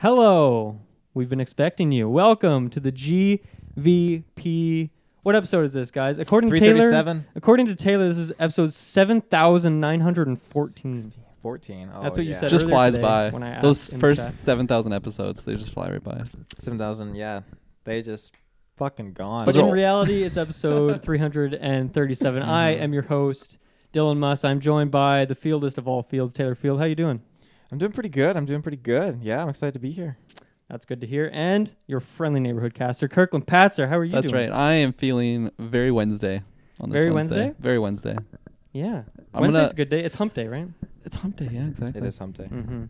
Hello. We've been expecting you. Welcome to the GVP. What episode is this, guys? According to Taylor, this is episode 7,914. 14. Oh, That's what you said. Just flies today by. when I Those asked first 7,000 episodes, they just fly right by. 7,000, yeah. They just fucking gone. But in reality, it's episode 337. I am your host, Dylan Muss. I'm joined by the fieldest of all fields, Taylor Field. How you doing? I'm doing pretty good. Yeah, I'm excited to be here. That's good to hear. And your friendly neighborhood caster, Kirkland Patzer. How are you doing? That's right. I am feeling very Wednesday on this Wednesday. Very Wednesday? Yeah. Wednesday's a good day. It's hump day, right? It's hump day, yeah, exactly. It is hump day. Mm-hmm.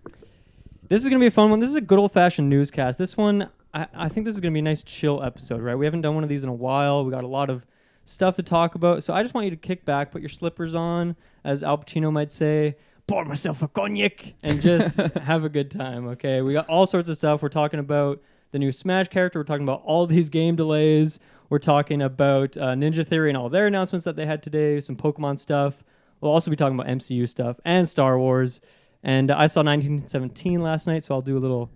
This is going to be a fun one. This is a good old-fashioned newscast. This one, I think this is going to be a nice chill episode, right? We haven't done one of these in a while. We got a lot of stuff to talk about. So I just want you to kick back, put your slippers on, as Al Pacino might say, pour myself a cognac, and just have a good time, okay? We got all sorts of stuff. We're talking about the new Smash character. We're talking about all these game delays. We're talking about Ninja Theory and all their announcements that they had today, some Pokemon stuff. We'll also be talking about MCU stuff and Star Wars. And I saw 1917 last night, so I'll do a little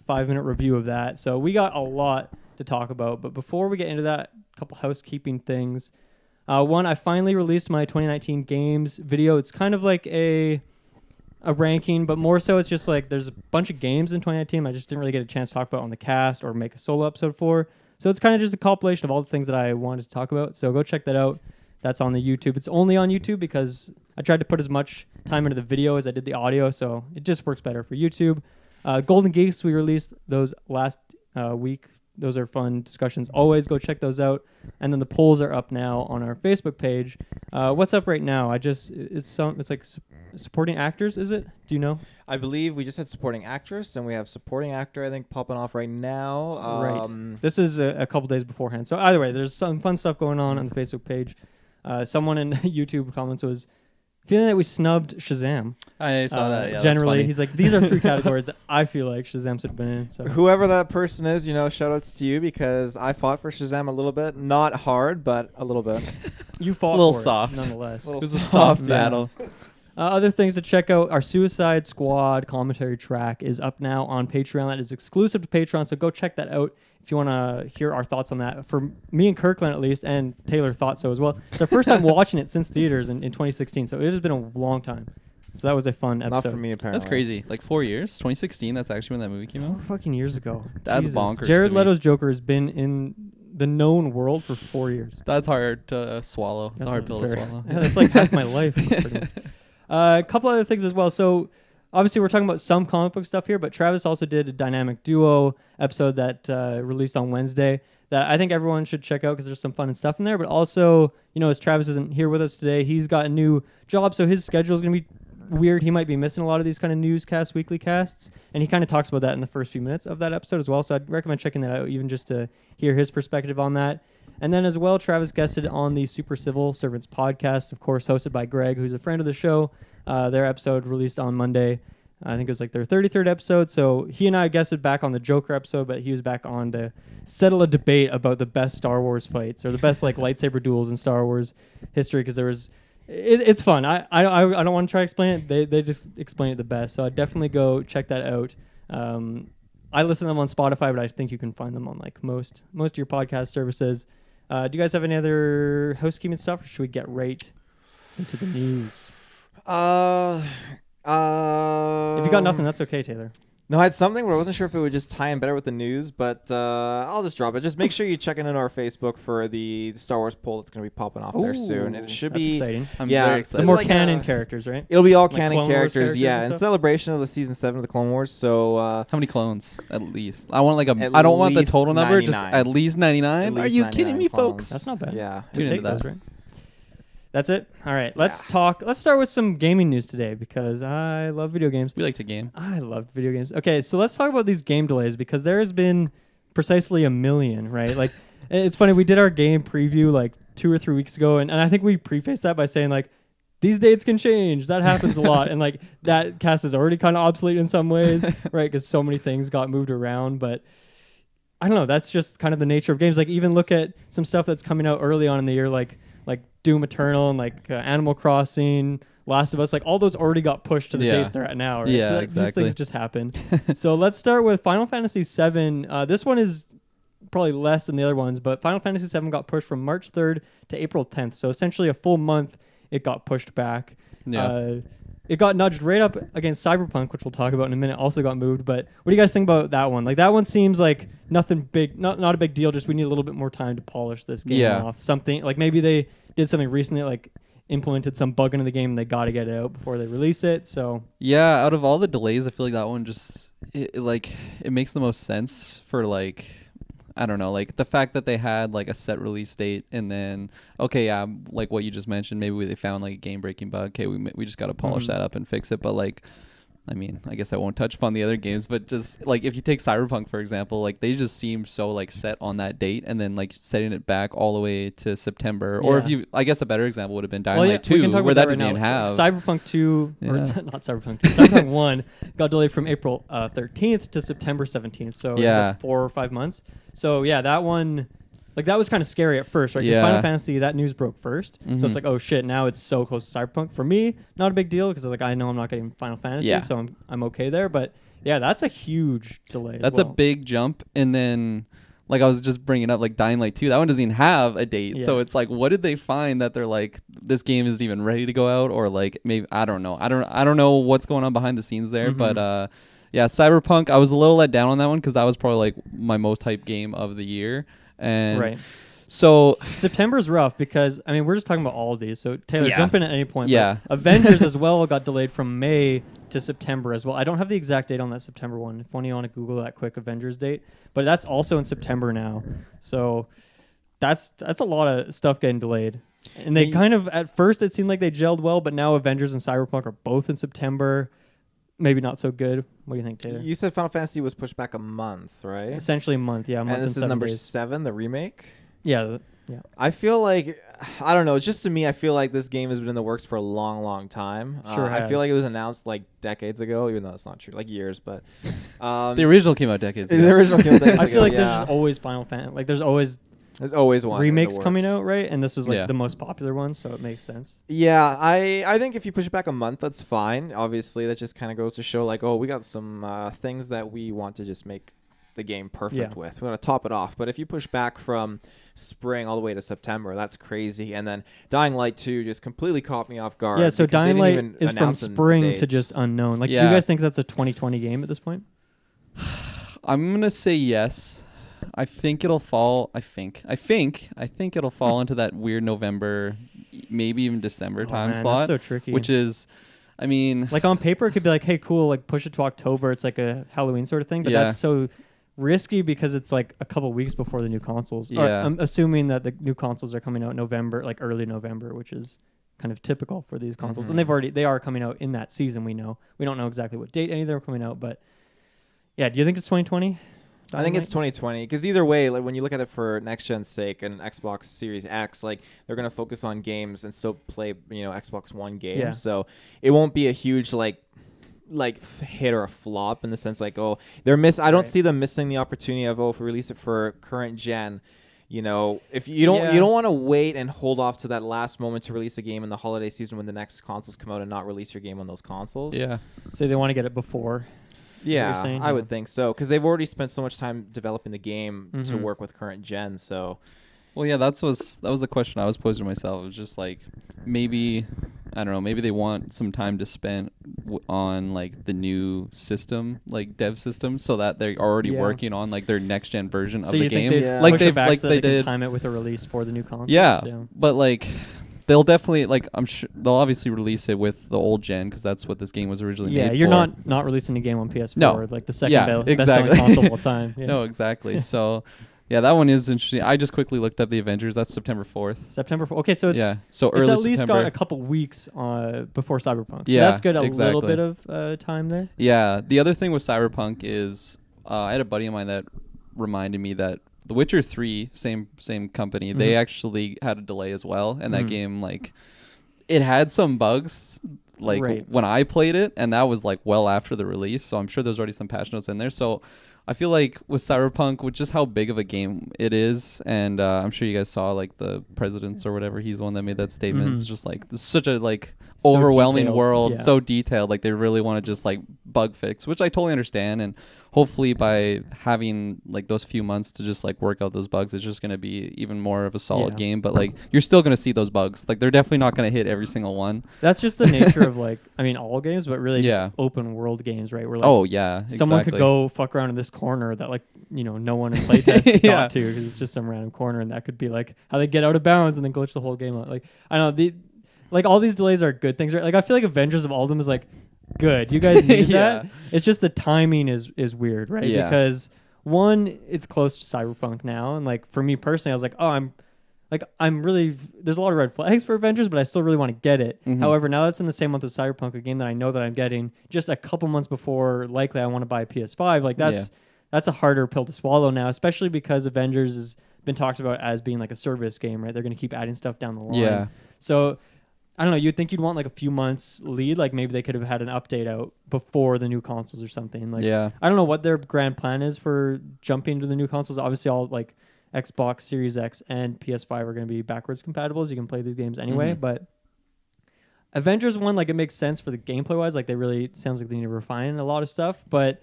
5-minute review of that. So we got a lot to talk about. But before we get into that, a couple housekeeping things. One, I finally released my 2019 games video. It's kind of like a ranking, but more so it's just like there's a bunch of games in 2019 I just didn't really get a chance to talk about on the cast or make a solo episode for. So it's kind of just a compilation of all the things that I wanted to talk about. So go check that out. That's on the YouTube. It's only on YouTube because I tried to put as much time into the video as I did the audio, so it just works better for YouTube. Golden Geeks, we released those last week. Those are fun discussions. Always go check those out. And then the polls are up now on our Facebook page. What's up right now? It's like supporting actors, is it? Do you know? I believe we just had supporting actress, and we have supporting actor, I think, popping off right now. Right. This is a couple days beforehand. So either way, there's some fun stuff going on the Facebook page. Someone in YouTube comments was feeling that we snubbed Shazam. I saw that, yeah. Generally, he's like, these are 3 categories that I feel like Shazam should have been in. So. Whoever that person is, shout outs to you because I fought for Shazam a little bit. Not hard, but a little bit. You fought a little for soft. It, nonetheless. It was a soft battle. Other things to check out, our Suicide Squad commentary track is up now on Patreon. That is exclusive to Patreon, so go check that out if you want to hear our thoughts on that. For me and Kirkland, at least, and Taylor thought so as well. It's our first time watching it since theaters in 2016, so it has been a long time. So that was a fun episode. Not for me, apparently. That's crazy. Like 4 years? 2016, that's actually when that movie came out? 4 fucking years ago. That's Jesus. bonkers. Jared Leto's Joker has been in the known world for 4 years. That's hard to swallow. It's a hard pill to swallow. Yeah, that's like half my life. Pretty much. A couple other things as well. So obviously we're talking about some comic book stuff here, but Travis also did a dynamic duo episode that released on Wednesday that I think everyone should check out because there's some fun and stuff in there. But also, as Travis isn't here with us today, he's got a new job, so his schedule is going to be weird. He might be missing a lot of these kind of newscasts, weekly casts, and he kind of talks about that in the first few minutes of that episode as well. So I'd recommend checking that out even just to hear his perspective on that. And then as well, Travis guested on the Super Civil Servants podcast, of course, hosted by Greg, who's a friend of the show. Their episode released on Monday. I think it was like their 33rd episode. So he and I guested back on the Joker episode, but he was back on to settle a debate about the best Star Wars fights or the best like lightsaber duels in Star Wars history because there was... It's fun. I don't want to try to explain it. They just explain it the best. So I'd definitely go check that out. I listen to them on Spotify, but I think you can find them on like most of your podcast services. Do you guys have any other housekeeping stuff, or should we get right into the news? If you got nothing, that's okay, Taylor. No, I had something, but I wasn't sure if it would just tie in better with the news, but I'll just drop it. Just make sure you check in on our Facebook for the Star Wars poll that's going to be popping off there soon. It should be exciting. I'm very excited. The more canon characters, right? It'll be all Like canon Clone Wars characters, yeah, and in celebration of the season 7 of the Clone Wars. So how many clones at least? I want I don't want the total number, 99. just at least 99. Are you kidding me, clones. folks? That's not bad. Yeah. Tune into that. Right? That's it. All right, let's Yeah. talk. Let's start with some gaming news today because I love video games. We like to game. I love video games. Okay, so let's talk about these game delays because there has been precisely a million, right? Like, it's funny. We did our game preview like 2 or 3 weeks ago, and I think we prefaced that by saying like, these dates can change. That happens a lot, and like that cast is already kind of obsolete in some ways, right? Because so many things got moved around, but I don't know. That's just kind of the nature of games. Like, even look at some stuff that's coming out early on in the year, like Doom Eternal and like Animal Crossing, Last of Us, like all those already got pushed to the dates they're at now. Right? Yeah, so exactly. These things just happen. So let's start with Final Fantasy VII. This one is probably less than the other ones, but Final Fantasy VII got pushed from March 3rd to April 10th. So essentially a full month it got pushed back. Yeah. It got nudged right up against Cyberpunk, which we'll talk about in a minute, also got moved. But what do you guys think about that one? Like, that one seems like nothing big, not a big deal, just we need a little bit more time to polish this game off. Something, like maybe they did something recently, like implemented some bug into the game and they got to get it out before they release it. So yeah, out of all the delays, I feel like that one just, it makes the most sense for like, I don't know, like the fact that they had like a set release date and then, okay, yeah, like what you just mentioned, maybe they found like a game breaking bug. Okay, we just got to polish that up and fix it. But like, I mean, I guess I won't touch upon the other games, but just like if you take Cyberpunk, for example, like they just seem so like set on that date and then like setting it back all the way to September. Or if you, I guess a better example would have been Dying Light 2, where that doesn't even have. Cyberpunk 2, or not Cyberpunk 2, Cyberpunk 1 got delayed from April 13th to September 17th. So that's 4 or 5 months. So yeah, that one, like that was kind of scary at first, right? Because Final Fantasy, that news broke first. So it's like, oh shit, now it's so close to Cyberpunk. For me, not a big deal because like I know I'm not getting Final Fantasy, so I'm okay there. But yeah, that's a huge delay. That's a big jump. And then like I was just bringing up like Dying Light 2, that one doesn't even have a date. So it's like, what did they find that they're like, this game isn't even ready to go out? Or like maybe, I don't know. I don't know what's going on behind the scenes there, but yeah, Cyberpunk, I was a little let down on that one because that was probably like my most hyped game of the year. And so September's rough because, I mean, we're just talking about all of these. So Taylor, jump in at any point. Yeah. But Avengers as well got delayed from May to September as well. I don't have the exact date on that September one. If one of you want to Google that quick Avengers date. But that's also in September now. So that's a lot of stuff getting delayed. And they kind of, at first it seemed like they gelled well, but now Avengers and Cyberpunk are both in September. Maybe not so good. What do you think, Taylor? You said Final Fantasy was pushed back a month, right? Essentially a month, yeah. And this is number 7, the remake? Yeah. I feel like, I don't know, just to me, I feel like this game has been in the works for a long, long time. I feel like it was announced like decades ago, even though that's not true, like years, but... the original came out decades ago. The original came out decades ago, I feel like there's just always Final Fantasy. Like there's always one remakes coming out, right? And this was like the most popular one, so it makes sense. Yeah, I think if you push it back a month, that's fine. Obviously, that just kind of goes to show like, oh, we got some things that we want to just make the game perfect with. We want to top it off. But if you push back from spring all the way to September, that's crazy. And then Dying Light 2 just completely caught me off guard. Yeah, so Dying Light is from spring to just unknown. Like, do you guys think that's a 2020 game at this point? I'm going to say yes. I think it'll fall. I think it'll fall into that weird November, maybe even December time slot. That's so tricky. Which is, I mean, like on paper, it could be like, hey, cool, like push it to October. It's like a Halloween sort of thing. But that's so risky because it's like a couple weeks before the new consoles. Yeah. Or I'm assuming that the new consoles are coming out in November, like early November, which is kind of typical for these consoles. And they are coming out in that season. We don't know exactly what date any of them are coming out, but yeah. Do you think it's 2020? I think it's 2020 because either way, like when you look at it for next gen's sake and Xbox Series X, like they're gonna focus on games and still play, Xbox One games. Yeah. So it won't be a huge like hit or a flop in the sense like, oh, they're I don't see them missing the opportunity of, if we release it for current gen. If you don't want to wait and hold off to that last moment to release a game in the holiday season when the next consoles come out and not release your game on those consoles. Yeah. So they want to get it before. Yeah, I would think so because they've already spent so much time developing the game to work with current gen. So, well, yeah, that was the question I was posing to myself. It was just like maybe I don't know. Maybe they want some time to spend on like the new system, like dev system, so that they're already working on like their next gen version of the game. Like they did time it with a release for the new console. Yeah, but like. They'll definitely, I'm sure, they'll obviously release it with the old gen because that's what this game was originally made for. Yeah, you're not releasing a game on PS4, like the second exactly. best-selling console of all time. Yeah. No, exactly. So, yeah, that one is interesting. I just quickly looked up the Avengers. That's September 4th. September 4th. Okay, so it's early at least September. got a couple weeks before Cyberpunk. So that's good. Little bit of time there. Yeah. The other thing with Cyberpunk is I had a buddy of mine that reminded me that The Witcher 3, same company, they actually had a delay as well. And that game, it had some bugs, when I played it. And that was, well after the release. So I'm sure there's already some patch notes in there. So I feel like with Cyberpunk, with just how big of a game it is, and I'm sure you guys saw like the presidents or whatever. He's the one that made that statement. It's just like this is such a like So overwhelming detailed, world, yeah. so detailed. Like they really want to just like bug fix, which I totally understand. And hopefully by having like those few months to just like work out those bugs, it's just gonna be even more of a solid game. But like you're still gonna see those bugs. Like they're definitely not gonna hit every single one. That's just the nature of like, I mean, all games, but really Yeah. just open world games, right? Where like, someone could go fuck around in this corner that like, no one in playtest got to because it's just some random corner, and that could be like how they get out of bounds and then glitch the whole game out. Like, I don't know, like all these delays are good things, right? Like I feel like Avengers of all of them is like, good. You guys need that. It's just the timing is weird, right? Yeah. Because one, it's close to Cyberpunk now, and like for me personally, I was like, oh, I'm really, there's a lot of red flags for Avengers, but I still really want to get it. However, now that's in the same month as Cyberpunk, a game that I know that I'm getting just a couple months before likely I want to buy a PS5. Like that's a harder pill to swallow now, especially because Avengers has been talked about as being like a service game, right? They're going to keep adding stuff down the line. Yeah. So I don't know. You'd think you'd want like a few months lead. Like maybe they could have had an update out before the new consoles or something. Like, I don't know what their grand plan is for jumping to the new consoles. Obviously, all like Xbox Series X and PS5 are going to be backwards compatible, so you can play these games anyway. But Avengers 1, like it makes sense for the gameplay wise. Like they really sounds like they need to refine a lot of stuff. But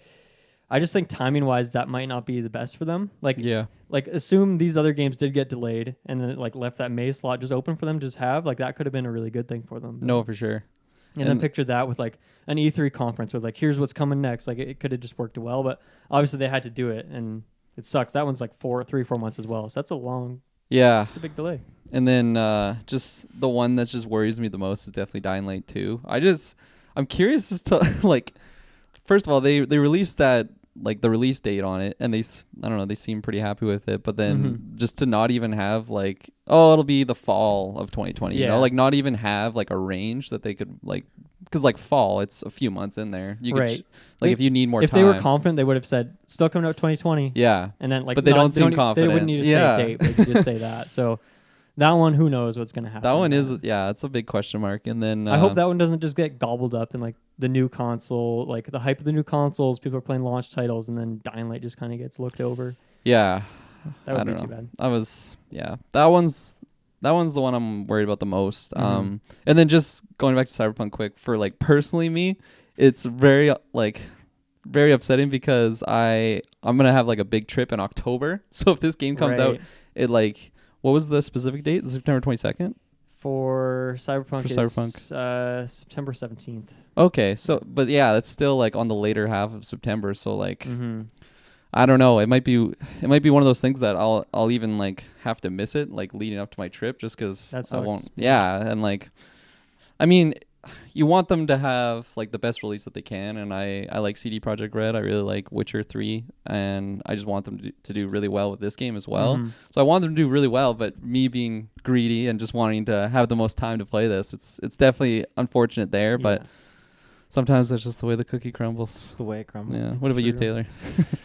I just think timing wise, that might not be the best for them. Like, like assume these other games did get delayed and then it like left that May slot just open for them to just have. Like that could have been a really good thing for them. No, for sure. And then picture that with like an E3 conference with like, here's what's coming next. Like it could have just worked well, but obviously they had to do it, and it sucks. That one's like 4 months as well. So that's a long, it's a big delay. And then just the one that just worries me the most is definitely Dying Light 2. I'm curious as to like, first of all, they released that like the release date on it, and I don't know, they seem pretty happy with it, but then just to not even have like, oh, it'll be the fall of 2020, you know, like not even have like a range that they could like, because like fall, it's a few months in there. You could like if you need more time. If they were confident, they would have said still coming out 2020. Yeah. And then like, but they don't seem confident. They wouldn't need to say a date. They could just say that. So that one, who knows what's going to happen. That one is, it's a big question mark. And then I hope that one doesn't just get gobbled up in like the new console, like the hype of the new consoles. People are playing launch titles, and then Dying Light just kind of gets looked over. Yeah. That would be too bad. That one's the one I'm worried about the most. And then just going back to Cyberpunk quick, for like personally me, it's very upsetting because I'm gonna have like a big trip in October. So if this game comes out, it like, what was the specific date? September 22nd? For Cyberpunk, September 17th. Okay, so but yeah, it's still like on the later half of September. So like, I don't know. It might be one of those things that I'll even like have to miss it, like leading up to my trip, just because I won't. Yeah, and like, I mean, you want them to have like the best release that they can, and I like CD Projekt Red. I really like Witcher 3, and I just want them to do really well with this game as well. So I want them to do really well, but me being greedy and just wanting to have the most time to play this, it's definitely unfortunate there, but sometimes that's just the way the cookie crumbles. It's the way it crumbles. Yeah. What about you, Taylor?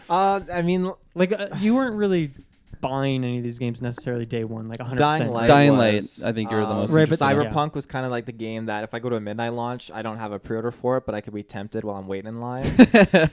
I mean, like you weren't really buying any of these games necessarily day one, like 100%. Dying Light, I think you're the most Cyberpunk was kind of like the game that if I go to a midnight launch, I don't have a pre-order for it, but I could be tempted while I'm waiting in line.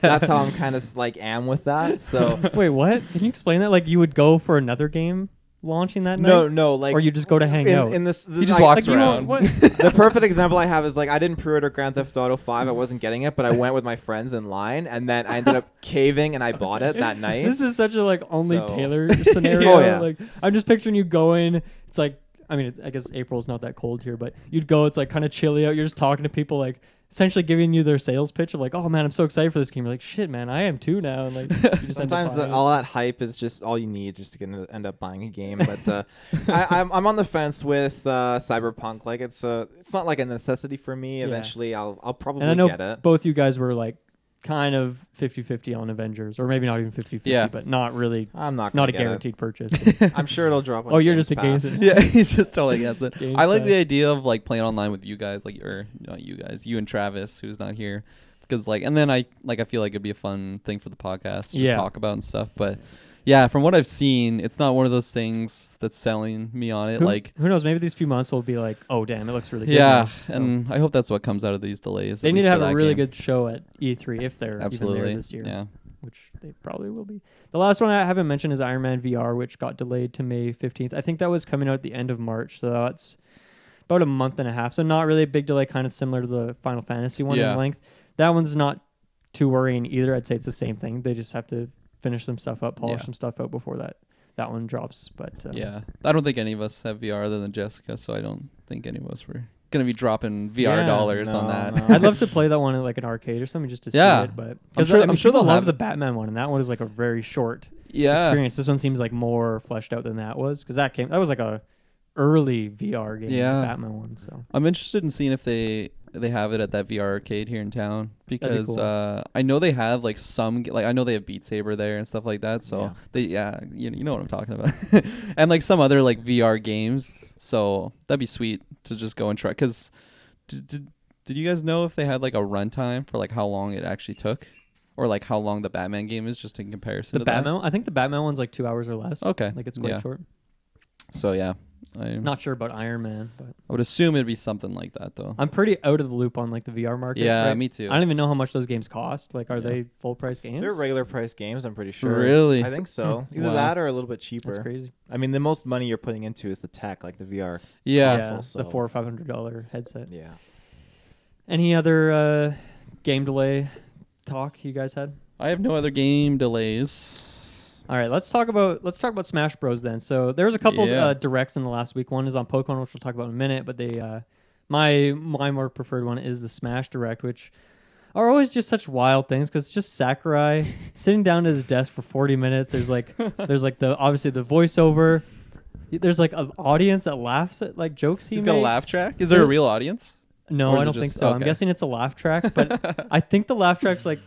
That's how I'm kind of like am with that. So wait, what? Can you explain that? Like you would go for another game launching that night? No, like, or you just go to hang out. He just walks around. The perfect example I have is like I didn't pre-order Grand Theft Auto 5. I wasn't getting it, but I went with my friends in line, and then I ended up caving and I bought it that night. This is such a like only Taylor scenario. Oh, yeah. Like I'm just picturing you going. It's like, I mean, I guess April's not that cold here, but you'd go. It's like kind of chilly out. You're just talking to people, like essentially giving you their sales pitch of like, oh man, I'm so excited for this game. You're like, shit, man, I am too now. And like, you just sometimes all that hype is just all you need just to end up buying a game. But I'm on the fence with Cyberpunk. Like it's not like a necessity for me. Eventually, I'll probably get it. Both you guys were like kind of 50-50 on Avengers, or maybe not even 50-50, but not really. I'm not a guaranteed purchase. I'm sure it'll drop. Oh, you're just against it. Yeah, he's just totally against it. I like the idea of like playing online with you guys, like, or not you guys, you and Travis, who's not here, because like, and then I feel like it'd be a fun thing for the podcast to just talk about and stuff. But yeah, from what I've seen, it's not one of those things that's selling me on it. Who knows? Maybe these few months will be like, oh damn, it looks really good. Yeah, and I hope that's what comes out of these delays. They need to have a really good show at E3 if they're absolutely even there this year. Yeah. which they probably will be. The last one I haven't mentioned is Iron Man VR, which got delayed to May 15th. I think that was coming out at the end of March, so that's about a month and a half. So not really a big delay, kind of similar to the Final Fantasy one in length. That one's not too worrying either. I'd say it's the same thing. They just have to finish some stuff up, polish some stuff out before that one drops. But I don't think any of us have VR other than Jessica, so I don't think any of us were gonna be dropping VR dollars on that. No. I'd love to play that one at like an arcade or something just to see it. But I'm sure they'll love the Batman one, and that one is like a very short experience. This one seems like more fleshed out than that was, because that was like a early VR game, the Batman one. So I'm interested in seeing if they have it at that VR arcade here in town, because cool. I know they have like I know they have Beat Saber there and stuff like that. So you know what I'm talking about, and like some other like VR games. So that'd be sweet to just go and try. Because did you guys know if they had like a runtime for like how long it actually took, or like how long the Batman game is, just in comparison to Batman? I think the Batman one's like 2 hours or less. Okay, like it's quite short. So I'm not sure about Iron Man, but I would assume it'd be something like that, though. I'm pretty out of the loop on like the VR market. Yeah, right? Me too. I don't even know how much those games cost. Like, are they full price games? They're regular price games, I'm pretty sure. Really? I think so. Either that or a little bit cheaper. That's crazy. I mean, the most money you're putting into is the tech, like the VR. Console, so. The $400 or $500 headset. Yeah. Any other game delay talk you guys had? I have no other game delays. All right, let's talk about Smash Bros. Then. So there was a couple directs in the last week. One is on Pokemon, which we'll talk about in a minute. But my more preferred one is the Smash Direct, which are always just such wild things, because it's just Sakurai sitting down at his desk for 40 minutes. There's like obviously the voiceover. There's like an audience that laughs at like jokes he makes. He's got a laugh track. Is there a real audience? No, I don't think so. Okay. I'm guessing it's a laugh track, but I think the laugh track's like.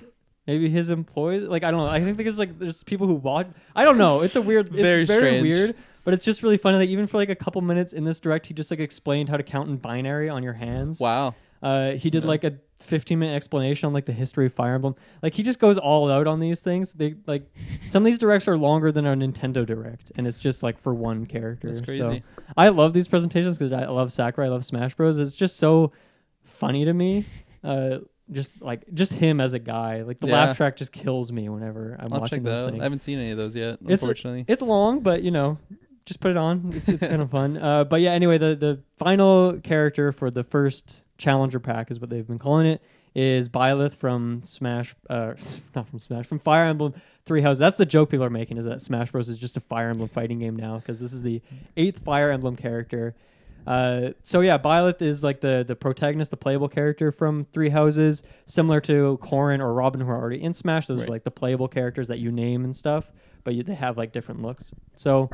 Maybe his employees, like, I don't know. I think there's people who watch. I don't know. It's a weird. It's very weird, but it's just really funny. Like, even for like a couple minutes in this direct, he just like explained how to count in binary on your hands. Wow. He did like a 15-minute explanation on like the history of Fire Emblem. Like, he just goes all out on these things. They like some of these directs are longer than a Nintendo Direct, and it's just like for one character. That's crazy. So I love these presentations because I love Sakurai. I love Smash Bros. It's just so funny to me. Just him as a guy, like the laugh track just kills me whenever I'm watching those things. I haven't seen any of those yet, unfortunately. It's long, but just put it on. It's kind of fun. But yeah, anyway, the final character for the first challenger pack is what they've been calling it, is Byleth from from Fire Emblem Three Houses. That's the joke people are making, is that Smash Bros is just a Fire Emblem fighting game now, because this is the 8th Fire Emblem character. So yeah, Byleth is like the protagonist, the playable character from Three Houses, similar to Corrin or Robin, who are already in Smash. Those are like the playable characters that you name and stuff, but they have like different looks. So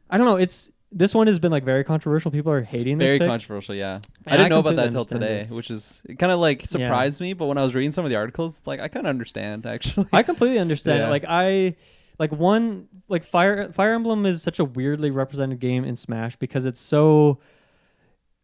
I don't know. This one has been like very controversial. People are hating this. Very pick. Controversial, yeah. And I didn't know about that until today, which is kind of like surprised me. But when I was reading some of the articles, it's like I kind of understand actually. I completely understand. Fire Emblem is such a weirdly represented game in Smash, because it's so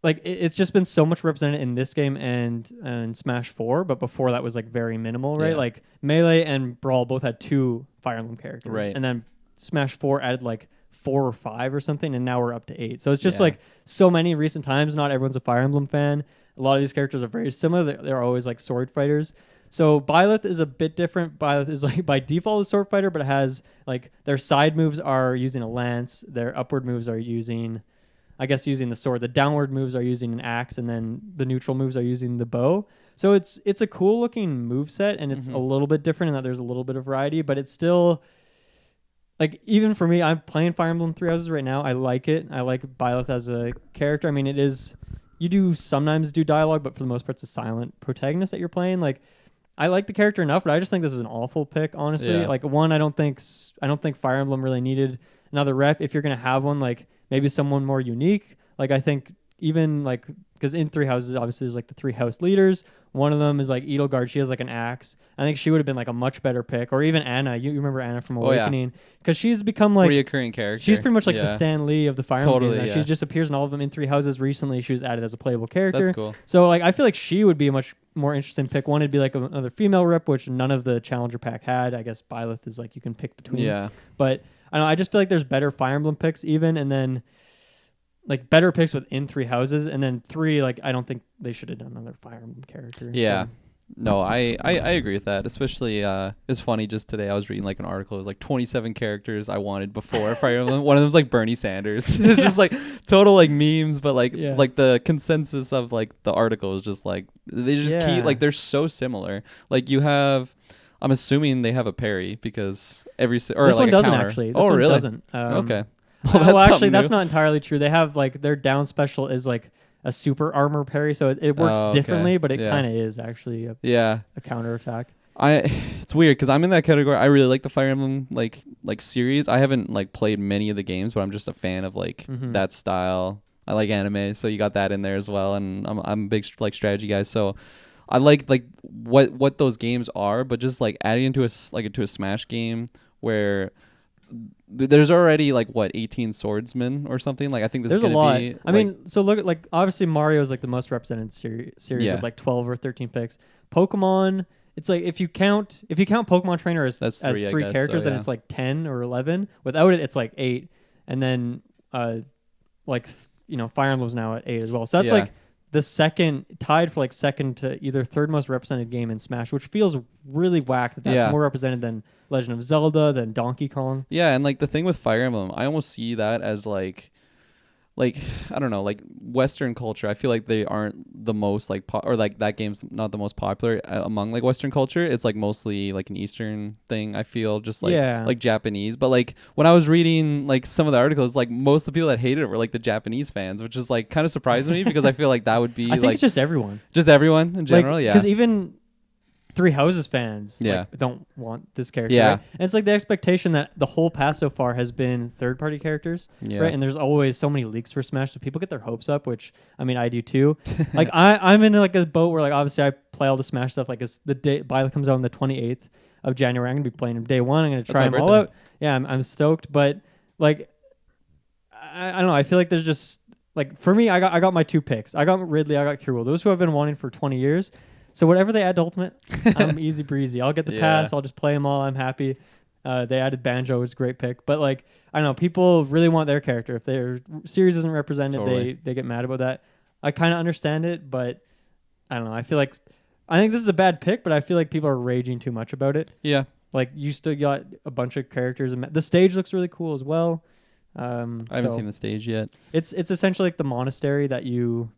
like it's just been so much represented in this game and Smash 4, but before that was like very minimal, right? Like Melee and Brawl both had 2 Fire Emblem characters, right? And then Smash 4 added like 4 or 5 or something, and now we're up to 8. So it's just like so many in recent times. Not everyone's a Fire Emblem fan. A lot of these characters are very similar. They're always like sword fighters. So Byleth is a bit different. Byleth is like by default a sword fighter, but it has like their side moves are using a lance. Their upward moves are using the sword. The downward moves are using an axe, and then the neutral moves are using the bow. So it's a cool looking moveset, and it's a little bit different in that there's a little bit of variety, but it's still like, even for me, I'm playing Fire Emblem Three Houses right now. I like it. I like Byleth as a character. I mean, you do sometimes do dialogue, but for the most part, it's a silent protagonist that you're playing. Like, I like the character enough, but I just think this is an awful pick, honestly. Yeah. Like, one, I don't think Fire Emblem really needed another rep. If you're gonna have one, like maybe someone more unique. Like, I think even like, because in Three Houses, obviously there's like the 3 house leaders. One of them is like Edelgard. She has like an axe. I think she would have been like a much better pick. Or even Anna. You remember Anna from Awakening? Because she's become like reoccurring character. She's pretty much like the Stan Lee of the Fire Emblem games. Yeah. She just appears in all of them. In Three Houses recently, she was added as a playable character. That's cool. So like, I feel like she would be a much more interesting pick. One would be like another female rep, which none of the Challenger pack had. I guess Byleth is like you can pick between. Yeah. But I don't know. I just feel like there's better Fire Emblem picks even, and then like better picks within Three Houses, and then 3. Like, I don't think they should have done another Fire Emblem character. Yeah. So. No, I agree with that. Especially, it's funny. Just today, I was reading like an article. It was like 27 characters I wanted before Fire Emblem. One of them was like Bernie Sanders. It's just like total like memes, but like the consensus of like the article is just like they just keep like they're so similar. Like you have, I'm assuming they have a parry because every or this like one a doesn't counter. actually. This Oh one really? Doesn't. Okay. Well, actually, that's new. not entirely true. They have like their down special is like a super armor parry, so it works differently, but it kind of is actually a counter attack. It's weird because I'm in that category. I really like the Fire Emblem like series. I haven't like played many of the games, but I'm just a fan of like that style. I like anime, so you got that in there as well. And I'm a big like strategy guy, so I like what those games are, but just like adding into a Smash game where there's already like 18 swordsmen or something. Like I think this is a gonna lot. be. I mean, so look at like obviously Mario is like the most represented series with like 12 or 13 picks. Pokemon, it's like if you count Pokemon Trainer as three characters, then it's like 10 or 11. Without it, it's like 8, and then Fire Emblem's now at 8 as well. So that's like the tied for like second to either third most represented game in Smash, which feels really whack that's more represented than Legend of Zelda, than Donkey Kong. Yeah, and like the thing with Fire Emblem, I almost see that as like I don't know, like Western culture. I feel like they aren't the most like or like that game's not the most popular among like Western culture. It's like mostly like an Eastern thing. I feel just like Japanese. But like when I was reading like some of the articles, like most of the people that hated it were like the Japanese fans, which is like kind of surprising me because I feel like that would be I think it's just everyone in general. Because even Three Houses fans don't want this character. Yeah. Right? And it's like the expectation that the whole pass so far has been third-party characters, right? And there's always so many leaks for Smash, so people get their hopes up, which, I mean, I do too. Like, I'm in like a boat where, like, obviously I play all the Smash stuff. Like, it's the day Byleth comes out on the 28th of January. I'm going to be playing him day one. I'm going to try them all out. Yeah, I'm stoked. But, like, I don't know. I feel like there's just, like, for me, I got my 2 picks. I got Ridley, I got Kirwell. Those who I've been wanting for 20 years. So whatever they add to Ultimate, I'm easy breezy. I'll get the pass. I'll just play them all. I'm happy. They added Banjo, which is a great pick. But like, I don't know, people really want their character. If their series isn't represented, they get mad about that. I kind of understand it, but I don't know. I think this is a bad pick, but I feel like people are raging too much about it. Yeah. Like you still got a bunch of characters. And the stage looks really cool as well. I haven't seen the stage yet. It's essentially like the monastery that you...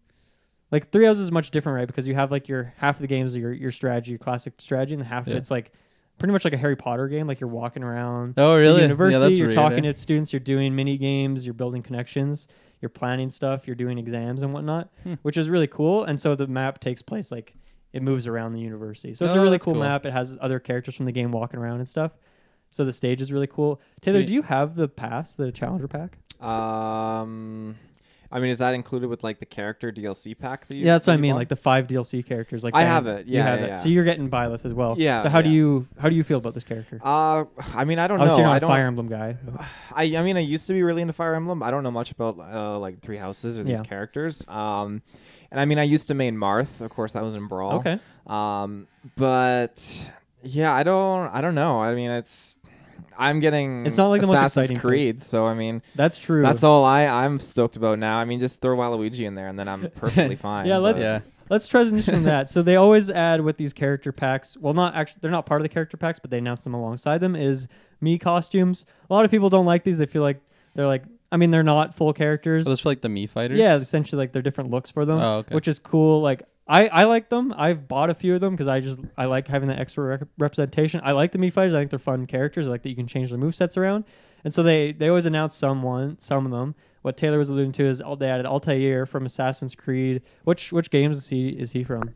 Like Three Houses is much different, right? Because you have like your half of the games are your strategy, your classic strategy, and half of it's like pretty much like a Harry Potter game. Like you're walking around the university, you're talking to students, you're doing mini games, you're building connections, you're planning stuff, you're doing exams and whatnot, which is really cool. And so the map takes place like it moves around the university. So it's a really cool map. It has other characters from the game walking around and stuff. So the stage is really cool. Taylor, do you have the pass, the Challenger pack? I mean, is that included with like the character DLC pack? That's what I mean. Like the 5 DLC characters. Like I have it. Yeah, you have it. So you're getting Byleth as well. Yeah. So how do you feel about this character? I mean, I don't know. Obviously, you're not a Fire Emblem guy. I mean, I used to be really into Fire Emblem. I don't know much about like Three Houses or these characters. And I mean, I used to main Marth. Of course, that was in Brawl. Okay. But yeah, I don't know. I mean, I'm getting it's not like Assassin's the most Creed, so I mean that's true. That's all I'm stoked about now. I mean, just throw Waluigi in there, and then I'm perfectly fine. Let's transition from that. So they always add with these character packs. Well, not actually, they're not part of the character packs, but they announce them alongside them. Is Mii costumes. A lot of people don't like these. They feel like they're like. I mean, they're not full characters. Oh, those for like the Mii fighters. Yeah, essentially like they're different looks for them. Oh, okay. Which is cool. Like. I like them. I've bought a few of them because I like having that extra representation. I like the Mii fighters. I think they're fun characters. I like that you can change their movesets around. And so they always announce some of them. What Taylor was alluding to is they added Altair from Assassin's Creed. Which games is he from?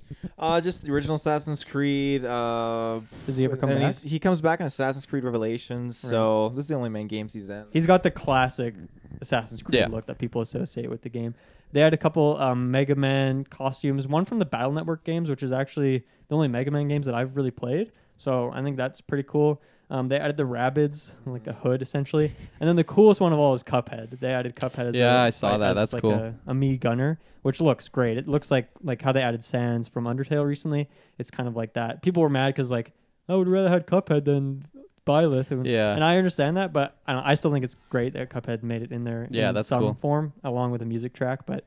Just the original Assassin's Creed. Does he ever come back? He comes back in Assassin's Creed Revelations. Right. So this is the only main games he's in. He's got the classic Assassin's Creed look that people associate with the game. They had a couple Mega Man costumes, one from the Battle Network games, which is actually the only Mega Man games that I've really played. So I think that's pretty cool. They added the Rabbids, like the hood essentially. And then the coolest one of all is Cuphead. They added Cuphead as I saw that. That's like cool. A Mii gunner, which looks great. It looks like how they added Sans from Undertale recently. It's kind of like that. People were mad because like, I would rather had Cuphead than Byleth. And I understand that, but I still think it's great that Cuphead made it in there in that's some cool. form along with a music track. But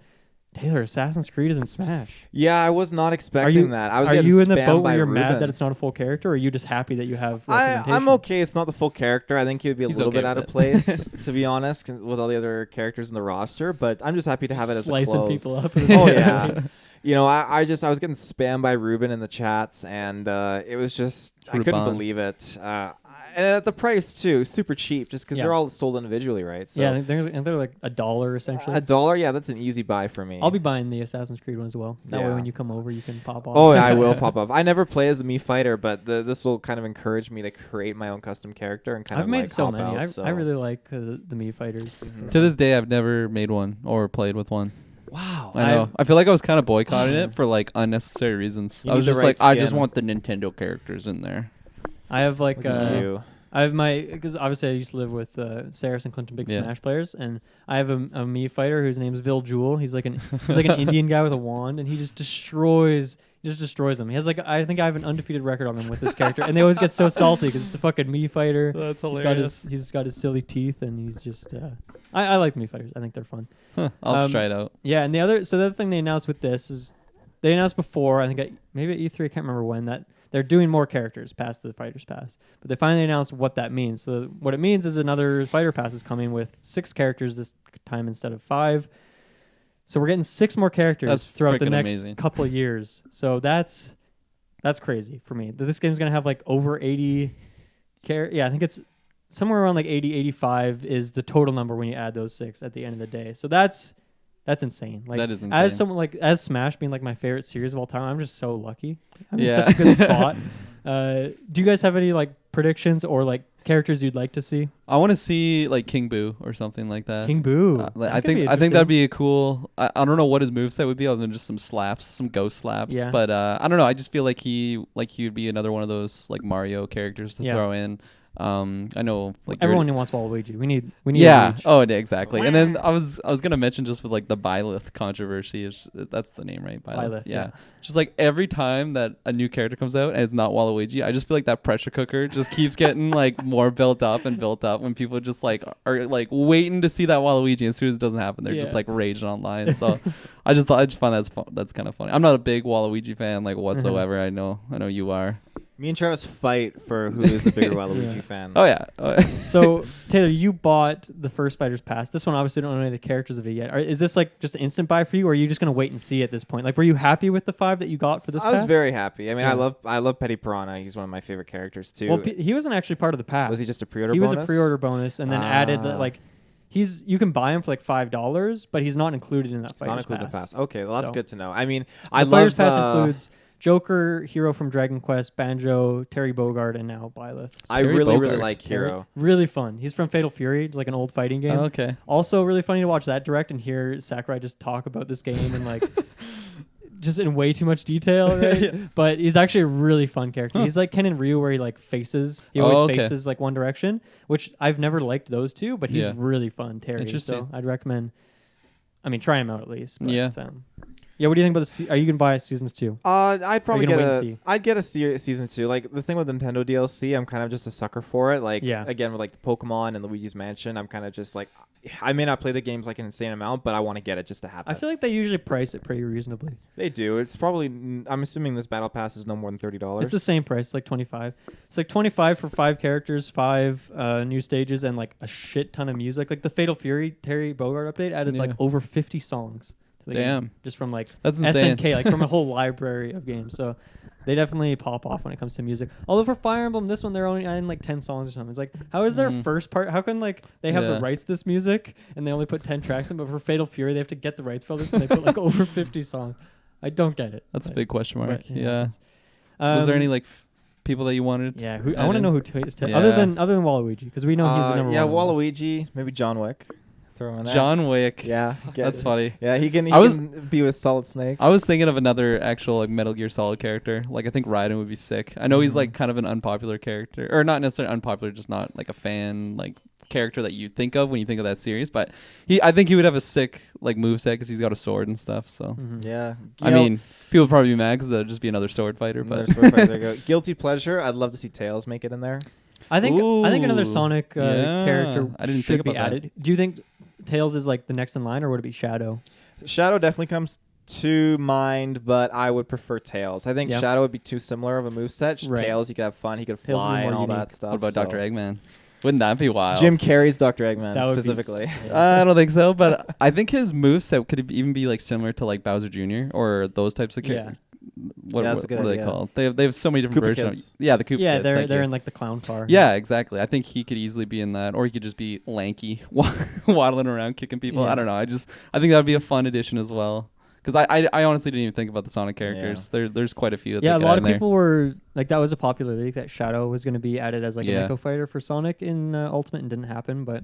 Taylor, Assassin's Creed is in Smash. Yeah, I was not expecting that. I was Are getting you in the spammed boat by where you're Ruben. mad that it's not a full character, or are you just happy that you have representation? I'm okay. It's not the full character. I think he would be a He's little okay bit out with of it. place, to be honest, with all the other characters in the roster. But I'm just happy to have it as a Slicing close. people up. Oh yeah. I was getting spammed by Ruben in the chats, and it was just I couldn't Ruben. believe it. And at the price too, super cheap, just because they're all sold individually, right? So Yeah, they're like $1 essentially. $1, yeah, that's an easy buy for me. I'll be buying the Assassin's Creed one as well. That way, Yeah. when you come over, you can pop off. Oh, yeah, I will pop off. I never play as a Mii fighter, but this will kind of encourage me to create my own custom character and kind I've of made like so hop many. out, I really like the Mii fighters. Mhm. To this day, I've never made one or played with one. Wow. I know. I feel like I was kind of boycotting it for like unnecessary reasons. You I was need the just right like, I just skin. want the Nintendo characters in there. I have like Look at you. I have because obviously I used to live with Saris and Clinton, big Yeah. Smash players, and I have a Mii fighter whose name is Vil Jewel. He's like an Indian guy with a wand, and he just destroys them. He has like I think I have an undefeated record on him with this character, and they always get so salty because it's a fucking Mii fighter. That's He's got his silly teeth, and he's just. I like Mii fighters. I think they're fun. I'll just try it out. Yeah, and the other thing they announced with this is they announced before, I think maybe at E3, I can't remember when, that they're doing more characters past the Fighters Pass. But they finally announced what that means. So what it means is another Fighter Pass is coming with 6 characters this time instead of 5. So we're getting 6 more characters That's throughout the freaking next amazing. couple of years. So that's crazy for me. This game's going to have like over 80 I think it's somewhere around like 80, 85 is the total number when you add those 6 at the end of the day. So that's insane. Like That is insane. as someone as Smash being like my favorite series of all time, I'm just so lucky. I'm in Yeah. such a good spot. Do you guys have any like predictions or like characters you'd like to see? I want to see like King Boo or something like that. King Boo. I think that'd be a cool. I don't know what his moveset would be other than just some slaps, some ghost slaps. Yeah. But I don't know. I just feel like he would be another one of those like Mario characters to throw in. I know like everyone wants Waluigi. We need yeah. Luigi. Oh, yeah, exactly. And then I was gonna mention just with like the Byleth controversy. That's the name, right? Byleth, yeah. Just like every time that a new character comes out and it's not Waluigi, I just feel like that pressure cooker just keeps getting like more built up when people just like are like waiting to see that Waluigi. And as soon as it doesn't happen, they're just like raging online. So I just find that's kind of funny. I'm not a big Waluigi fan like whatsoever. I know you are. Me and Travis fight for who is the bigger Waluigi fan. Oh yeah. So Taylor, you bought the first Fighters Pass. This one obviously don't know any of the characters of it yet. Is this like just an instant buy for you, or are you just gonna wait and see at this point? Like, were you happy with the 5 that you got for this? I was pass? very happy. I mean, Yeah. I love Petty Piranha. He's one of my favorite characters too. Well, he wasn't actually part of the pass. Was he just a pre-order He bonus? was a pre-order bonus, and then added like you can buy him for like $5, but he's not included in that. It's not included in the pass. Okay, well that's So- good to know. I mean, The I Fighters love. Pass includes Joker, Hero from Dragon Quest, Banjo, Terry Bogard, and now Byleth. I Terry really Bogard. like Hero. Really fun. He's from Fatal Fury, like an old fighting game. Oh, okay. Also, really funny to watch that direct and hear Sakurai just talk about this game and like just in way too much detail, right? But he's actually a really fun character. He's like Ken and Ryu, where he like faces. He always faces like one direction, which I've never liked those two, but he's really fun, Terry. Interesting. So I'd recommend. I mean, try him out at least. But, Yeah. Yeah. What do you think about the? Are you gonna buy seasons 2? I'd probably gonna get wait and see? I'd get a season 2. Like the thing with Nintendo DLC, I'm kind of just a sucker for it. Like again with like Pokemon and Luigi's Mansion, I'm kind of just like I may not play the games like an insane amount, but I want to get it just to have it. I feel like they usually price it pretty reasonably. They do. It's probably I'm assuming this battle pass is no more than $30. It's the same price, like 25. It's like 25 for 5 characters, 5 new stages, and like a shit ton of music. Like the Fatal Fury Terry Bogard update added like over 50 songs. To the game, just from like that's insane. SNK, like from a whole library of games. So they definitely pop off when it comes to music. Although for Fire Emblem, this one they're only adding like 10 songs or something. It's like, how is their first part? How can like they have the rights to this music and they only put 10 tracks in? But for Fatal Fury, they have to get the rights for all this and they put like over 50 songs. I don't get it. That's a big question mark. But, Yeah. Was there any like people that you wanted? Yeah, I want to know who other than Waluigi, because we know he's the number one. Yeah, on this. Waluigi, maybe John Wick. Throw in there. John Wick. Yeah, That's funny. Yeah, he can be with Solid Snake. I was thinking of another actual like Metal Gear Solid character. Like I think Raiden would be sick. I know he's like kind of an unpopular character, or not necessarily unpopular, just not like a fan like character that you think of when you think of that series. But I think he would have a sick like moveset because he's got a sword and stuff. So Yeah, I mean, people would probably be mad because that'd just be another sword fighter. But there you go. Guilty pleasure. I'd love to see Tails make it in there. I think another Sonic character I didn't should think be about that. added. Do you think Tails is like the next in line, or would it be Shadow? Shadow definitely comes to mind, but I would prefer Tails. I think Shadow would be too similar of a moveset. Right. Tails, you could have fun. He could Tails would be fly more and all unique. that stuff. What about so. Dr. Eggman? Wouldn't that be wild? Jim Carrey's Dr. Eggman That would be specifically. I don't think so, but I think his moveset could even be like similar to like Bowser Jr. or those types of characters. What that's a good are they idea. called? They have so many different Koopa versions. Kids. Yeah, the Koopa Yeah, Kids. they're in like the clown car. Yeah, exactly. I think he could easily be in that, or he could just be lanky, waddling around kicking people. Yeah. I don't know. I think that would be a fun addition as well. Because I honestly didn't even think about the Sonic characters. There's quite a few. That Yeah, they a could lot add of in there. people were like, that was a popular leak that Shadow was going to be added as like an Echo Fighter for Sonic in Ultimate, and didn't happen. But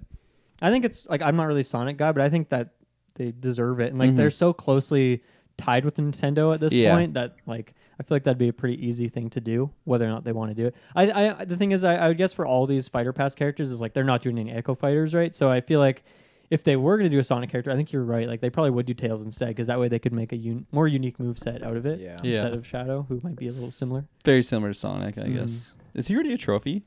I think it's like, I'm not really a Sonic guy, but I think that they deserve it, and like they're so closely tied with Nintendo at this point that like I feel like that'd be a pretty easy thing to do, whether or not they want to do it. I the thing is, I would guess for all these Fighter Pass characters is like they're not doing any Echo Fighters, right? So I feel like if they were going to do a Sonic character, I think you're right. Like they probably would do Tails instead, because that way they could make a more unique moveset out of it instead of Shadow, who might be a little similar. Very similar to Sonic, I guess. Is he already a trophy?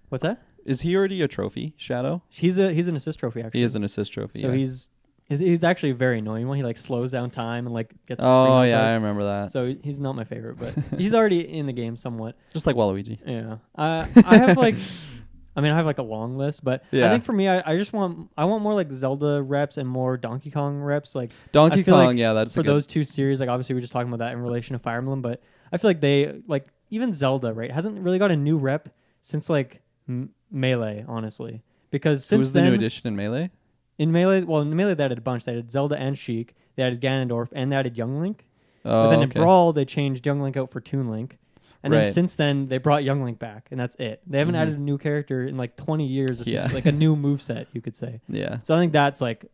What's that? Is he already a trophy, Shadow? He's an assist trophy, actually. He is an assist trophy. So he's actually a very annoying one. He like slows down time and like gets. Oh yeah, I remember that. So he's not my favorite, but he's already in the game somewhat. Just like Waluigi. Yeah. I have like. I mean, I have like a long list, but I think for me, I just want more like Zelda reps and more Donkey Kong reps. Like Donkey Kong, like that's for those two series. Like obviously, we're just talking about that in relation to Fire Emblem, but I feel like they like even Zelda, right, hasn't really got a new rep since like Melee, honestly, because since Who's the new addition in Melee? In Melee they added a bunch. They added Zelda and Sheik. They added Ganondorf, and they added Young Link. Oh, but then in Brawl, they changed Young Link out for Toon Link. And then Right. since then, they brought Young Link back, and that's it. They haven't added a new character in like 20 years, essentially. Like a new moveset, you could say. Yeah. So I think that's like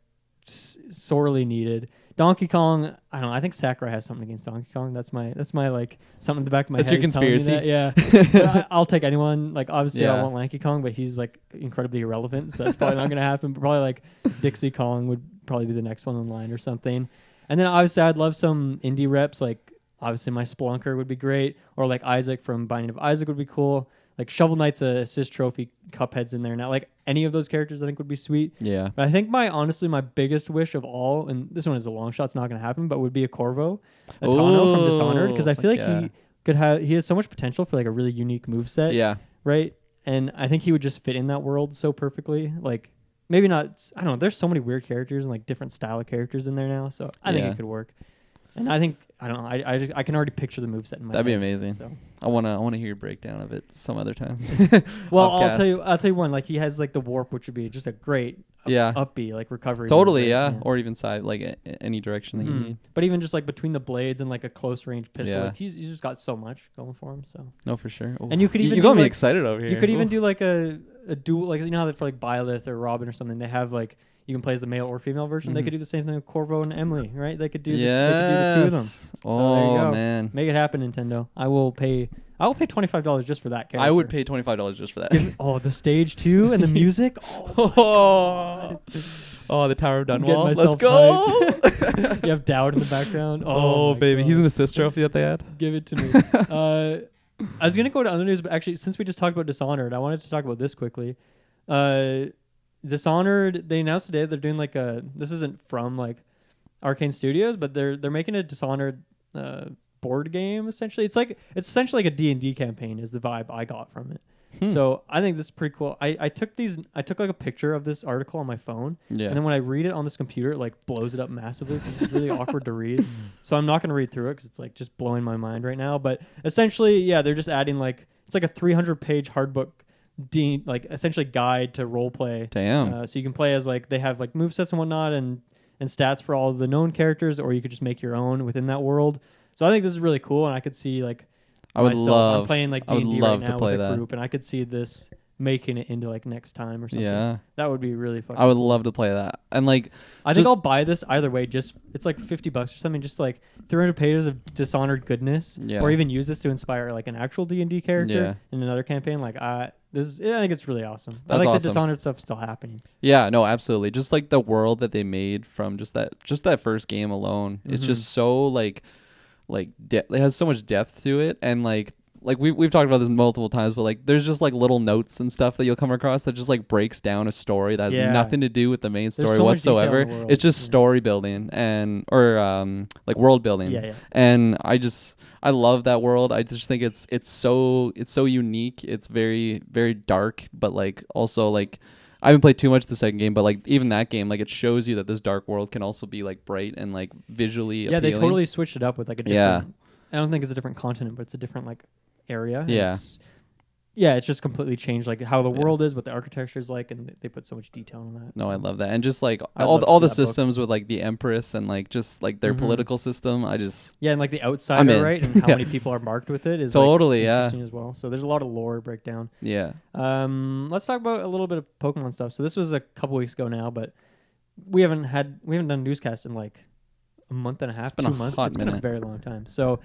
sorely needed. Donkey Kong, I don't know. I think Sakurai has something against Donkey Kong. That's my like something in the back of my That's head. your is telling me conspiracy? that. Yeah. I'll take anyone. Like obviously, I Yeah. want Lanky Kong, but he's like incredibly irrelevant, so that's probably not going to happen. But probably like Dixie Kong would probably be the next one in line or something. And then obviously, I'd love some indie reps. Like obviously, my Spelunker would be great, or like Isaac from Binding of Isaac would be cool. Like Shovel Knight's a assist trophy, Cuphead's in there now. Like any of those characters, I think would be sweet. Yeah. But I think my biggest wish of all, and this one is a long shot, it's not going to happen, but would be a Corvo, a Tano from Dishonored, because I feel like he has so much potential for like a really unique moveset. Yeah. Right? And I think he would just fit in that world so perfectly. Like maybe not, I don't know, there's so many weird characters and like different style of characters in there now, so I think it could work. And I think, I don't know, I can already picture the moveset in my That'd be head, amazing. So. I wanna hear your breakdown of it some other time. Well, I'll tell you one. Like he has like the warp, which would be just a great upbeat like recovery. Totally, move, yeah. right? Or even side, like any direction that you need. But even just like between the blades and like a close range pistol, Yeah. like he's just got so much going for him. So No, for sure. Ooh. And you could even you do, got me like- excited over here. you could even Ooh. do like a dual, like you know how that for like Byleth or Robin or something, they have like you can play as the male or female version. They could do the same thing with Corvo and Emily, right? They could do they could do the two of them. Yes. So there you go. Man. Make it happen, Nintendo. I will pay $25 just for that character. I would pay $25 just for that. The stage too and the music. Oh, the Tower of I'm getting Dunwall. Let's myself go. hyped. You have Dowd in the background. Oh, my baby. God. He's an assist trophy that they had. Give it to me. I was gonna go to other news, but actually, since we just talked about Dishonored, I wanted to talk about this quickly. Dishonored, they announced today they're doing like a. This isn't from like Arcane Studios, but they're making a Dishonored board game. Essentially, it's essentially like a D&D campaign. Is the vibe I got from it. So I think this is pretty cool. I took like a picture of this article on my phone, Yeah. and then when I read it on this computer, it like blows it up massively. So it's really awkward to read. So I'm not going to read through it because it's like just blowing my mind right now. But essentially, yeah, they're just adding like it's like a 300-page hard book, like essentially guide to role play. Damn. So you can play as like they have like movesets and whatnot and stats for all of the known characters, or you could just make your own within that world. So I think this is really cool, and I could see like. I would I'm love. playing like I would D&D love right to now play with a that. group, and I could see this making it into like next time or something. Yeah. That would be really fucking I would cool. love to play that. And like, I think I'll buy this either way. Just it's like $50 or something. Just like 300 pages of Dishonored goodness, Yeah. or even use this to inspire like an actual D&D character Yeah. in another campaign. Like I think it's really awesome. I That's like the awesome. Dishonored stuff still happening. yeah, no, absolutely. Just like the world that they made from just that first game alone. It's just so like it has so much depth to it, and like like we've talked about this multiple times, but like there's just like little notes and stuff that you'll come across that just like breaks down a story that has nothing to do with the main story so much detail in whatsoever. the world. It's just story building and like world building. Yeah. And I love that world. I just think it's so unique. It's very, very dark, but like also like I haven't played too much the second game, but like even that game, like it shows you that this dark world can also be like bright and like visually appealing. They totally switched it up with like a different. I don't think it's a different continent, but it's a different like area. It's just completely changed like how the world is, what the architecture is like, and they put so much detail in that. No, I love that, and just like all the systems with like the Empress and like just like their political system. And like the outsider, right, and how many people are marked with it is totally like, interesting as well. So there's a lot of lore breakdown. Yeah. Let's talk about a little bit of Pokemon stuff. So this was a couple weeks ago now, but we haven't done a newscast in like a month and a half, 2 months. It's been a very long time. So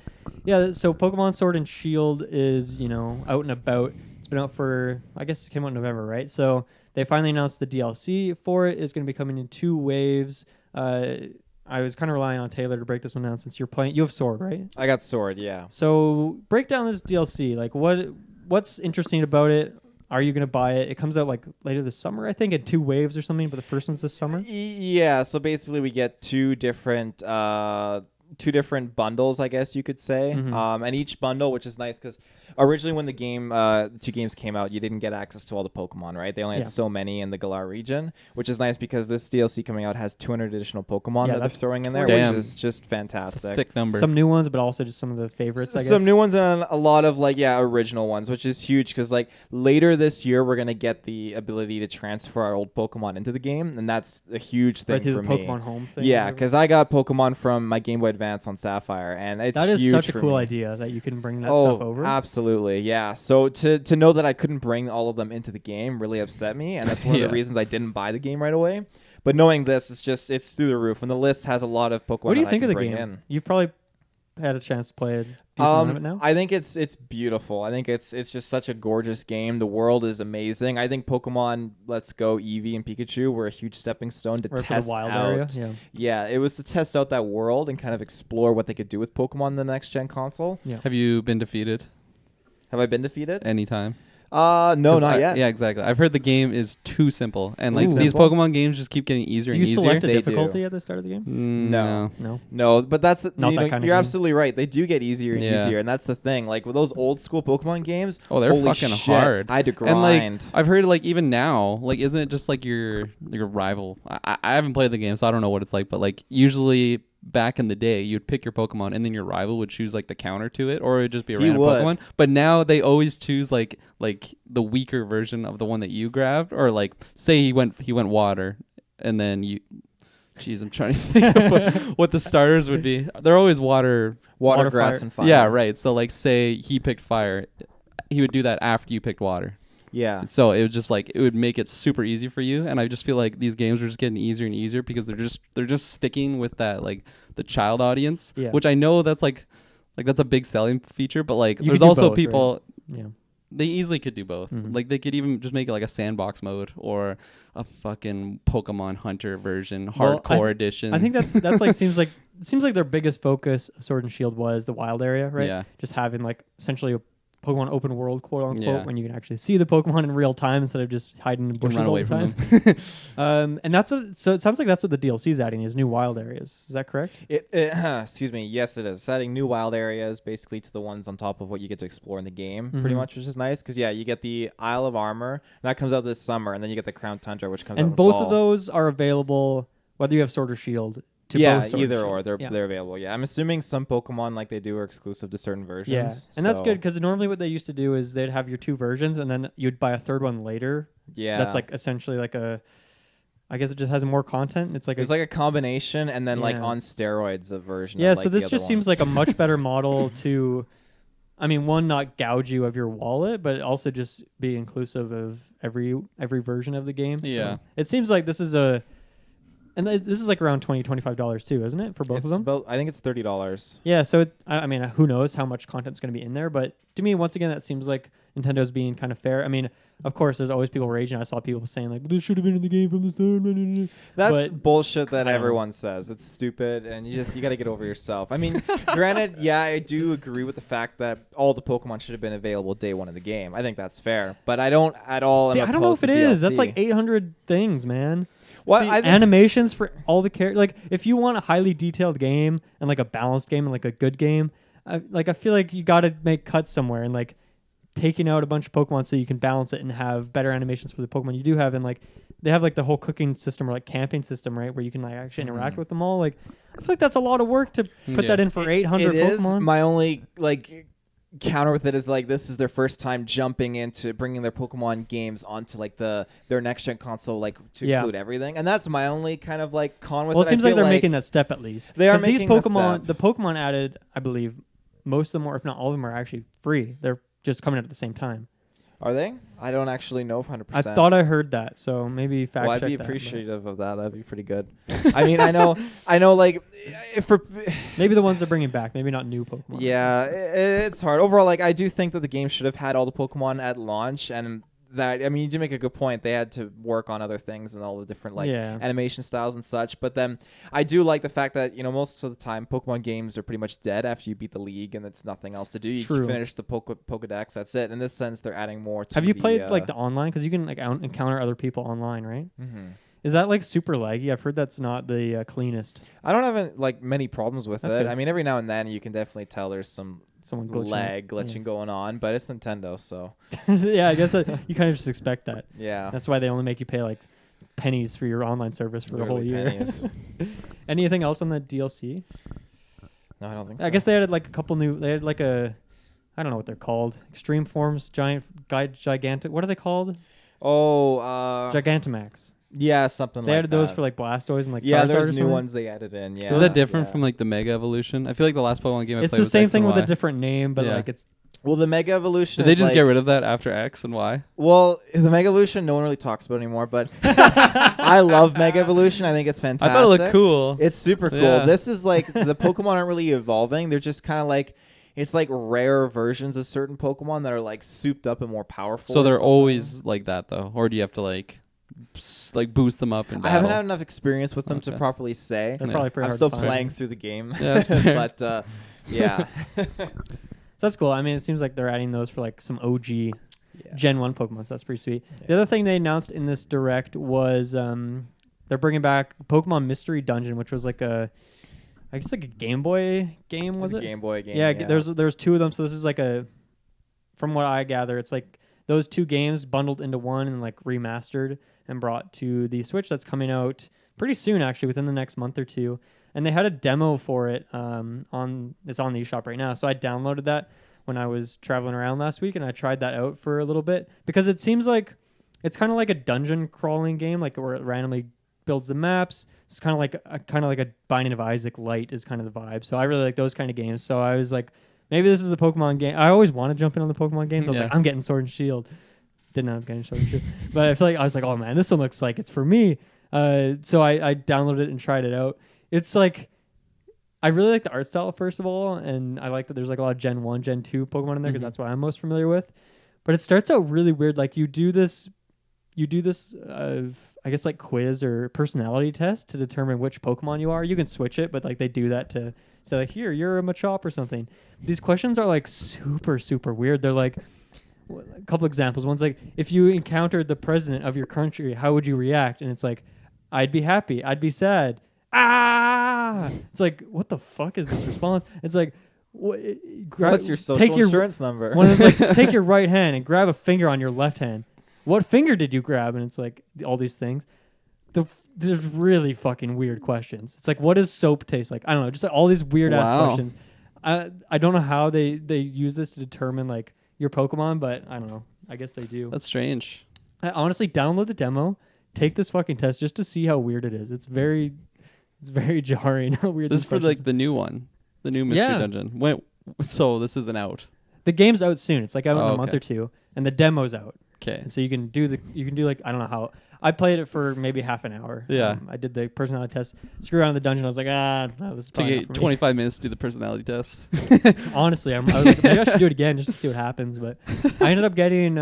so Pokemon Sword and Shield is, out and about. It's been out for, I guess it came out in November, right? So they finally announced the DLC for it is going to be coming in 2 waves. I was kind of relying on Taylor to break this one down since you're playing. You have Sword, right? I got Sword, yeah. So break down this DLC. Like what's interesting about it? Are you going to buy it? It comes out like later this summer, I think, in 2 waves or something, but the first one's this summer? Yeah, so basically we get two different bundles, I guess you could say. And each bundle, which is nice because originally when the 2 games came out, you didn't get access to all the Pokemon, right? They only had so many in the Galar region, which is nice because this DLC coming out has 200 additional Pokemon that they're throwing in there, which is just fantastic. Thick number. Some new ones, but also just some of the favorites, I guess. Some new ones and a lot of original ones, which is huge because later this year we're going to get the ability to transfer our old Pokemon into the game, and that's a huge thing for me. Pokemon Home thing. Yeah, because I got Pokemon from my Game Boy Advance on Sapphire, and it's huge. That is such a cool idea that you can bring that stuff over. Absolutely, yeah. So to know that I couldn't bring all of them into the game really upset me, and that's one of the reasons I didn't buy the game right away. But knowing this, it's through the roof, and the list has a lot of Pokemon. What do you think of the game? In. You've probably had a chance to play it. Now? I think it's beautiful. I think it's just such a gorgeous game. The world is amazing. I think Pokemon Let's Go Eevee and Pikachu were a huge stepping stone to test wild out. Area. Yeah, it was to test out that world and kind of explore what they could do with Pokemon in the next gen console. Yeah. Have you been defeated? Have I been defeated? Anytime. No, not yet. Yeah, exactly. I've heard the game is too simple, and these Pokemon games just keep getting easier and easier. Do you select a difficulty at the start of the game? No. But that's you're absolutely right. They do get easier and easier, and that's the thing. Like with those old school Pokemon games, they're fucking hard. I had to grind. And I've heard even now, isn't it just like your rival? I haven't played the game, so I don't know what it's like, but usually back in the day, you'd pick your Pokemon and then your rival would choose the counter to it, or it would just be a random Pokemon. But now they always choose like the weaker version of the one that you grabbed, or say he went water, and then you. Jeez, I'm trying to think of what the starters would be. They're always water, grass, fire. and fire. Yeah, right. So say he picked fire, he would do that after you picked water. Yeah. So it was just it would make it super easy for you, and I just feel like these games are just getting easier and easier because they're just sticking with that the child audience, which I know that's that's a big selling feature, but there's also both, people. Right? Yeah. They easily could do both. They could even just make it a sandbox mode or a fucking Pokemon Hunter version, hardcore edition. I think that's seems like their biggest focus of Sword and Shield was the wild area, right? Yeah. Just having essentially a Pokemon open world, quote unquote, when you can actually see the Pokemon in real time instead of just hiding in bushes all the time. And so it sounds like that's what the DLC is adding is new wild areas. Is that correct? Excuse me. Yes, it is. It's adding new wild areas basically to the ones on top of what you get to explore in the game, pretty much, which is nice because you get the Isle of Armor that comes out this summer, and then you get the Crown Tundra, which comes out in the fall. And both of those are available whether you have Sword or Shield. Either or they're available. Yeah, I'm assuming some Pokemon like they do are exclusive to certain versions. Yeah, and that's good because normally what they used to do is they'd have your 2 versions and then you'd buy a third one later. Yeah, that's essentially I guess it just has more content. It's a combination and then on steroids a version. Yeah, so this just seems like a much better model to, one, not gouge you of your wallet, but also just be inclusive of every version of the game. Yeah, so it seems like this is And this is around $20-$25 too, isn't it, for both of them? I think it's $30. Yeah, so who knows how much content's going to be in there? But to me, once again, that seems like Nintendo's being kind of fair. I mean, of course, there's always people raging. I saw people saying like, "This should have been in the game from the start." That's But bullshit that I don't everyone says. It's stupid, and you got to get over yourself. I mean, granted, yeah, I do agree with the fact that all the Pokemon should have been available day one of the game. I think that's fair, but I don't at all. See, am I don't know if opposed it to is. DLC. That's like 800 things, man. Well, See, I think- animations for all the characters. Like, if you want a highly detailed game and like a balanced game and like a good game, I feel like you got to make cuts somewhere and like taking out a bunch of Pokemon so you can balance it and have better animations for the Pokemon you do have. And like they have like the whole cooking system or like camping system, right, where you can like actually interact with them all. Like, I feel like that's a lot of work to put that in for 800 It is. Pokemon. My only like counter with it is like this is their first time jumping into bringing their Pokemon games onto like their next gen console, like to include everything, and that's my only kind of like con with it. Well, it seems I like feel they're making that step at least. They are 'Cause these making that Pokemon, step. the Pokemon added, I believe, most of them, or if not all of them, are actually free. They're just coming out at the same time. Are they? I don't actually know 100%. I thought I heard that, so maybe fact Well, I'd check be that, appreciative of that. That'd be pretty good. I mean, I know, like, if for but maybe the ones they're bringing back, maybe not new Pokemon. yeah, it's hard. Overall, like, I do think that the game should have had all the Pokemon at launch, and that, I mean, you do make a good point. They had to work on other things and all the different like animation styles and such. But then I do like the fact that most of the time Pokemon games are pretty much dead after you beat the league and it's nothing else to do. You True. finish the Pokedex. That's it. In this sense, they're adding more to. Have you played like the online? Because you can like encounter other people online, right? Mm-hmm. Is that like super laggy? I've heard that's not the cleanest. I don't have like many problems with That's it. good. I mean, every now and then you can definitely tell there's some Someone glitching. glitching going on, but it's Nintendo, so Yeah, I guess you kind of just expect that. yeah. That's why they only make you pay like pennies for your online service for Literally the whole year. pennies. Anything else on the DLC? No, I don't think so. I guess they added like a couple new. They had like I don't know what they're called. Extreme Forms, Gigantic. What are they called? Oh, Gigantamax. yeah, something like that. They added those for like Blastoise and like yeah, Charizard or there's new something. ones they added in. Yeah. So is that different Yeah. from like the Mega Evolution? I feel like the last Pokemon game I It's played the was same X thing and with a Y. different name, but Yeah. like it's Well, the Mega Evolution. Did they is just like, get rid of that after X and Y? Well, the Mega Evolution, no one really talks about anymore, but I love Mega Evolution. I think it's fantastic. I thought it looked cool. It's super cool. Yeah. This is like the Pokemon aren't really evolving. They're just kind of like it's like rare versions of certain Pokemon that are like souped up and more powerful. So or they're something. always like that though, or do you have to like boost them up in I battle? haven't had enough experience with them to Okay. properly say. they're Yeah. probably pretty I'm hard still to find. playing through the game. Yeah, that's fair. But yeah. So that's cool. I mean, it seems like they're adding those for like some OG Gen 1 Pokemon, so that's pretty sweet. Yeah. The other thing they announced in this Direct was they're bringing back Pokemon Mystery Dungeon, which was like I guess like a Game Boy game, was It's it? a Game Boy game. Yeah, there's two of them, so this is like from what I gather, it's like those two games bundled into one and like remastered and brought to the Switch that's coming out pretty soon, actually, within the next month or two. And they had a demo for it it's on the eShop right now. So I downloaded that when I was traveling around last week, and I tried that out for a little bit because it seems like it's kind of like a dungeon crawling game, like where it randomly builds the maps. It's kind of like a Binding of Isaac light is kind of the vibe. So I really like those kind of games. So I was like, maybe this is the Pokemon game. I always want to jump in on the Pokemon games. I was Yeah. like, I'm getting Sword and Shield. Didn't end up getting Sword and Shield, but I feel like I was like, oh man, this one looks like it's for me. So I downloaded it and tried it out. It's like I really like the art style first of all, and I like that there's like a lot of Gen 1, Gen 2 Pokemon in there because that's what I'm most familiar with. But it starts out really weird. Like you do this I guess like quiz or personality test to determine which Pokemon you are. You can switch it, but like they do that to say like, here, you're a Machop or something. These questions are like super, super weird. They're like a couple examples. One's like, if you encountered the president of your country, how would you react? And it's like, I'd be happy. I'd be sad. Ah! It's like, what the fuck is this response? It's like, What's your social insurance number? One of them's like, take your right hand and grab a finger on your left hand. What finger did you grab? And it's like all these things. There's really fucking weird questions. It's like, what does soap taste like? I don't know. Just like all these weird ass questions. I don't know how they use this to determine like your Pokemon, but I don't know. I guess they do. That's strange. I honestly download the demo, take this fucking test just to see how weird it is. It's very jarring how weird This is for questions like the new one, the new Mystery Yeah. Dungeon. So this isn't out. The game's out soon. It's like out in a month okay. or two, and the demo's out. Okay. And so you can do like, I don't know how. I played it for maybe half an hour. Yeah. I did the personality test. Screw around in the dungeon. I was like, no, this is Took probably you not for me. 25 minutes to do the personality test. Honestly, I was like, maybe I should do it again just to see what happens. But I ended up getting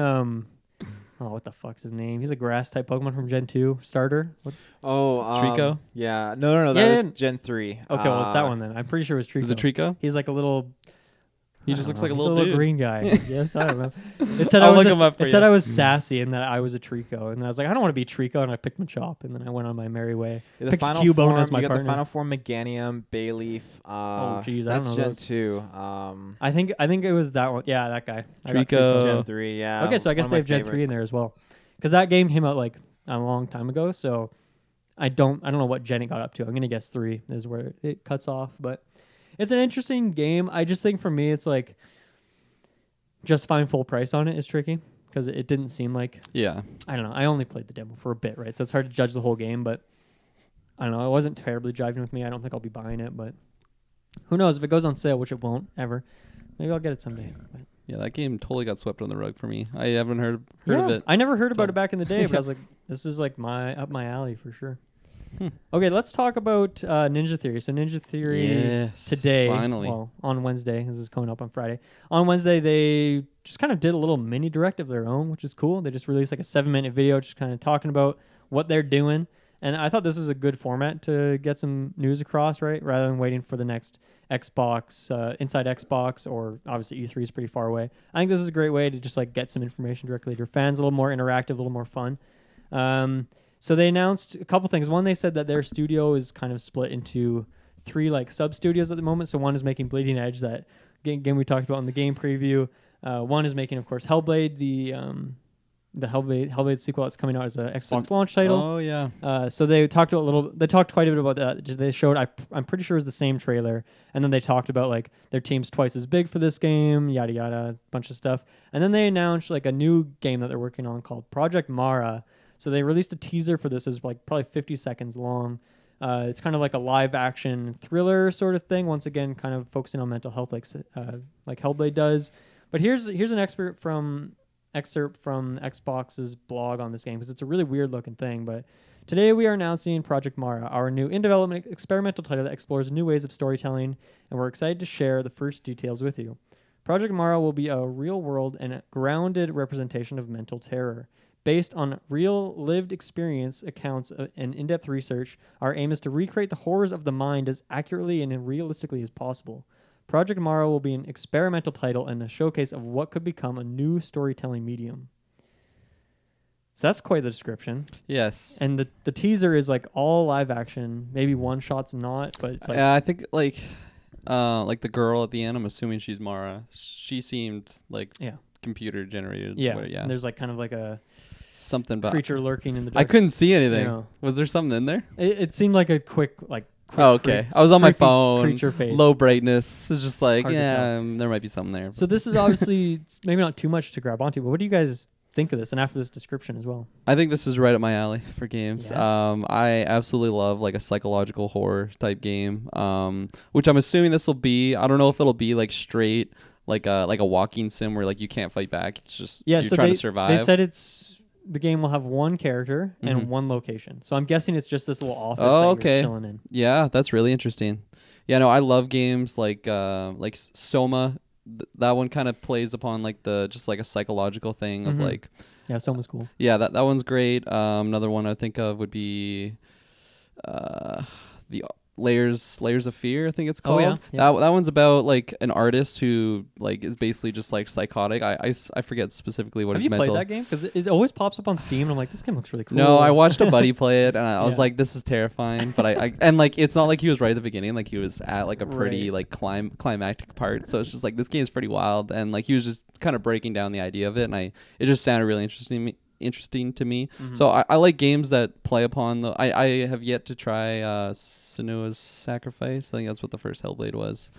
what the fuck's his name? He's a grass type Pokemon from Gen 2 starter. What? Trico? Yeah. No. That Yeah, was Gen 3. Okay, well it's that one then. I'm pretty sure it was Trico. Is it Trico? He's like a little. He I just don't looks know. like a He's little dude. green guy. Yes, I don't know. It said I'll look him up for it said you. I was sassy and that I was a Trico, and I was like, I don't want to be Trico, and I picked Machop, and then I went on my merry way. Yeah, the Picked final Cubone form, as my you got partner. the final form Meganium, Byleth. Oh, geez, I that's don't know Gen those. 2. I think it was that one. Yeah, that guy. I got Trico. Gen 3. Yeah. Okay, so I guess one they of have my Gen 3 in there favorites. as well, because that game came out like a long time ago. So I don't know what Gen it got up to. I'm gonna guess 3 is where it cuts off, but it's an interesting game. I just think for me, it's like just find full price on it is tricky because it didn't seem like. Yeah. I don't know. I only played the demo for a bit, right? So it's hard to judge the whole game, but I don't know. It wasn't terribly driving with me. I don't think I'll be buying it, but who knows? If it goes on sale, which it won't ever, maybe I'll get it someday. But Yeah, that game totally got swept on the rug for me. I haven't heard of it. I never heard about So- it back in the day, but I was like, this is like up my alley for sure. Hmm. Okay, let's talk about Ninja Theory. So Ninja Theory Yes. today, Finally. well, on Wednesday, this is coming up on Friday. On Wednesday, they just kind of did a little mini direct of their own, which is cool. They just released like a 7-minute video just kind of talking about what they're doing. And I thought this was a good format to get some news across, right? Rather than waiting for the next Xbox, Inside Xbox, or obviously E3 is pretty far away. I think this is a great way to just like get some information directly to your fans, a little more interactive, a little more fun. So they announced a couple things. One, they said that their studio is kind of split into 3 like sub studios at the moment. So one is making Bleeding Edge, that game we talked about in the game preview. One is making, of course, Hellblade, the Hellblade sequel that's coming out as a Xbox launch title. Oh yeah. So they talked quite a bit about that. They showed, I'm pretty sure it was the same trailer, and then they talked about like their team's twice as big for this game, yada yada, bunch of stuff. And then they announced like a new game that they're working on called Project Mara. So they released a teaser for this. It's like probably 50 seconds long. It's kind of like a live action thriller sort of thing. Once again, kind of focusing on mental health, like Hellblade does. But here's an excerpt from Xbox's blog on this game, because it's a really weird looking thing. But today we are announcing Project Mara, our new in-development experimental title that explores new ways of storytelling, and we're excited to share the first details with you. Project Mara will be a real-world and grounded representation of mental terror. Based on real lived experience accounts and in-depth research, our aim is to recreate the horrors of the mind as accurately and realistically as possible. Project Mara will be an experimental title and a showcase of what could become a new storytelling medium. So that's quite the description. Yes. And the teaser is like all live action. Maybe one shot's not, but it's like I think like the girl at the end, I'm assuming she's Mara. She seemed like computer generated. yeah. Yeah. And there's like kind of like a Something about creature lurking in the dark. I couldn't see anything. You know. Was there something in there? It seemed like a quick Oh, okay. I was on my creepy phone. creature face. Low brightness. It's just like, Hard to there might be something there. So this is obviously maybe not too much to grab onto, but what do you guys think of this? And after this description as well. I think this is right up my alley for games. Yeah. I absolutely love like a psychological horror type game, which I'm assuming this will be. I don't know if it'll be like straight like a walking sim where like you can't fight back. It's just you're so trying they, to survive. They said the game will have one character and Mhm. one location. So I'm guessing it's just this little office Oh, that okay. you're chilling in. Yeah, that's really interesting. Yeah, no, I love games like Soma. That one kind of plays upon like just like a psychological thing of Mhm. like. Yeah, Soma's cool. Yeah, that one's great. Another one I think of would be the Layers of Fear, I think it's called. Oh, yeah. That one's about like an artist who like is basically just like psychotic. I forget specifically what Have his you mental. played that game? Because it always pops up on Steam, and I'm like, this game looks really cool. No, I watched a buddy play it, and I was Yeah. like, "This is terrifying." But I and like, it's not like he was right at the beginning. Like he was at like a pretty Right. like climactic part. So it's just like this game's pretty wild, and like he was just kind of breaking down the idea of it, and it just sounded really interesting to me. Mhm. So I like games that play upon the. I have yet to try Senua's Sacrifice. I think that's what the first Hellblade was.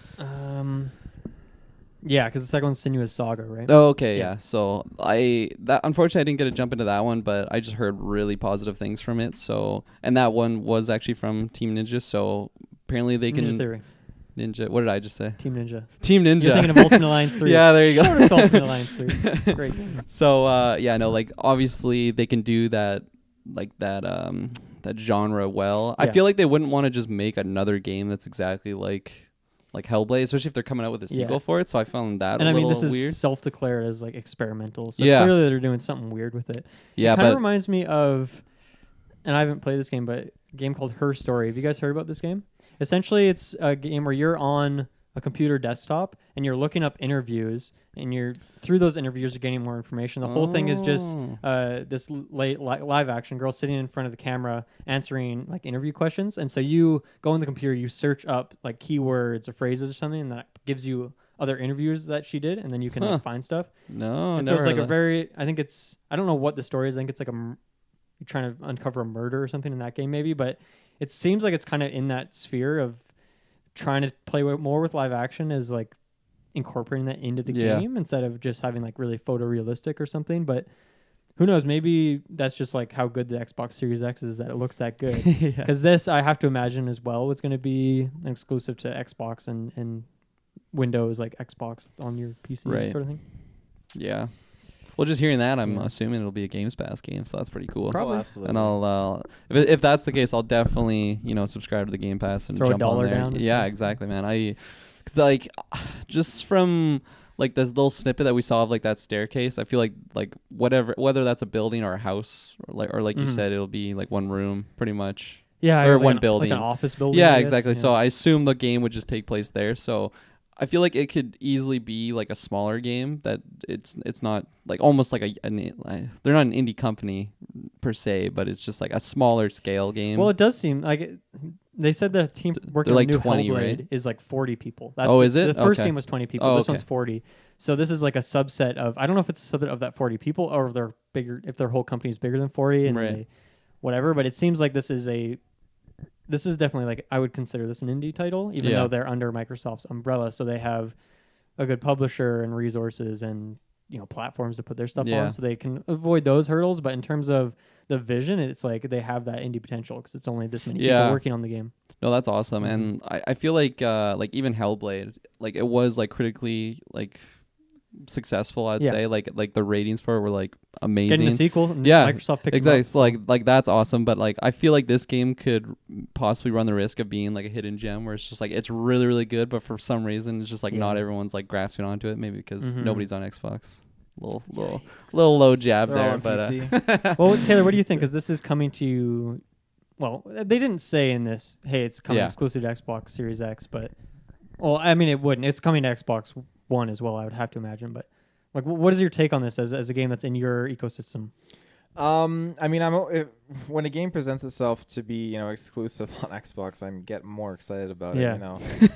Yeah, because the second one's Sinuous Saga, right? Oh, okay, Yeah. yeah. So unfortunately I didn't get to jump into that one, but I just heard really positive things from it. So, and that one was actually from Team Ninja. So apparently they can. Ninja Theory. Ninja. What did I just say? Team Ninja. Team Ninja. You're thinking of Ultimate Alliance 3. Yeah, there you go. Shortest Ultimate Alliance 3. Great game. So yeah, no, like obviously they can do that, like that genre well. I Yeah. feel like they wouldn't want to just make another game that's exactly like Hellblade, especially if they're coming out with a sequel for it. So I found that and a I mean, little this is weird. self-declared as like experimental. So Yeah. clearly they're doing something weird with it. Yeah, It kind of but reminds me of, and I haven't played this game, but a game called Her Story. Have you guys heard about this game? Essentially, it's a game where you're on a computer desktop and you're looking up interviews, and you're through those interviews you're getting more information. The whole thing is just this live action girl sitting in front of the camera answering like interview questions, and so you go on the computer, you search up like keywords or phrases or something, and that gives you other interviews that she did, and then you can like, find stuff. No, And so it's like a very, I think it's, I don't know what the story is. I think it's like you're trying to uncover a murder or something in that game maybe, but it seems like it's kind of in that sphere of trying to play more with live action, is like incorporating that into the game instead of just having like really photorealistic or something. But who knows, maybe that's just like how good the Xbox Series X is, that it looks that good. Because this, I have to imagine as well, is going to be an exclusive to Xbox and Windows, like Xbox on your PC sort of thing. Yeah. Well, just hearing that, I'm assuming it'll be a Games Pass game, so that's pretty cool. Probably. Oh, absolutely. And I'll, if that's the case, I'll definitely, subscribe to the Game Pass and throw jump $1 on there. down. Yeah, exactly, man. Cause like, just from like this little snippet that we saw of like that staircase, I feel like whether that's a building or a house, or like you said, it'll be like one room, pretty much. Yeah, or like one building, like an office building. Yeah, I guess. exactly. Yeah. So I assume the game would just take place there. So I feel like it could easily be like a smaller game that it's not like almost like they're not an indie company per se, but it's just like a smaller scale game. Well, it does seem like they said the team working like on new 20, Hellblade right? is like 40 people. Is it? The first Okay. game was 20 people. Oh, This okay. one's 40. So this is like a subset of, I don't know if it's a subset of that 40 people or if they're bigger, if their whole company is bigger than 40 and Right. whatever. But it seems like this is definitely like, I would consider this an indie title, even though they're under Microsoft's umbrella. So they have a good publisher and resources and platforms to put their stuff on, so they can avoid those hurdles. But in terms of the vision, it's like they have that indie potential because it's only this many people working on the game. No, that's awesome. And I feel like even Hellblade, like it was like critically like successful, I'd say. Like the ratings for it were like amazing. It's getting a sequel. And Yeah, Microsoft picked exactly. them up, So like that's awesome. But like I feel like this game could possibly run the risk of being like a hidden gem, where it's just like it's really really good, but for some reason it's just like not everyone's like grasping onto it. Maybe because nobody's on Xbox. Little low jab They're all there, on but PC. Well, Taylor, what do you think? Because this is coming to, well, they didn't say in this, hey, it's coming exclusive to Xbox Series X, but, well, I mean, it wouldn't. It's coming to Xbox One as well, I would have to imagine. But, like, what is your take on this as a game that's in your ecosystem? I mean, when a game presents itself to be, exclusive on Xbox, I get more excited about it.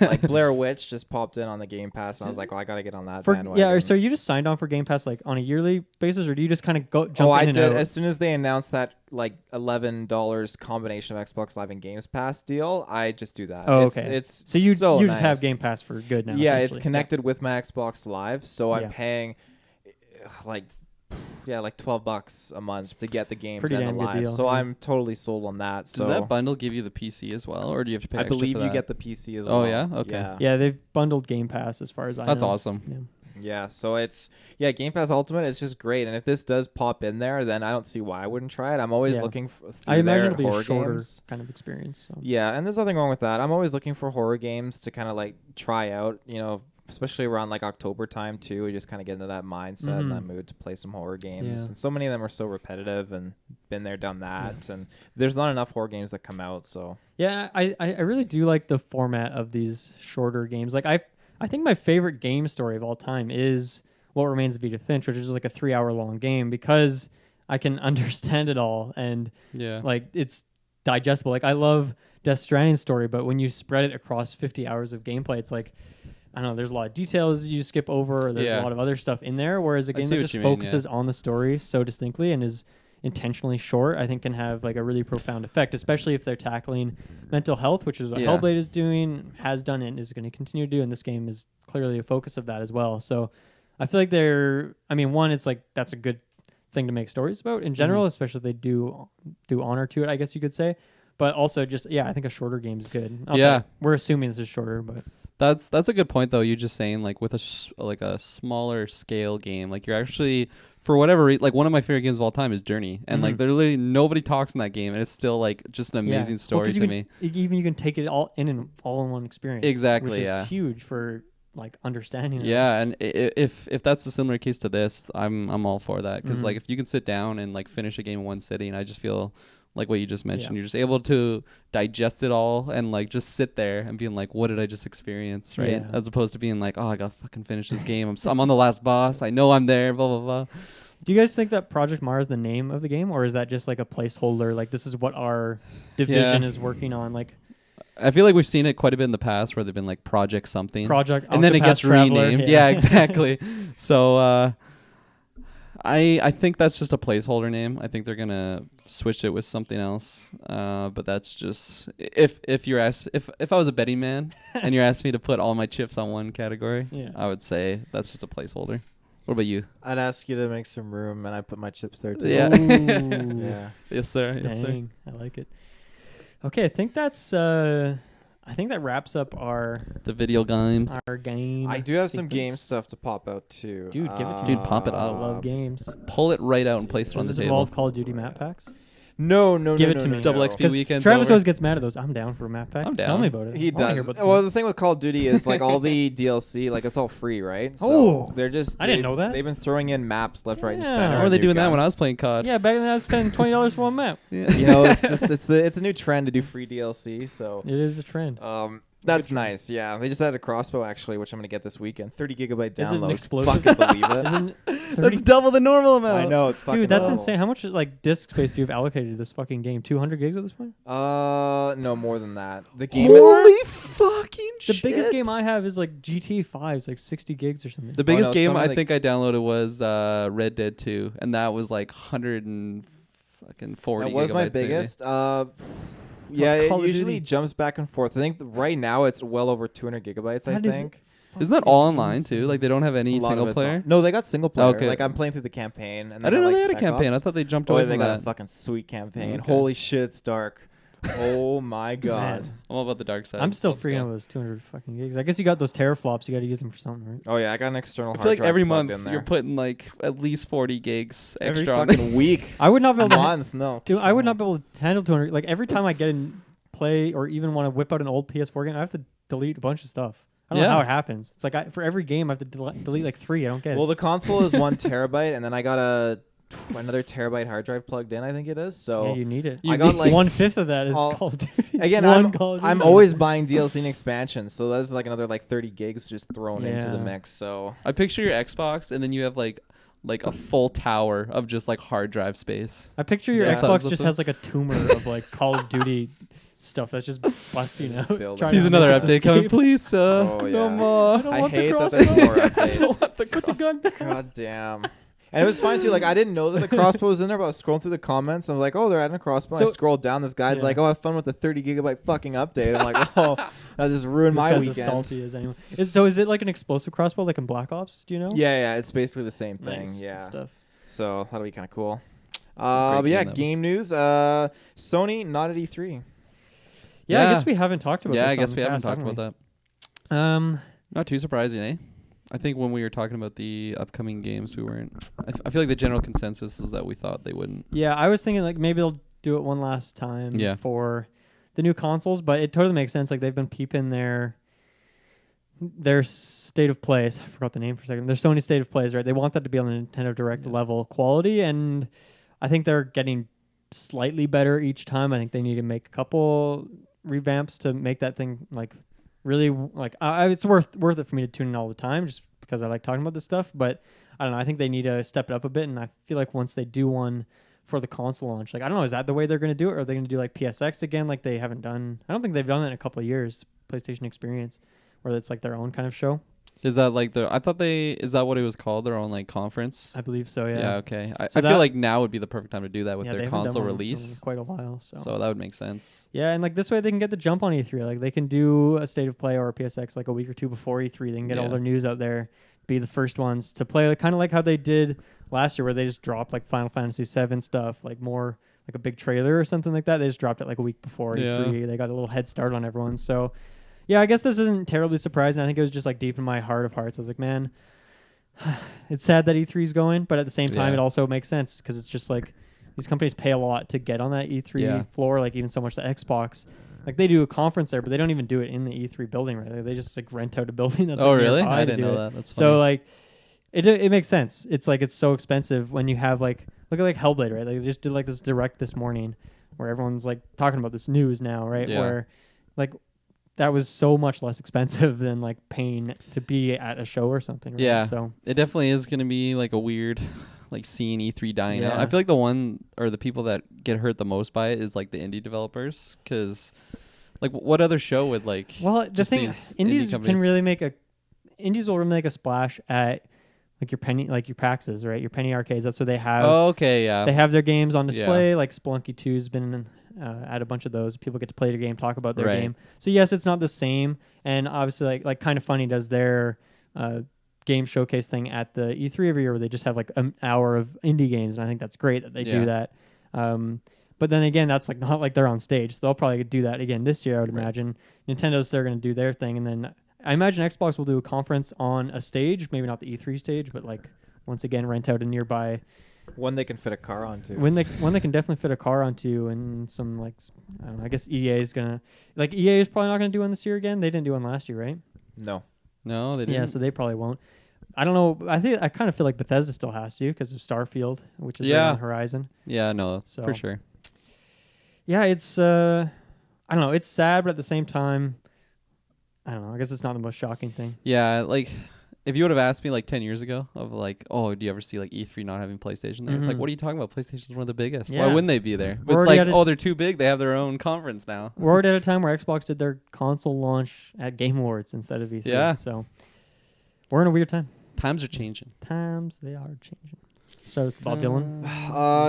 Like Blair Witch just popped in on the Game Pass, and I was like, "Oh, I gotta get on that bandwagon." Yeah, so you just signed on for Game Pass like on a yearly basis, or do you just kind of jump in I and did. out? As soon as they announced that like $11 combination of Xbox Live and Games Pass deal, I just do that. Oh, okay. It's so you so just have nice. Game Pass for good now. Yeah, it's essentially. connected with my Xbox Live, so I'm paying like $12 a month to get the games Pretty and the damn good live. deal, So yeah. I'm totally sold on that. So does that bundle give you the PC as well, or do you have to pay? I extra believe for you that? get the PC as well. Oh yeah, okay. Yeah, they've bundled Game Pass as far as I know. That's awesome. Yeah. Yeah, so it's Game Pass Ultimate. It's just great, and if this does pop in there, then I don't see why I wouldn't try it. I'm always looking through I imagine it'll be horror a shorter games. kind of experience. So. Yeah, and there's nothing wrong with that. I'm always looking for horror games to kind of like try out. Especially around like October time too. We just kind of get into that mindset and that mood to play some horror games. Yeah. And so many of them are so repetitive and been there, done that. And there's not enough horror games that come out. So Yeah, I really do like the format of these shorter games. Like I think my favorite game story of all time is What Remains of Edith Finch, which is like a 3-hour long game because I can understand it all and like it's digestible. Like I love Death Stranding's story, but when you spread it across 50 hours of gameplay, it's like, I don't know, there's a lot of details you skip over, or there's a lot of other stuff in there, whereas a game that just focuses on the story so distinctly and is intentionally short, I think can have like a really profound effect, especially if they're tackling mental health, which is what Hellblade is doing, has done it, and is going to continue to do, and this game is clearly a focus of that as well. So I feel like one, it's like that's a good thing to make stories about in general, especially if they do honor to it, I guess you could say. But also just, I think a shorter game is good. Okay, we're assuming this is shorter, but... That's a good point though. You just saying like with a smaller scale game, like you're actually for whatever reason, like one of my favorite games of all time is Journey, and like literally nobody talks in that game, and it's still like just an amazing story to me. Even you can take it all in one experience. Exactly, which yeah. is huge for like understanding. Yeah, and if that's a similar case to this, I'm all for that because like if you can sit down and like finish a game in one sitting, I just feel. Like what you just mentioned, you're just able to digest it all and like just sit there and being like, what did I just experience, right? Yeah. As opposed to being like, oh, I gotta fucking finish this game. I'm on the last boss. I know I'm there. Blah blah blah. Do you guys think that Project Mars is the name of the game, or is that just like a placeholder? Like this is what our division is working on. Like, I feel like we've seen it quite a bit in the past where they've been like Project something, and then it gets Traveler. renamed. Yeah, exactly. So I think that's just a placeholder name. I think they're gonna switch it with something else. But that's just if I was a betting man and you're asking me to put all my chips on one category, I would say that's just a placeholder. What about you? I'd ask you to make some room, and I put my chips there too. Yeah. Yeah. Yes, sir. Yes, sir. Dang, I like it. Okay, I think that wraps up the video games. our game. I do have some sequence. game stuff to pop out too. Dude, give it to me. Dude, pop it I out. love games. Pull it right out and place it on Does the this table. involve Call of Duty map packs? No, Give it to no, me. Double no. XP 'Cause weekends. Travis over. always gets mad at those. I'm down for a map pack. I'm down. Tell me about it. He I wanna hear does. about the Well, map. the thing with Call of Duty is like all the DLC, like it's all free, right? So Oh, they're just. I didn't know that. They've been throwing in maps left, right, and Yeah. center. How were on they new doing that when I guns. was playing COD? Yeah, back then I was spending $20 for one map. You know, it's a new trend to do free DLC. So It is a trend. that's nice. Yeah, they just added a crossbow actually, which I'm gonna get this weekend. 30 gigabyte download. Is it an explosive? Fucking believe it. Isn't That's double the normal amount. I know. It's fucking Dude, that's horrible. insane. How much like disk space do you have allocated to this fucking game? 200 gigs at this point? No more than that. The game. Holy fucking The shit. biggest game I have is like GT 5. It's like 60 gigs or something. The biggest no, game some of I the- think I downloaded was Red Dead 2, and that was like 140 That was my gigabytes, maybe. biggest. Yeah, Call it of usually Duty? jumps back and forth. I think right now it's well over 200 gigabytes. That I is think. Isn't that all online too? Like they don't have any A lot of single it's player? No, they got single player. Okay. Like I'm playing through the campaign. And I didn't know got, they like, had a Spec campaign. I Ops. thought they jumped Oh, away they from got that. a fucking sweet campaign. Okay. Holy shit, it's dark. Oh my god. Man. I'm all about the dark side. I'm still Let's freaking go. out those 200 fucking gigs. I guess you got those teraflops. You got to use them for something, right? Oh yeah, I got an external. I hard feel like drive every plugged month in there. you're putting like at least 40 gigs every extra on fucking week. I would not be A able to. month, no. Dude, I would not be able to handle 200. Like every time I get in play or even want to whip out an old PS4 game, I have to delete a bunch of stuff. I don't know Yeah. how it happens. It's like for every game I have to delete like 3. I don't get Well, it. the console is 1 terabyte, and then I got another terabyte hard drive plugged in. I think it is. So Yeah, you need it. I got like 1/5 of that is all- Call of Duty. again. Call of Duty. I'm always buying DLC and expansions, so that's like another like 30 gigs just thrown into the Yeah. mix. So I picture your Xbox, and then you have like a full tower of just like hard drive space. I picture your Yeah. Xbox Sounds just has like a tumor of like Call of Duty stuff that's just busting Just out. build trying it. to Sees another make it update coming, escape. please. Oh, No yeah. more. don't I want the hate that crossbow. there's more I don't updates. want the Put the gun down. God damn. And it was fine too. Like I didn't know that the crossbow was in there, but I was scrolling through the comments. And I was like, "Oh, they're adding a crossbow." And I So- scrolled down. This guy's Yeah. like, "Oh, have fun with the 30 gigabyte fucking update." I'm like, "Oh, that just ruined This my guy's weekend." as salty as anyone. So is it like an explosive crossbow like in Black Ops? Do you know? Yeah, it's basically the same thing. Nice. Good Yeah. stuff. So that'll be kind of cool. Great But yeah, game that game was. news. Sony not at E3. Yeah, I Yeah. guess we haven't talked about. Yeah, this I guess on we the haven't cast, talked about that. that. Not too surprising, eh? I think when we were talking about the upcoming games, we weren't. I feel like the general consensus is that we thought they wouldn't. Yeah, I was thinking like maybe they'll do it one last time Yeah. for the new consoles, but it totally makes sense. Like they've been peeping their state of plays. I forgot the name for a second. Their Sony state of plays, right? They want that to be on the Nintendo Direct level quality, and I think they're getting slightly better each time. I think they need to make a couple revamps to make that thing like really like it's worth it for me to tune in all the time just because I like talking about this stuff. But I don't know. I think they need to step it up a bit, and I feel like once they do one for the console launch, like I don't know, is that the way they're going to do it, or are they going to do like PSX again, like they haven't done? I don't think they've done that in a couple of years. PlayStation Experience, where it's like their own kind of show. Is that like I thought is that what it was called? Their own like conference? I believe so. Yeah. Yeah, okay. I So feel that- like now would be the perfect time to do that with Yeah, they their haven't done console one in release. quite a while. So So that would make sense. yeah, and like this way they can get the jump on E3. Like they can do a state of play or a PSX like a week or two before E3. They can get all Yeah. their news out there, be the first ones to play, kind of like how they did last year, where they just dropped like Final Fantasy VII stuff, like more like a big trailer or something like that. They just dropped it like a week before Yeah. E3. They got a little head start on everyone. So Yeah, I guess this isn't terribly surprising. I think it was just like deep in my heart of hearts. I was like, man, it's sad that E3 is going, but at the same time, it also makes sense because it's just like these companies pay a lot to get on that E3 floor, like even so much to Xbox. Like they do a conference there, but they don't even do it in the E3 building, right? Like, they just like rent out a building that's really? nearby I to didn't do know it. that. That's funny. So like it makes sense. It's like it's so expensive when you have like look at like Hellblade, right? Like they just did like this direct this morning where everyone's like talking about this news now, right? Yeah. Where like that was so much less expensive than like paying to be at a show or something. Right? Yeah. So it definitely is going to be like a weird, like seeing E3 dying out. Yeah. I feel like the one or the people that get hurt the most by it is like the indie developers, because like what other show would like? well, the just thing these indies indie can companies? really make a indies will really make a splash at like your penny like your PAXs, right? Your penny arcades. That's where they have. Oh, okay, yeah. They have their games on display. Like Spelunky 2's been at a bunch of those. People get to play their game, talk about their game. So yes, it's not the same. And obviously, like Kind of Funny does their game showcase thing at the E3 every year, where they just have like an hour of indie games, and I think that's great that they do that. But then again, that's like not like they're on stage. So they'll probably do that again this year, I would imagine. Nintendo's they're going to do their thing, and then I imagine Xbox will do a conference on a stage, maybe not the E3 stage, but like once again rent out a nearby. One they can fit a car onto. When they can definitely fit a car onto, and some like I don't know. I guess EA is gonna like EA is probably not gonna do one this year again. They didn't do one last year, right? No, they didn't. Yeah, so they probably won't. I don't know. I kind of feel like Bethesda still has to because of Starfield, which is right on the horizon. Yeah, no, So for sure. Yeah, it's I don't know. It's sad, but at the same time, I don't know. I guess it's not the most shocking thing. Yeah, like if you would have asked me like 10 years ago of like, oh, do you ever see like E3 not having PlayStation there? It's like, what are you talking about? PlayStation's one of the biggest. Yeah. Why wouldn't they be there? But We're it's already like, oh, they're too big. They have their own conference now. We're already at a time where Xbox did their console launch at Game Awards instead of E3. Yeah. So we're in a weird time. Times are changing. Times they are changing. So it's Bob Dylan.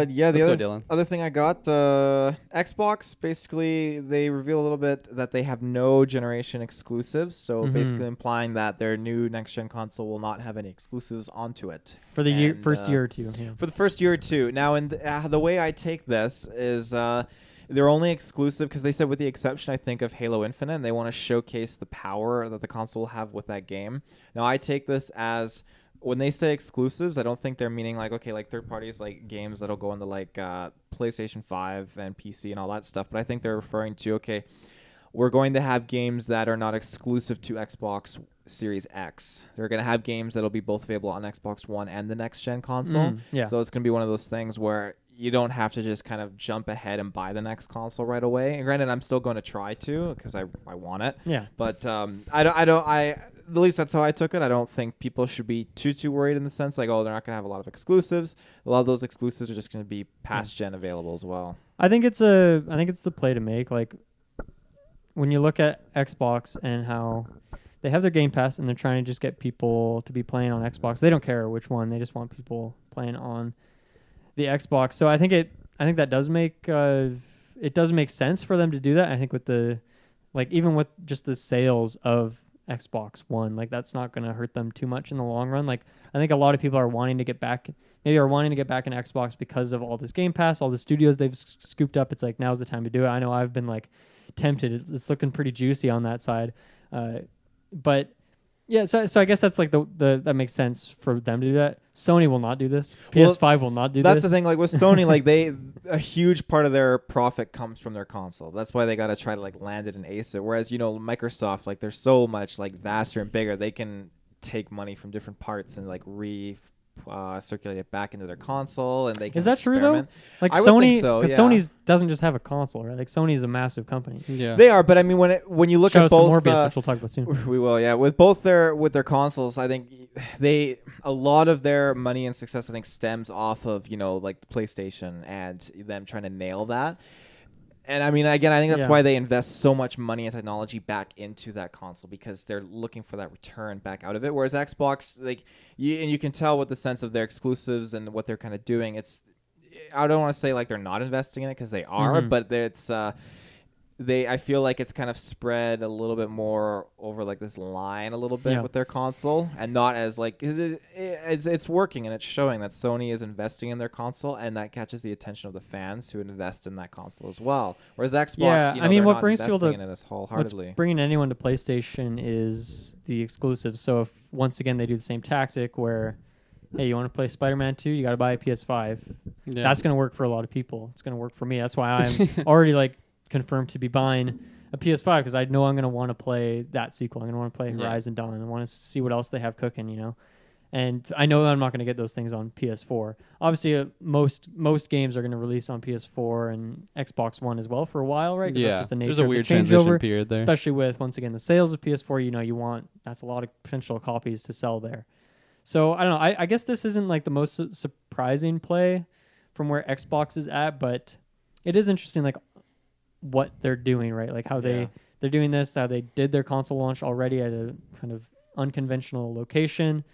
yeah, the Let's go, Dylan. other thing I got, Xbox, basically, they reveal a little bit that they have no generation exclusives, so basically implying that their new next-gen console will not have any exclusives onto it. For the first year or two. Yeah. For the first year or two. Now, in the way I take this is they're only exclusive because they said with the exception, I think, of Halo Infinite, and they want to showcase the power that the console will have with that game. Now, I take this as when they say exclusives, I don't think they're meaning like, okay, like third parties, like games that'll go into like PlayStation 5 and PC and all that stuff. But I think they're referring to, okay, we're going to have games that are not exclusive to Xbox Series X. They're going to have games that'll be both available on Xbox One and the next gen console. Yeah. So it's going to be one of those things where you don't have to just kind of jump ahead and buy the next console right away. And granted, I'm still going to try to because I want it. Yeah. But at least that's how I took it. I don't think people should be too worried in the sense like, oh, they're not going to have a lot of exclusives. A lot of those exclusives are just going to be past gen available as well. I think it's the play to make. Like when you look at Xbox and how they have their Game Pass and they're trying to just get people to be playing on Xbox. They don't care which one. They just want people playing on the Xbox. So I think that does make it does make sense for them to do that. I think with the like even with just the sales of Xbox One, like that's not going to hurt them too much in the long run. Like I think a lot of people are wanting to get back in Xbox because of all this Game Pass, all the studios they've scooped up. It's like now's the time to do it. I know I've been like tempted. It's looking pretty juicy on that side. But yeah, so I guess that's like the that makes sense for them to do that. Sony will not do this. PS5 will not do this. That's the thing. Like with Sony, like a huge part of their profit comes from their console. That's why they got to try to like land it and ace it. Whereas Microsoft, like they're so much like vaster and bigger, they can take money from different parts and like circulate it back into their console, and they can. Is that experiment. true though? Like I would Sony, think so, because Sony's doesn't just have a console, right? Like Sony's a massive company. Yeah, they are. But I mean, when you look Shout at out to both, Morbius, which we'll talk about soon. we will, yeah. With both their consoles, I think a lot of their money and success, I think, stems off of like the PlayStation and them trying to nail that. And I mean, again, I think that's why they invest so much money and technology back into that console, because they're looking for that return back out of it. Whereas Xbox, like, you can tell with the sense of their exclusives and what they're kind of doing. I don't want to say like they're not investing in it, because they are, but it's I feel like it's kind of spread a little bit more over like this line a little bit with their console, and not as like, cause it's working and it's showing that Sony is investing in their console, and that catches the attention of the fans who invest in that console as well. Whereas Xbox, I mean, they're what not brings people investing to in this wholeheartedly. what's bringing anyone to PlayStation is the exclusives. So if once again they do the same tactic where, hey, you want to play Spider-Man 2, you got to buy a PS5. Yeah. That's going to work for a lot of people. It's going to work for me. That's why I'm already like confirmed to be buying a PS5, because I know I'm going to want to play that sequel. I'm going to want to play Horizon Dawn. I want to see what else they have cooking, you know. And I know that I'm not going to get those things on PS4. Obviously, most games are going to release on PS4 and Xbox One as well for a while, right? Yeah, that's just the nature there's a of weird the changeover, transition period there. especially with, once again, the sales of PS4. You know, that's a lot of potential copies to sell there. So I don't know. I guess this isn't like the most surprising play from where Xbox is at, but it is interesting, like what they're doing, right? Like how they're doing this, how they did their console launch already at a kind of unconventional location.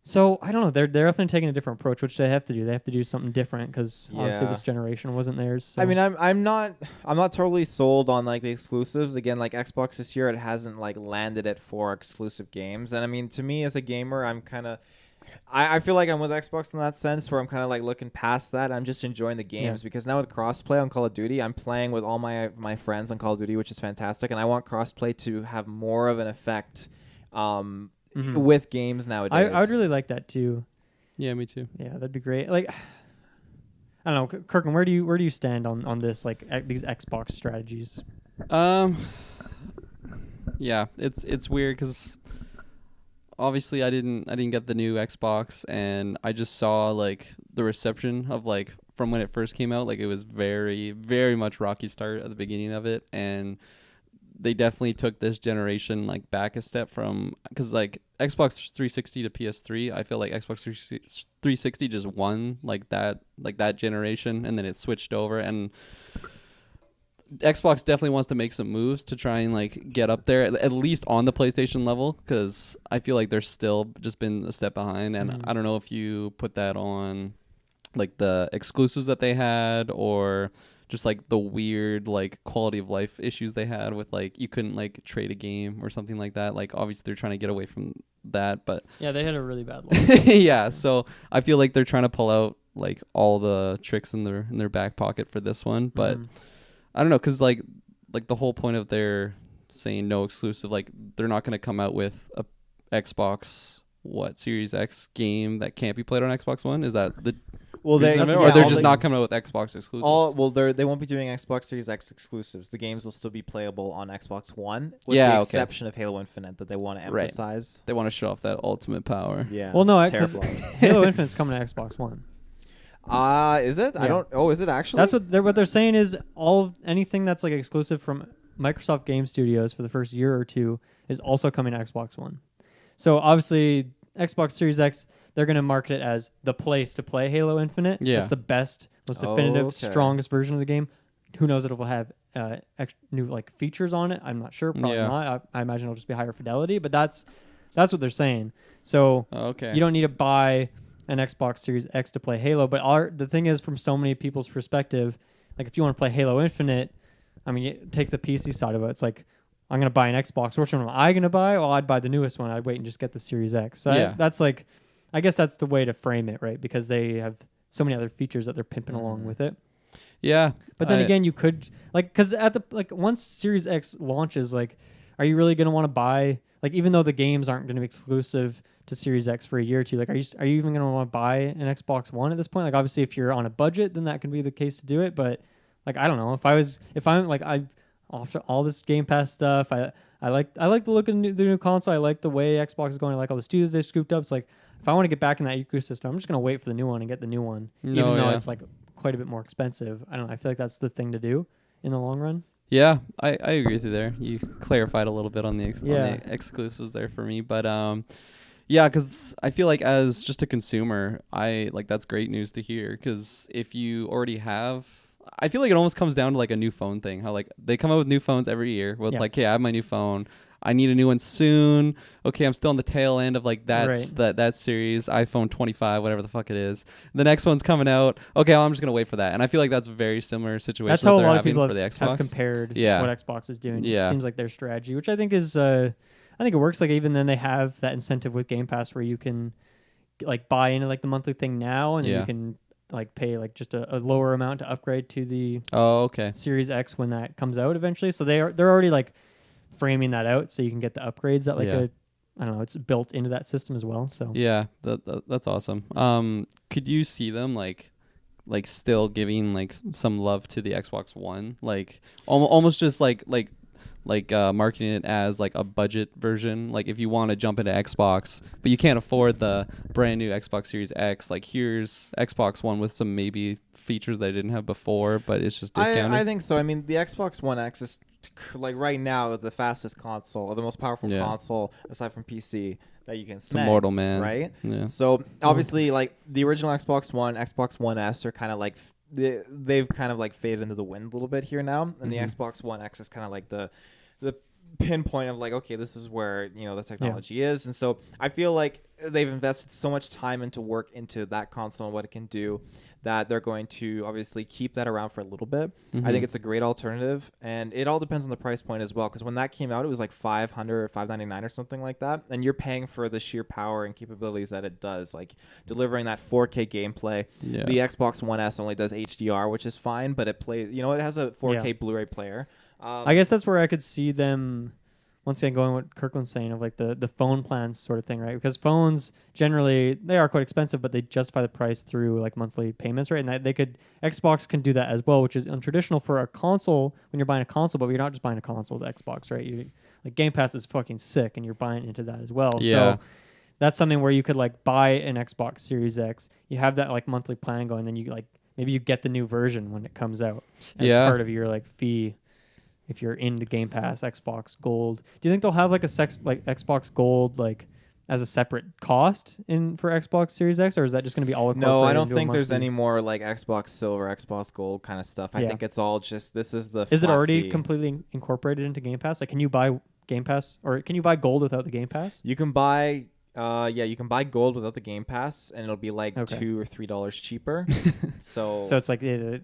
So I don't know. They're definitely taking a different approach, which they have to do. They have to do something different because obviously this generation wasn't theirs. So. I mean, I'm not totally sold on like the exclusives. Again, like Xbox this year, it hasn't like landed it for exclusive games. And I mean, to me as a gamer, I'm kind of, I feel like I'm with Xbox in that sense, where I'm kind of like looking past that. I'm just enjoying the games because now with crossplay on Call of Duty, I'm playing with all my friends on Call of Duty, which is fantastic. And I want crossplay to have more of an effect. With games nowadays. I would really like that too. Yeah, me too. Yeah, that'd be great. Like, I don't know, Kirkland, where do you stand on this, like these Xbox strategies? Yeah, it's weird because obviously I didn't get the new Xbox, and I just saw like the reception of like from when it first came out. Like it was very, very much rocky start at the beginning of it, and they definitely took this generation like back a step from, because like Xbox 360 to PS3, I feel like Xbox 360 just won like that generation, and then it switched over, and Xbox definitely wants to make some moves to try and like get up there at least on the PlayStation level, because I feel like they're still just been a step behind, and I don't know if you put that on like the exclusives that they had, or just like the weird like quality of life issues they had with like you couldn't like trade a game or something like that. Like obviously they're trying to get away from that, but yeah, they had a really bad life. yeah, so I feel like they're trying to pull out like all the tricks in their back pocket for this one, but I don't know, because like the whole point of their saying no exclusive, like they're not going to come out with a Xbox Series X game that can't be played on Xbox One. Is that the or they're just not coming out with Xbox exclusives? They won't be doing Xbox Series X exclusives. The games will still be playable on Xbox One, with the exception of Halo Infinite that they want to emphasize. Right. They want to show off that ultimate power. Yeah. Well, no, Halo Infinite's coming to Xbox One. Is it? Yeah. I don't. Oh, is it actually? That's what they're saying is anything that's like exclusive from Microsoft Game Studios for the first year or two is also coming to Xbox One. So obviously Xbox Series X, they're going to market it as the place to play Halo Infinite. Yeah. It's the best, most definitive, strongest version of the game. Who knows if it will have new like features on it? I'm not sure. Probably not. I imagine it'll just be higher fidelity, but that's what they're saying. So you don't need to buy an Xbox Series X to play Halo. But the thing is, from so many people's perspective, like if you want to play Halo Infinite, I mean, you take the PC side of it. It's like, I'm going to buy an Xbox. Which one am I going to buy? Well, I'd buy the newest one. I'd wait and just get the Series X. So that's like, I guess that's the way to frame it, right? Because they have so many other features that they're pimping along with it. Yeah. But then again, you could, like, because once Series X launches, like, are you really going to want to buy, like, even though the games aren't going to be exclusive to Series X for a year or two, like, are you even going to want to buy an Xbox One at this point? Like, obviously, if you're on a budget, then that can be the case to do it. But, like, I don't know. If I'm like, after all this Game Pass stuff, I like the look of the new console. I like the way Xbox is going. I like all the studios they've scooped up. It's like, if I want to get back in that ecosystem, I'm just going to wait for the new one and get the new one. Even though it's like quite a bit more expensive. I don't know. I feel like that's the thing to do in the long run. Yeah, I agree with you there. You clarified a little bit on the exclusives there for me. But yeah, because I feel like as just a consumer, that's great news to hear. Because if you already have, I feel like it almost comes down to like a new phone thing. How like they come out with new phones every year. Well, it's like, hey, I have my new phone. I need a new one soon. Okay, I'm still on the tail end of like that series, iPhone 25, whatever the fuck it is. The next one's coming out. Okay, well, I'm just gonna wait for that. And I feel like that's a very similar situation. That's how that a they're lot of people having for the Xbox. have compared Yeah. what Xbox is doing. Yeah. It seems like their strategy, which I think is, I think it works. Like even then they have that incentive with Game Pass where you can like buy into like the monthly thing now, and then you can like pay like just a lower amount to upgrade to the Series X when that comes out eventually. So they're already like framing that out so you can get the upgrades that like I don't know, it's built into that system as well. So yeah, that's awesome. Could you see them like still giving like some love to the Xbox One, like almost just like marketing it as like a budget version? Like if you want to jump into Xbox but you can't afford the brand new Xbox Series X, like here's Xbox One with some maybe features they didn't have before, but it's just discounted. I think so. I mean, the Xbox One X is like right now the fastest console or the most powerful console aside from PC that you can snag, immortal, man. Right? Yeah. So obviously like the original Xbox One, Xbox One S are kind of like they've kind of like faded into the wind a little bit here now, and the Xbox One X is kind of like the pinpoint of like, okay, this is where the technology is. And so I feel like they've invested so much time into work into that console and what it can do that they're going to obviously keep that around for a little bit. I think it's a great alternative, and it all depends on the price point as well, because when that came out it was like $500 or $599 or something like that, and you're paying for the sheer power and capabilities that it does, like delivering that 4K gameplay. The Xbox One S only does HDR, which is fine, but it plays, it has a 4K Blu-ray player. I guess that's where I could see them once again going what Kirkland's saying of like the phone plans sort of thing, right? Because phones generally they are quite expensive, but they justify the price through like monthly payments, right? And Xbox can do that as well, which is untraditional for a console when you're buying a console, but you're not just buying a console with Xbox, right? Like Game Pass is fucking sick, and you're buying into that as well. Yeah. So that's something where you could like buy an Xbox Series X, you have that like monthly plan going, then you like maybe you get the new version when it comes out as part of your like fee. If you're in the Game Pass, Xbox Gold, do you think they'll have like Xbox Gold like as a separate cost for Xbox Series X, or is that just going to be all incorporated? No, I don't think there's any more like Xbox Silver, Xbox Gold kind of stuff. I think it's all just this is the. Is it already completely incorporated into Game Pass? Like, can you buy Game Pass, or can you buy Gold without the Game Pass? You can buy. You can buy Gold without the Game Pass, and it'll be like $2 or $3 cheaper. so it's like they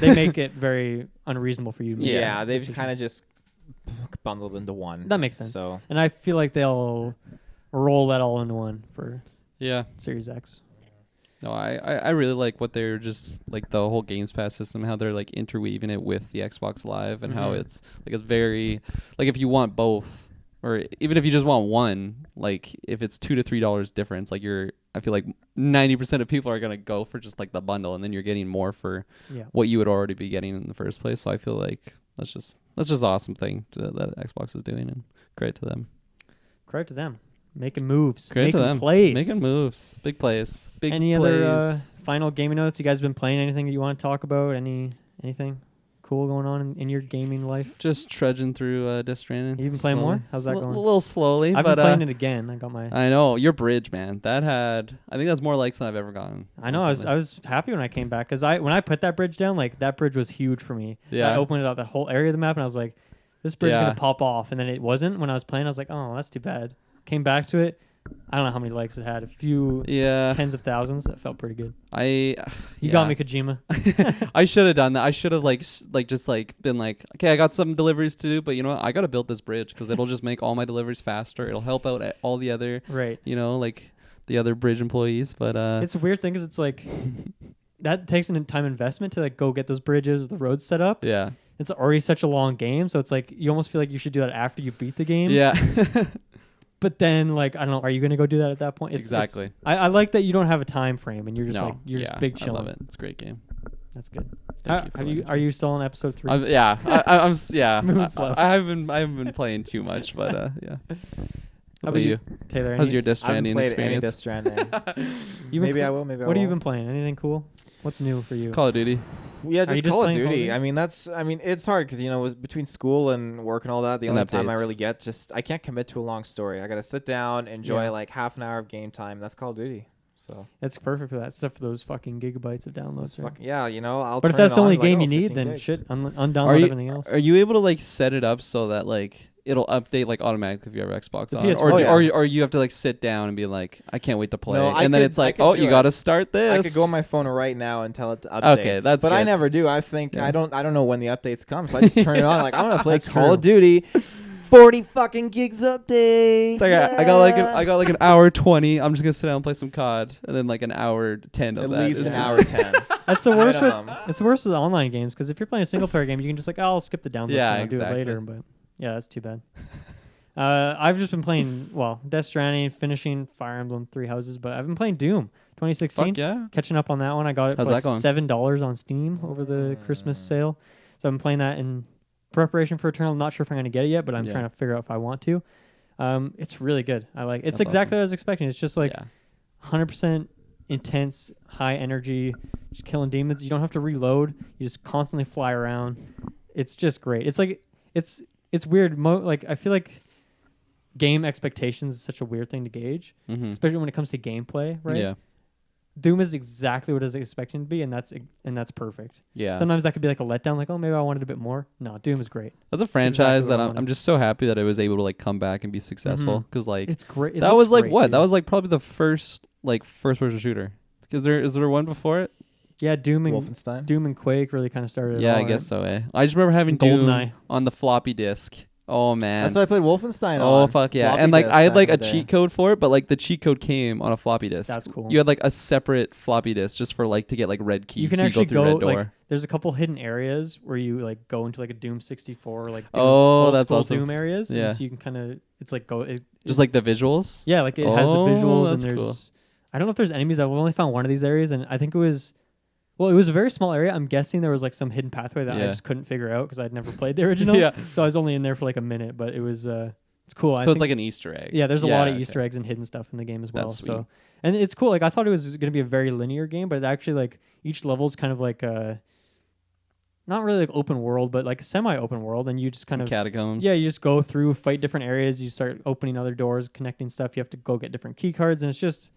make it very unreasonable for you. They've kind of just bundled into one. That makes sense. So, and I feel like they'll roll that all into one for Series X. No, I really like what they're just like the whole Games Pass system, how they're like interweaving it with the Xbox Live, and how it's like it's very like if you want both. Or even if you just want one, like if it's $2 to $3 difference, like I feel like 90% of people are gonna go for just like the bundle, and then you're getting more for what you would already be getting in the first place. So I feel like that's just awesome thing that Xbox is doing, and credit to them. Credit to them, making moves, credit to them, plays, making moves, big plays, big. Any plays. other final gaming notes? You guys been playing anything that you want to talk about? Anything cool going on in your gaming life? Just trudging through Death Stranding. You been playing more? How's that going? A little slowly. I've been playing it again. I know your bridge, man. I think that's more likes than I've ever gotten. I know. I was happy when I came back, because when I put that bridge down, like that bridge was huge for me. Yeah. I opened it up, that whole area of the map, and I was like, this bridge is gonna pop off, and then it wasn't. When I was playing, I was like, oh, that's too bad. Came back to it. I don't know how many likes it had. A few tens of thousands. That felt pretty good. You got me, Kojima. I should have done that. I should have been like, okay, I got some deliveries to do, but you know what? I got to build this bridge because it'll just make all my deliveries faster. It'll help out all the other, like the other bridge employees. But it's a weird thing because it's like that takes an time investment to like go get those bridges, the roads set up. Yeah. It's already such a long game, so it's like you almost feel like you should do that after you beat the game. Yeah. But then, like, I don't know, are you going to go do that at that point? Exactly. I like that you don't have a time frame, and you're just just big chilling. I love it. It's a great game. That's good. Are you still on episode 3? I'm moving slow. I haven't been playing too much, but yeah. How about you, Taylor? How's your Death Stranding experience? Death Stranding. Maybe I will. Maybe I won't. What have you been playing? Anything cool? What's new for you? Call of Duty. Yeah, just Call of Duty. I mean, it's hard because between school and work and all that, the only time I really get I can't commit to a long story. I got to sit down, enjoy like half an hour of game time. That's Call of Duty. So it's perfect for that, except for those fucking gigabytes of downloads. I'll. But if that's the only game you need, then shit, undownload everything else. Are you able to like set it up so that like it'll update like automatically if you have Xbox The on, PS4, or you have to like sit down and be like, I can't wait to play, No, I and then could- it's like, I could oh, do you it. got to start this. I could go on my phone right now and tell it to update. Okay, that's but I good. never do. I think Yeah. I don't know when the updates come, so I just turn it on. Like, I'm gonna play That's Call true. of Duty. 40 fucking gigs update. It's like I got like an hour 20. I'm just gonna sit down and play some COD, and then like an hour 10 of At that. least is an just- hour 10. That's the worst with Minimum. it's the worst with online games because if you're playing a single player game, you can just like, oh, I'll skip the download. Yeah, and I'll do it exactly. later. But yeah, that's too bad. I've just been playing Death Stranding, finishing Fire Emblem Three Houses, but I've been playing Doom 2016. Fuck yeah. Catching up on that one. I got it How's for like that going? $7 on Steam over the Christmas sale. So I've been playing that in preparation for Eternal. I'm not sure if I'm going to get it yet, but I'm Yeah. trying to figure out if I want to. It's really good. I like. It's That's exactly awesome. what I was expecting. It's just like yeah. 100% intense, high energy, just killing demons. You don't have to reload. You just constantly fly around. It's just great. It's like it's weird. Like I feel like game expectations is such a weird thing to gauge, Mm-hmm. especially when it comes to gameplay. Right? Yeah. Doom is exactly what I was expecting to be, and that's perfect. Yeah. Sometimes that could be like a letdown, like, oh, maybe I wanted a bit more. No, Doom is great. That's a franchise what I that wanted. I'm just so happy that it was able to like come back and be successful because like It's great. It that looks was like great, what? dude. That was like probably the first person shooter. Is there one before it? Yeah, Doom Wolfenstein. and Quake really kind of started. Yeah, it all, I guess right? so. I just remember having Doom GoldenEye. on the floppy disk. Oh man. That's why I played Wolfenstein Oh on. fuck yeah! floppy And like disk I had back like in a the day. cheat code for it, but like the cheat code came on a floppy disk. That's cool. You had like a separate floppy disk just for like to get like red keys. You can so actually you go through red door. like there's a couple hidden areas where you like go into like a Doom 64 like Doom, Oh, old that's school awesome. Doom areas. and Yeah. so you can kind of it's like go Just like the visuals. yeah, like it has the Oh, visuals and that's there's cool. I don't know if there's enemies. I've only found one of these areas, and I think it was a very small area. I'm guessing there was like some hidden pathway that I Yeah. just couldn't figure out because I'd never played the original. Yeah. So I was only in there for like a minute, but it was it's cool. I So it's think- like an Easter egg. yeah, there's a lot of okay. Easter eggs and hidden stuff in the game as well. That's sweet. So, and it's cool. Like I thought it was going to be a very linear game, but it actually like each level's kind of like not really like open world, but like semi-open world, and you just kind Some of catacombs. yeah, you just go through, fight different areas. You start opening other doors, connecting stuff. You have to go get different key cards, and it's just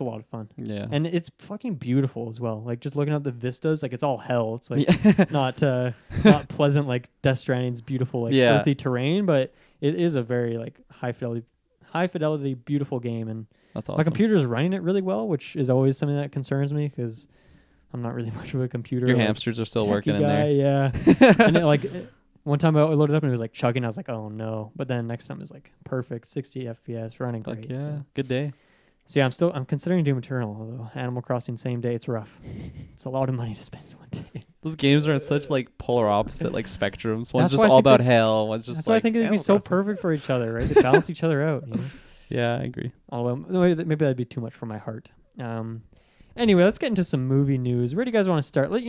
a lot of fun. Yeah. And it's fucking beautiful as well. Like just looking at the vistas, like it's all hell. It's like Yeah. not pleasant like Death Stranding's beautiful like Yeah. earthy terrain, but it is a very like high fidelity beautiful game, and That's awesome. my computer's running it really well, which is always something that concerns me because I'm not really much of a computer. Your like, hamsters are still techie working in guy, there. Yeah. And one time I loaded up and it was like chugging. I was like, oh no. But then next time it was like perfect 60 FPS running Fuck great. yeah. Good day. So yeah, I'm considering Doom Eternal, although Animal Crossing same day, it's rough. It's a lot of money to spend in one day. Those games are in such like polar opposite like spectrums. One's That's just why I all think about they- hell. One's just That's like why I think it'd be Animal so Crossing. perfect for each other, right? They balance each other out. You know? Yeah, I agree. Although maybe that'd be too much for my heart. Anyway, let's get into some movie news. Where do you guys want to start? Let's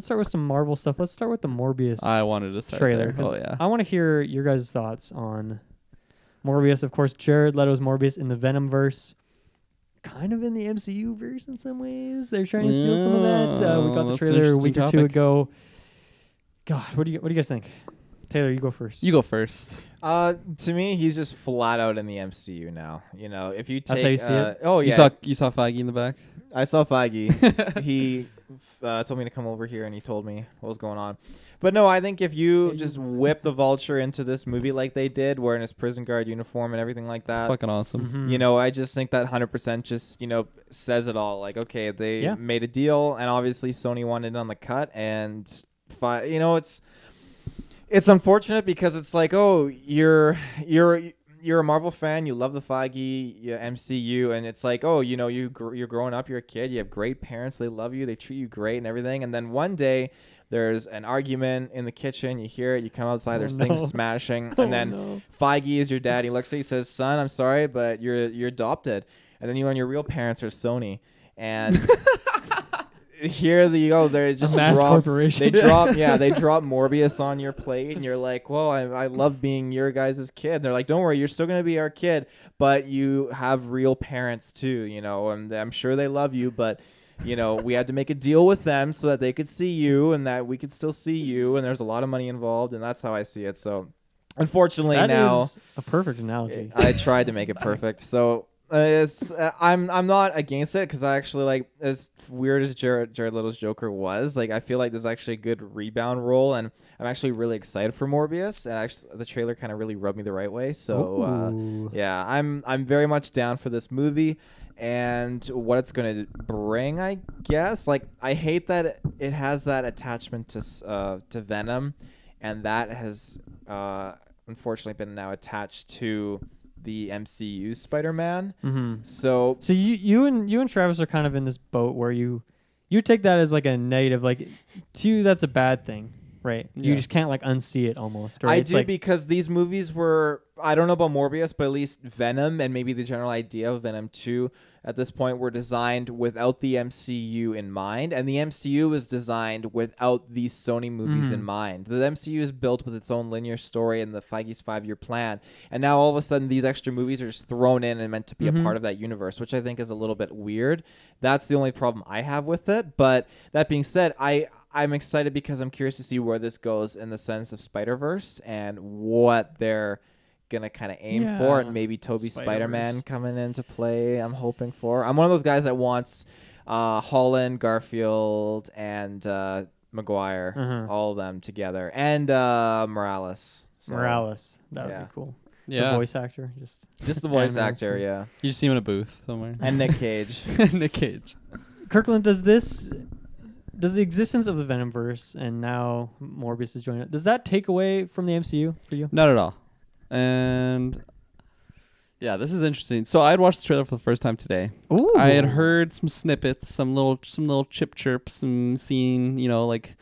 start with some Marvel stuff. Let's start with the Morbius I wanted to start trailer. there. Oh 'cause yeah. I want to hear your guys' thoughts on Morbius. Of course, Jared Leto's Morbius in the Venomverse. Kind of in the MCU verse in some ways. They're trying to steal some of that. We got the That's an trailer a interesting week or two topic. ago. God, what do you guys think? Taylor, you go first. You go first. To me, he's just flat out in the MCU now. You know, if you take, That's how you see it? oh yeah, You saw Feige in the back. I saw Feige. He told me to come over here and he told me what was going on. But no, I think if you just whip the Vulture into this movie like they did, wearing his prison guard uniform and everything like It's that, fucking awesome. Mhm. you know, I just think that 100% just, says it all. Like, okay, they Yeah. made a deal, and obviously Sony wanted it on the cut, and it's unfortunate because it's like, oh, you're a Marvel fan, you love the Feige MCU, and it's like, oh, you're growing up, you're a kid, you have great parents, they love you, they treat you great and everything, and then one day there's an argument in the kitchen, you hear it, you come outside, there's things smashing, and then Feige is your dad, he looks at you, he says, son, I'm sorry, but you're adopted, and then you learn your real parents are Sony, and here you go. They just A mass corporation. They drop Morbius on your plate, and you're like, "Well, I love being your guys' kid." And they're like, "Don't worry, you're still gonna be our kid, but you have real parents too, and I'm sure they love you, but." We had to make a deal with them so that they could see you and that we could still see you. And there's a lot of money involved. And that's how I see it. So, unfortunately, That now is a perfect analogy. I tried to make it perfect. So, I'm not against it because I actually like, as weird as Jared Leto's Joker was, like I feel like there's actually a good rebound role, and I'm actually really excited for Morbius. And actually, the trailer kind of really rubbed me the right way. So yeah, I'm very much down for this movie and what it's gonna bring. I guess like I hate that it has that attachment to Venom, and that has unfortunately been now attached to the MCU Spider-Man. Mm-hmm. So you and Travis are kind of in this boat where you take that as like a negative, like to you that's a bad thing, right? You just can't like unsee it almost. Right? I It's do like, because these movies were, I don't know about Morbius, but at least Venom and maybe the general idea of Venom 2 at this point were designed without the MCU in mind, and the MCU was designed without these Sony movies in mind. The MCU is built with its own linear story and the Feige's 5-year plan, and now all of a sudden these extra movies are just thrown in and meant to be a part of that universe, which I think is a little bit weird. That's the only problem I have with it. But that being said, I'm excited because I'm curious to see where this goes in the sense of Spider-Verse and what they're gonna kind of aim for, and maybe Tobey Spider-Man coming into play. I'm hoping for. I'm one of those guys that wants Holland, Garfield, and Maguire, all of them together, and Morales. So, Morales, that would be cool. Yeah, the voice actor, just the voice actor. Cool. Yeah, you just see him in a booth somewhere. And Nick Cage. Nick Cage. Kirkland, does the existence of the Venomverse and now Morbius is joining it, does that take away from the MCU for you? Not at all. And yeah, this is interesting. So I had watched the trailer for the first time today. Ooh. I had heard some snippets, some little chip chirps, some scene, like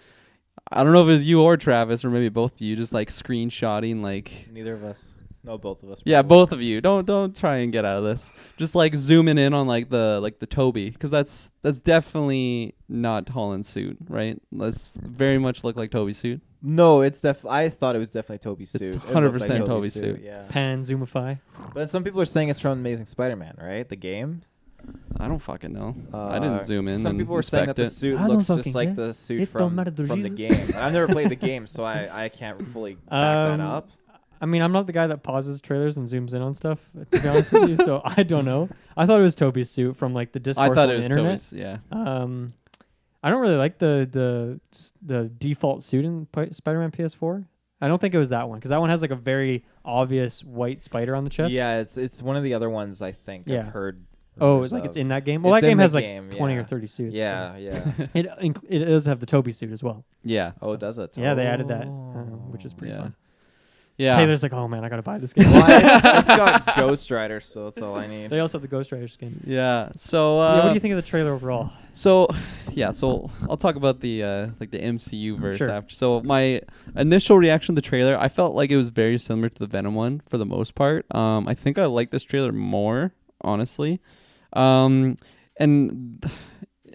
I don't know if it was you or Travis or maybe both of you, just like screenshotting like Neither of us. No, both of us. Yeah, both of you. Don't try and get out of this. Just like zooming in on like the Toby, because that's definitely not Holland's suit, right? That's very much look like Toby's suit. No, it's I thought it was definitely Toby's It's suit. 100% Toby's suit. Yeah. Pan zoomify. But some people are saying it's from Amazing Spider-Man, right? The game. I don't fucking know. I didn't zoom in. Some people were saying that the suit looks just like the suit from the game. I've never played the game, so I can't fully back that up. I mean, I'm not the guy that pauses trailers and zooms in on stuff, to be honest with you, so I don't know. I thought it was Toby's suit from like the discourse on the internet. Toby's, yeah. I don't really like the default suit in Spider-Man PS4. I don't think it was that one because that one has like a very obvious white spider on the chest. Yeah, it's one of the other ones I think I've heard. Oh, it's like it's in that game. Well, that game has like 20 or 30 suits. Yeah, so. yeah. It does have the Toby suit as well. Yeah. Oh, does it? Yeah, they added that, which is pretty fun. Yeah. Taylor's like, oh man, I gotta buy this game. Well, it's got Ghost Rider, so that's all I need. They also have the Ghost Rider skin. Yeah. So what do you think of the trailer overall? So I'll talk about the like the MCU verse after. So my initial reaction to the trailer, I felt like it was very similar to the Venom one for the most part. I think I like this trailer more, honestly. And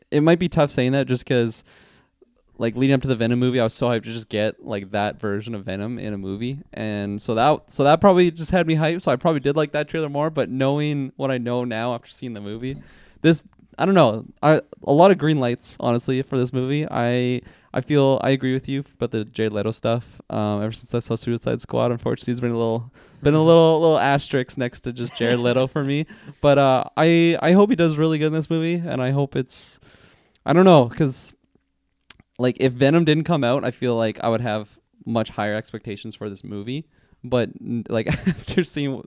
it might be tough saying that just because like leading up to the Venom movie, I was so hyped to just get like that version of Venom in a movie, and so that probably just had me hyped. So I probably did like that trailer more. But knowing what I know now after seeing the movie, I don't know, a lot of green lights honestly for this movie. I feel I agree with you about the Jared Leto stuff. Ever since I saw Suicide Squad, unfortunately, it's been a little asterisk next to just Jared Leto for me. But I hope he does really good in this movie, and I hope I don't know, because like if Venom didn't come out, I feel like I would have much higher expectations for this movie. But like after seeing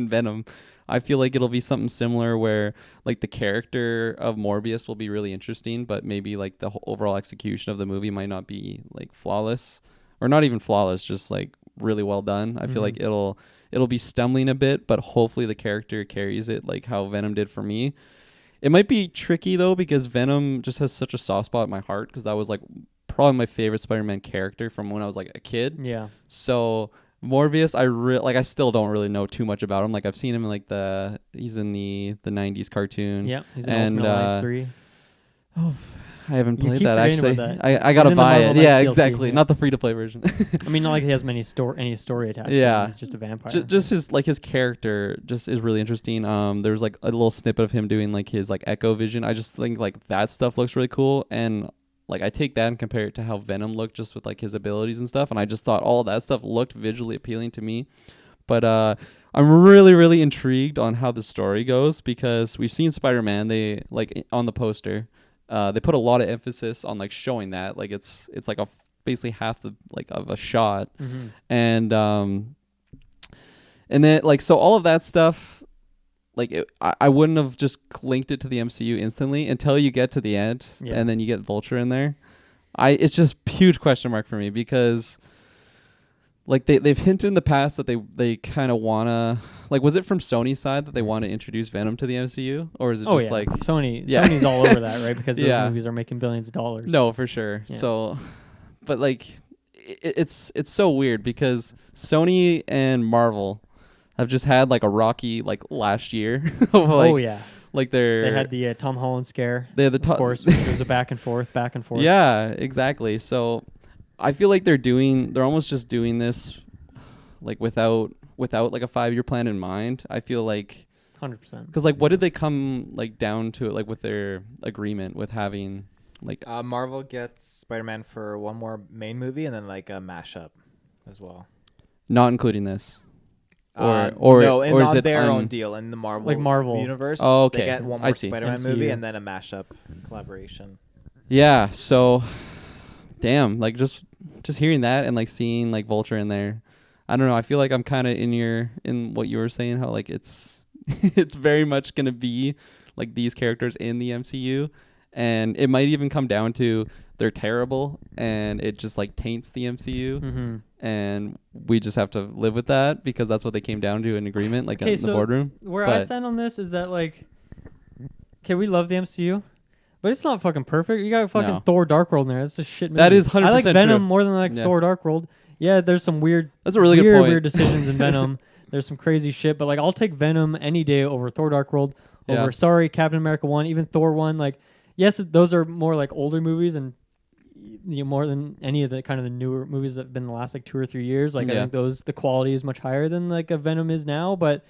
Venom, I feel like it'll be something similar where like the character of Morbius will be really interesting, but maybe like the whole overall execution of the movie might not be like flawless, or not even flawless, just like really well done. I feel like it'll be stumbling a bit, but hopefully the character carries it like how Venom did for me. It might be tricky though, because Venom just has such a soft spot in my heart, because that was like probably my favorite Spider-Man character from when I was like a kid. Yeah. So Morbius, I still don't really know too much about him. Like I've seen him in like he's in the 90s cartoon. Yeah, he's in Ultimate Alliance 3. Oh, I haven't played that actually. That. I gotta buy it. Yeah, exactly. Not the free to play version. I mean, not like he has any story attached. Yeah, he's just a vampire. Just his character just is really interesting. There's like a little snippet of him doing like his like Echo Vision. I just think like that stuff looks really cool, and like I take that and compare it to how Venom looked just with like his abilities and stuff, and I just thought all of that stuff looked visually appealing to me. But I'm really, really intrigued on how the story goes because we've seen Spider-Man. They like on the poster, they put a lot of emphasis on like showing that like it's like basically half the like of a shot, and then like so all of that stuff, like I wouldn't have just linked it to the MCU instantly until you get to the end, and then you get Vulture in there. It's just huge question mark for me because. Like they've hinted in the past that they kind of wanna like was it from Sony's side that they want to introduce Venom to the MCU or is it just like Sony's all over that, right? Because those movies are making billions of dollars. No, for sure. Yeah. So, but like it's so weird because Sony and Marvel have just had like a rocky like last year. Like, like they had the Tom Holland scare. They had the of course, which was a back and forth. Yeah, exactly. So. I feel like they're almost just doing this like without like a 5-year plan in mind. I feel like 100%. Because like what did they come like down to it like with their agreement with having like Marvel gets Spider-Man for one more main movie and then like a mashup as well. Not including this. No, and or on is it their own deal in the Marvel universe. Oh, okay. They get one more Spider-Man MCU movie and then a mashup collaboration. Yeah, so damn, like just hearing that and like seeing like Vulture in there, I don't know. I feel like I'm kind of in what you were saying, how like it's it's very much gonna be like these characters in the MCU, and it might even come down to they're terrible and it just like taints the MCU, and we just have to live with that because that's what they came down to in agreement, like in the boardroom. Where I stand on this is that like, okay, we love the MCU. But it's not fucking perfect. You got fucking Thor Dark World in there. That's a shit movie. That is 100% I like Venom true. more than I like Thor Dark World. Yeah, there's some weird That's a really good point. Weird decisions in Venom. There's some crazy shit, but like I'll take Venom any day over Thor Dark World, over Captain America 1, even Thor 1. Like yes, those are more like older movies and more than any of the kind of the newer movies that have been the last like 2 or 3 years. Like I think the quality is much higher than like a Venom is now, but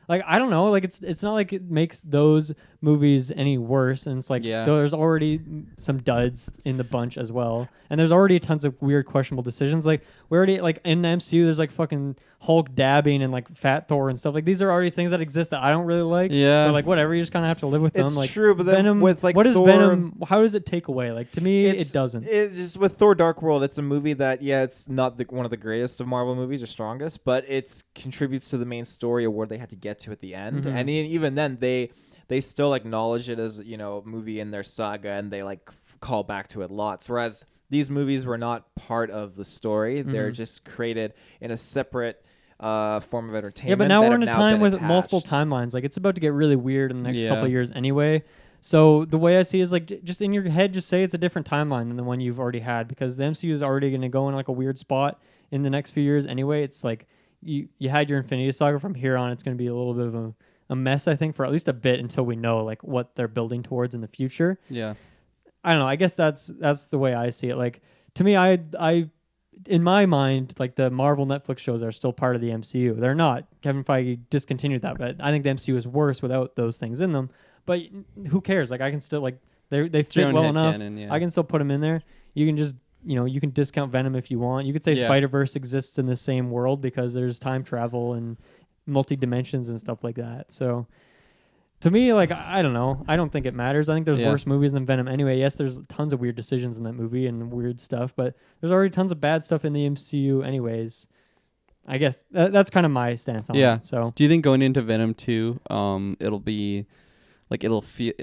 like I don't know, like it's not like it makes those movies any worse, and it's like there's already some duds in the bunch as well, and there's already tons of weird questionable decisions. Like we already like in the MCU, there's like fucking Hulk dabbing and like Fat Thor and stuff. Like these are already things that exist that I don't really like. Yeah, but like whatever, you just kind of have to live with them. It's like true, but then Venom, with like what is Thor, Venom? How does it take away? Like to me, it doesn't. It's just with Thor: Dark World. It's a movie that it's not one of the greatest of Marvel movies or strongest, but it contributes to the main story of where they had to get to at the end. And even then, they still acknowledge it as a movie in their saga, and they like call back to it lots. Whereas these movies were not part of the story; they're just created in a separate form of entertainment. Yeah, but now we're in a time with multiple timelines. Like it's about to get really weird in the next couple of years anyway. So the way I see it is like just in your head, just say it's a different timeline than the one you've already had, because the MCU is already going to go in like a weird spot in the next few years anyway. It's like you had your Infinity Saga. From here on, it's going to be a little bit of a mess, I think, for at least a bit until we know like what they're building towards in the future. Yeah, I don't know. I guess that's the way I see it. Like to me, I in my mind, like the Marvel Netflix shows are still part of the MCU. They're not. Kevin Feige discontinued that, but I think the MCU is worse without those things in them. But who cares? Like I can still like they fit well enough. Canon, I can still put them in there. You can just you can discount Venom if you want. You could say Spider-Verse exists in the same world because there's time travel and multi dimensions and stuff like that. So to me, like I don't know. I don't think it matters. I think there's worse movies than Venom anyway. Yes, there's tons of weird decisions in that movie and weird stuff, but there's already tons of bad stuff in the MCU anyways. I guess that's kind of my stance on it. So do you think going into Venom 2, it'll be like it'll feel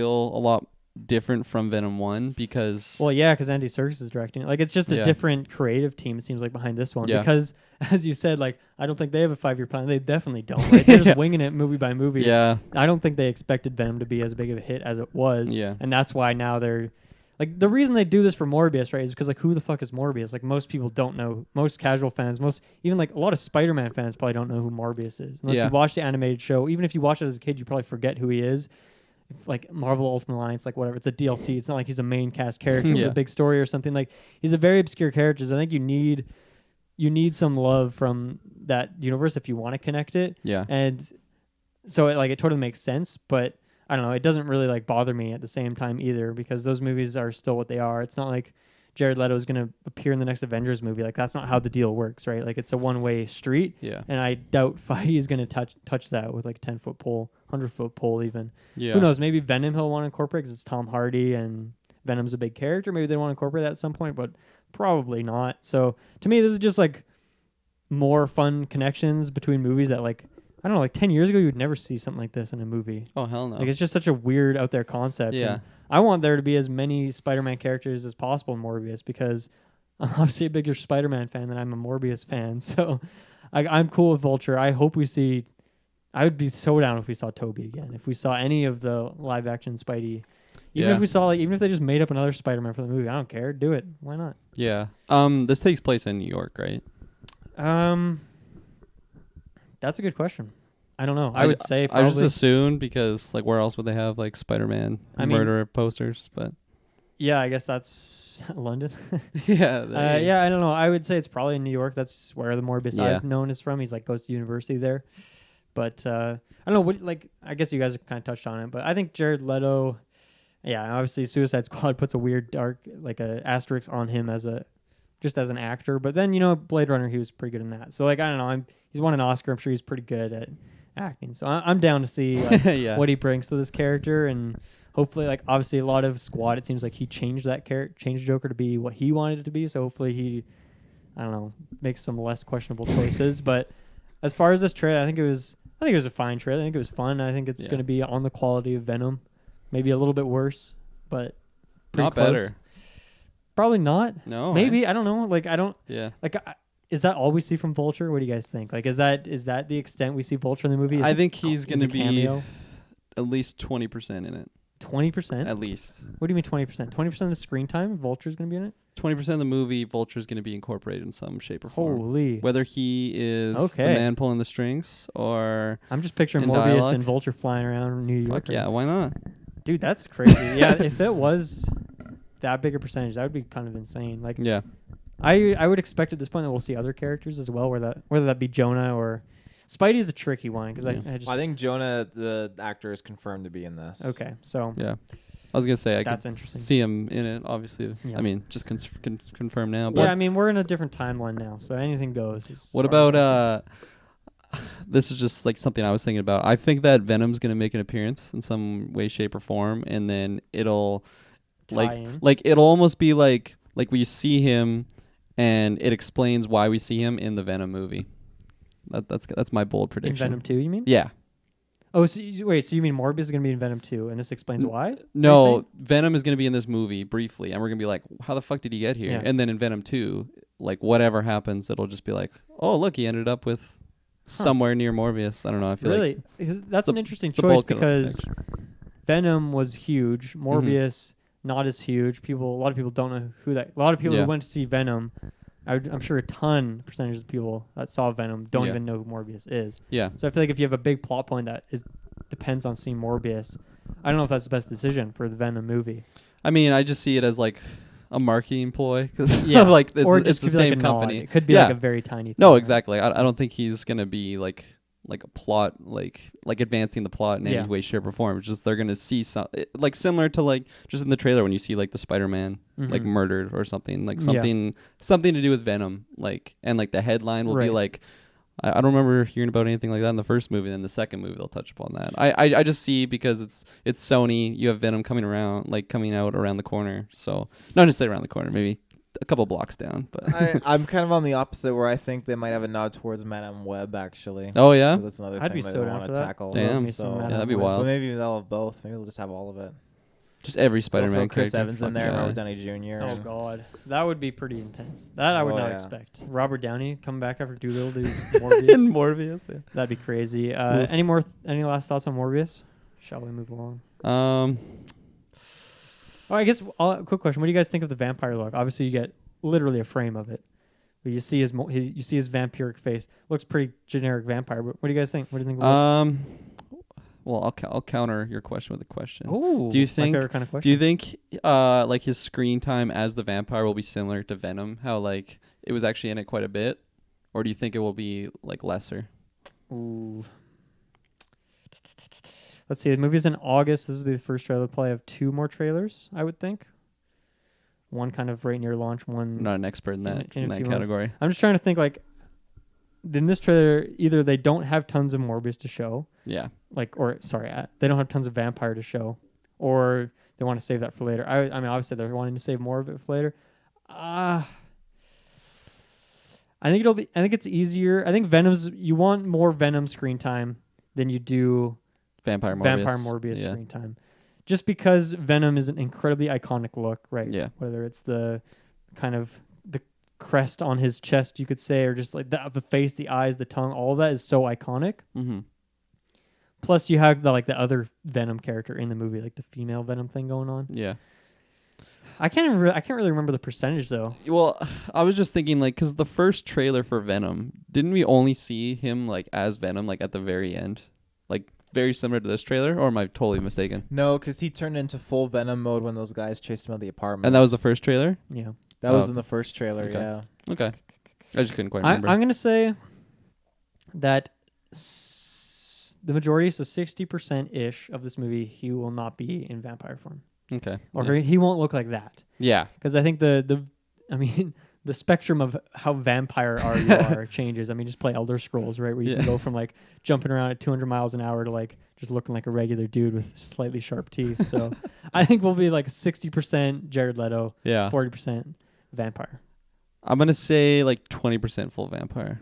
a lot different from Venom 1 because because Andy Serkis is directing it. Like it's just a different creative team, it seems like, behind this one because as you said, like I don't think they have a 5-year plan. They definitely don't. Right? They're just winging it movie by movie. I don't think they expected Venom to be as big of a hit as it was. And that's why now they're like, the reason they do this for Morbius, right, is because like who the fuck is Morbius? Like most people don't know. Most casual fans, even like a lot of Spider-Man fans probably don't know who Morbius is unless you watch the animated show. Even if you watch it as a kid, you probably forget who he is. Like Marvel Ultimate Alliance, like whatever, it's a DLC. It's not like he's a main cast character with a big story or something. Like he's a very obscure character. So I think you need some love from that universe if you want to connect it. And so it totally makes sense, but I don't know, it doesn't really like bother me at the same time either, because those movies are still what they are. It's not like Jared Leto is going to appear in the next Avengers movie. Like, that's not how the deal works, right? Like, it's a one-way street. Yeah. And I doubt Feige is going to touch that with like a 10-foot pole, 100-foot pole even. Yeah. Who knows? Maybe Venom he'll want to incorporate because it's Tom Hardy and Venom's a big character. Maybe they want to incorporate that at some point, but probably not. So to me, this is just like more fun connections between movies that, like, I don't know, like 10 years ago, you would never see something like this in a movie. Oh, hell no. Like, it's just such a weird out there concept. Yeah. And I want there to be as many Spider-Man characters as possible in Morbius because I'm obviously a bigger Spider-Man fan than I'm a Morbius fan. So I'm cool with Vulture. I hope we see... I would be so down if we saw Toby again. If we saw any of the live-action Spidey... Even if we saw, like, even if they just made up another Spider-Man for the movie, I don't care. Do it. Why not? Yeah. This takes place in New York, right? That's a good question. I don't know. I would say I probably. just assumed because, like, where else would they have, like, Spider-Man murderer posters? But yeah, I guess that's London. yeah. Yeah, I don't know. I would say it's probably in New York. That's where the Morbius Yeah. I've known is from. He's like goes to university there. But I don't know. What, like, I guess you guys have kind of touched on it. But I think Jared Leto. Yeah, obviously Suicide Squad puts a weird dark like a asterisk on him as an actor. But then, you know, Blade Runner, he was pretty good in that. So, like, I don't know. He's won an Oscar. I'm sure he's pretty good at acting. So I'm down to see like, what he brings to this character, and hopefully, like, obviously a lot of Squad, it seems like he changed that changed Joker to be what he wanted it to be. So hopefully he, I don't know, makes some less questionable choices. But as far as this trailer, I think it was a fine trailer. I think it was fun. I think it's going to be on the quality of Venom, maybe a little bit worse, but not close. better. Probably not. No, maybe I don't know. Like, I don't. Yeah. Like, is that all we see from Vulture? What do you guys think? Like, is that the extent we see Vulture in the movie? I think he's going to be cameo? at least 20% in it. 20%? At least. What do you mean 20%? 20% of the screen time, Vulture's going to be in it? 20% of the movie, Vulture's going to be incorporated in some shape or form. Holy. Whether he is the man pulling the strings or I'm just picturing in Morbius dialogue. And Vulture flying around New York. Fuck yeah, why not? Dude, that's crazy. Yeah, if it was that big a percentage, that would be kind of insane. Like, yeah. I would expect at this point that we'll see other characters as well, whether that be Jonah or Spidey's a tricky one because I think Jonah, the actor, is confirmed to be in this. Okay, so yeah, I was gonna say I that's could interesting. see him in it. Obviously, Yeah. I mean, just confirm now. But yeah, I mean, we're in a different timeline now, so anything goes. What about this is just like something I was thinking about. I think that Venom's gonna make an appearance in some way, shape, or form, and then it'll it'll almost be like we see him. And it explains why we see him in the Venom movie. That's my bold prediction. In Venom 2, you mean? Yeah. Oh, so you mean Morbius is going to be in Venom 2, and this explains why? No, Venom is going to be in this movie briefly, and we're going to be like, how the fuck did he get here? Yeah. And then in Venom 2, like, whatever happens, it'll just be like, oh, look, he ended up with somewhere near Morbius. I don't know. I feel like... That's an interesting choice because Venom was huge. Morbius... not as huge. A lot of people don't know who that. A lot of people who went to see Venom, I'm sure a percentage of people that saw Venom don't even know who Morbius is. Yeah. So I feel like if you have a big plot point that depends on seeing Morbius, I don't know if that's the best decision for the Venom movie. I mean, I just see it as like a marketing ploy because like it's the same company. It could be like a very tiny thing. No, exactly. I don't think he's gonna be like a plot, like advancing the plot in any way, shape, or form. It's just they're gonna see some like similar to like just in the trailer when you see like the Spider-Man like murdered or something like something to do with Venom, like, and like the headline will be like, I don't remember hearing about anything like that in the first movie. Then the second movie they'll touch upon that. I just see because it's Sony. You have Venom coming out around the corner. So not just around the corner, maybe a couple blocks down. But I'm kind of on the opposite where I think they might have a nod towards Madame Web actually. Oh yeah, that's another I'd thing be that so they down want for to that. tackle. Damn, So yeah, that'd be wild. But maybe they'll have both. Maybe they'll just have all of it. Just every They'll Spider-Man throw Chris character. Evans in there, Robert Downey Jr. Oh god, that would be pretty intense. That I would not expect. Robert Downey coming back after Doolittle to do Morbius. In Morbius, yeah. That'd be crazy. Any last thoughts on Morbius? Shall we move along? I guess quick question: what do you guys think of the vampire look? Obviously, you get literally a frame of it. But you see his vampiric face. Looks pretty generic vampire. But what do you guys think? What do you think? Well, I'll counter your question with a question. Oh, do you think? My favorite kind of question. Do you think like his screen time as the vampire will be similar to Venom? How like it was actually in it quite a bit, or do you think it will be like lesser? Ooh. Let's see. The movie's in August. This will be the first trailer play of 2 more trailers, I would think. one kind of right near launch, one. I'm not an expert in that in a few months. category. I'm just trying to think like in this trailer, either they don't have tons of Morbius to show, they don't have tons of Vampire to show, or they want to save that for later. I mean, obviously they're wanting to save more of it for later. I think it's easier. I think you want more Venom screen time than you do Vampire Morbius screen time. Just because Venom is an incredibly iconic look, right? Yeah. Whether it's the kind of the crest on his chest, you could say, or just like the face, the eyes, the tongue, all of that is so iconic. Mm-hmm. Plus, you have the other Venom character in the movie, like the female Venom thing going on. Yeah. I can't really remember the percentage though. Well, I was just thinking because the first trailer for Venom, didn't we only see him as Venom at the very end, very similar to this trailer, or am I totally mistaken? No, because he turned into full Venom mode when those guys chased him out of the apartment. And that was the first trailer? Yeah, that was in the first trailer. Okay. Yeah. Okay. I just couldn't quite remember. I'm gonna say that the majority, so 60% ish of this movie, he will not be in vampire form. Okay. Or he won't look like that. Yeah. Because I think the spectrum of how vampire you are changes. I mean, just play Elder Scrolls, right? Where you can go from jumping around at 200 miles an hour to just looking like a regular dude with slightly sharp teeth. So I think we'll be 60% Jared Leto, 40% vampire. I'm going to say 20% full vampire.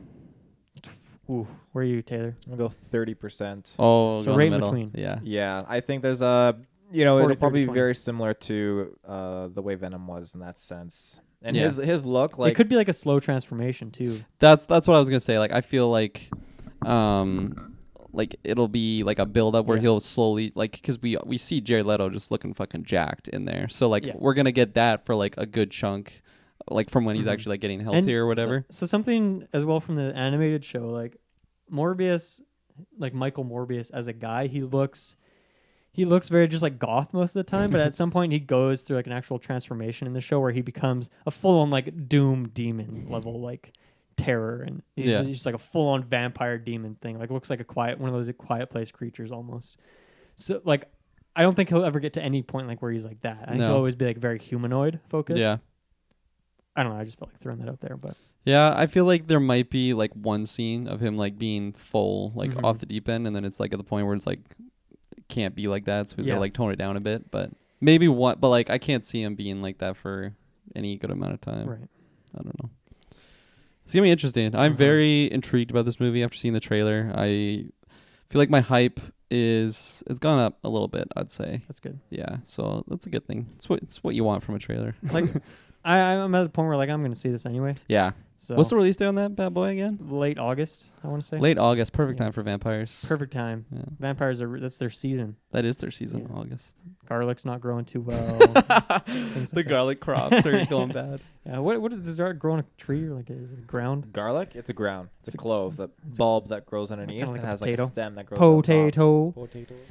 Ooh, where are you, Taylor? I'm going to go 30%. Oh, so right in between. Yeah. Yeah, I think there's it'll probably be very similar to the way Venom was in that sense. And his look, it could be a slow transformation too. That's what I was gonna say. I feel it'll be a build up where he'll slowly because we see Jared Leto just looking fucking jacked in there. So we're gonna get that for a good chunk, from when he's actually getting healthier or whatever. So something as well from the animated show, Morbius, Michael Morbius as a guy, he looks very just goth most of the time, but at some point he goes through an actual transformation in the show where he becomes a full-on doom demon level terror, and he's just a full-on vampire demon thing. Looks like one of those Quiet Place creatures almost. So I don't think he'll ever get to any point where he's like that. I think he'll always be very humanoid focused. Yeah. I don't know. I just felt throwing that out there, but yeah, I feel there might be one scene of him being full off the deep end, and then it's at the point where it's can't be like that, so he's gotta tone it down a bit. But maybe one, but I can't see him being like that for any good amount of time. Right. I don't know. It's gonna be interesting. I'm very intrigued about this movie after seeing the trailer. I feel my hype it's gone up a little bit, I'd say. That's good. Yeah, so that's a good thing. It's what you want from a trailer. I'm at the point where I'm going to see this anyway. Yeah. So what's the release date on that bad boy again? Late August, I want to say. Late August, perfect time for vampires. Perfect time. Yeah. Vampires that's their season. That is their season, August. Garlic's not growing too well. The garlic crops are going bad. Yeah. What does it grow on a tree or is it ground? Garlic? It's a ground. It's a clove, the bulb that grows underneath. It has a stem that grows Potato.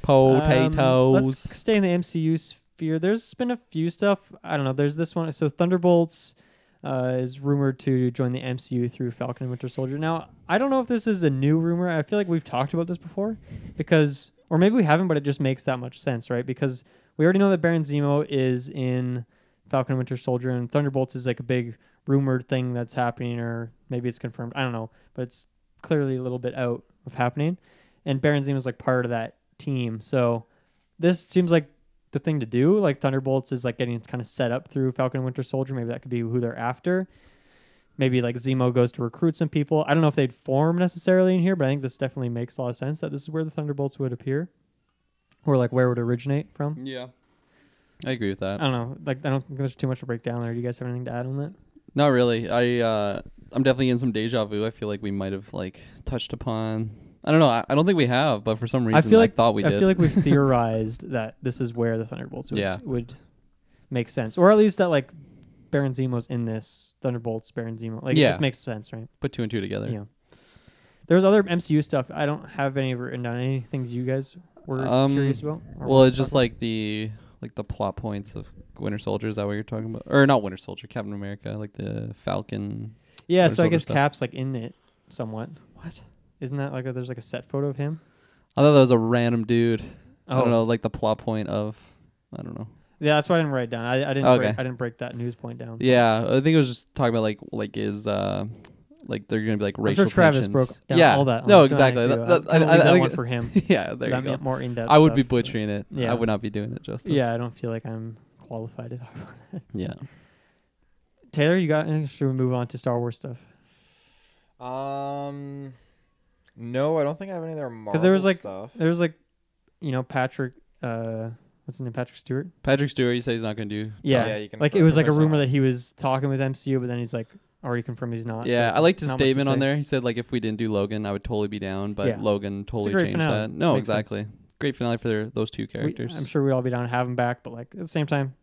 Potatoes. Let's stay in the MCU sphere. There's been a few stuff. I don't know. There's this one. So Thunderbolts is rumored to join the MCU through Falcon and Winter Soldier. Now, I don't know if this is a new rumor. I feel like we've talked about this before, or maybe we haven't, but it just makes that much sense, right? Because we already know that Baron Zemo is in Falcon and Winter Soldier, and Thunderbolts is a big rumored thing that's happening, or maybe it's confirmed. I don't know, but it's clearly a little bit out of happening. And Baron Zemo is part of that team. So this seems like the thing to do. Thunderbolts is getting kind of set up through Falcon and Winter Soldier. Maybe that could be who they're after. Maybe Zemo goes to recruit some people. I don't know if they'd form necessarily in here, but I think this definitely makes a lot of sense that this is where the Thunderbolts would appear, or where it would originate from. Yeah, I agree with that. I don't know. I don't think there's too much to break down there. Do you guys have anything to add on that? Not really. I'm definitely in some deja vu. I feel like we might have touched upon. I don't know. I don't think we have, but for some reason I thought we did. I feel like we theorized that this is where the Thunderbolts would make sense, or at least that Baron Zemo's in this. Thunderbolts, Baron Zemo. It just makes sense, right? Put two and two together. Yeah. There's other MCU stuff. I don't have any written down. Any things you guys were curious about? Well, it's just the plot points of Winter Soldier. Is that what you're talking about? Or not Winter Soldier, Captain America, the Falcon. Yeah, Winter so I Soldier guess stuff. Cap's in it somewhat. What? Isn't that there's a set photo of him? I thought that was a random dude. I don't know, the plot point of, I don't know. Yeah, that's why I didn't write it down. I didn't. Okay. I didn't break that news point down. Yeah, I think it was just talking about like is like they're gonna be like I'm racial sure Travis tensions. broke down Yeah, all that. no, on exactly. tonight, That- too. that- I'm gonna leave I that think- one for him. Yeah, there you That go. more in depth. I would be butchering it. Yeah. I would not be doing it justice. Yeah, I don't feel like I'm qualified to talk about that. Yeah. Taylor, you got? Should we move on to Star Wars stuff? No, I don't think I have any other Marvel there was, like, stuff. There was like, Patrick. What's his name? Patrick Stewart. Patrick Stewart, you say he's not gonna do. Yeah, you can like it was like a confirm rumor that. that he was talking with MCU, but then he's like already confirmed he's not. Yeah, so I liked his not much to statement on say. there. He said like if we didn't do Logan, I would totally be down, but Yeah. Logan totally great changed finale. that. No, Makes sense. exactly. Great finale for those two characters. I'm sure we'd all be down to have him back, but like at the same time,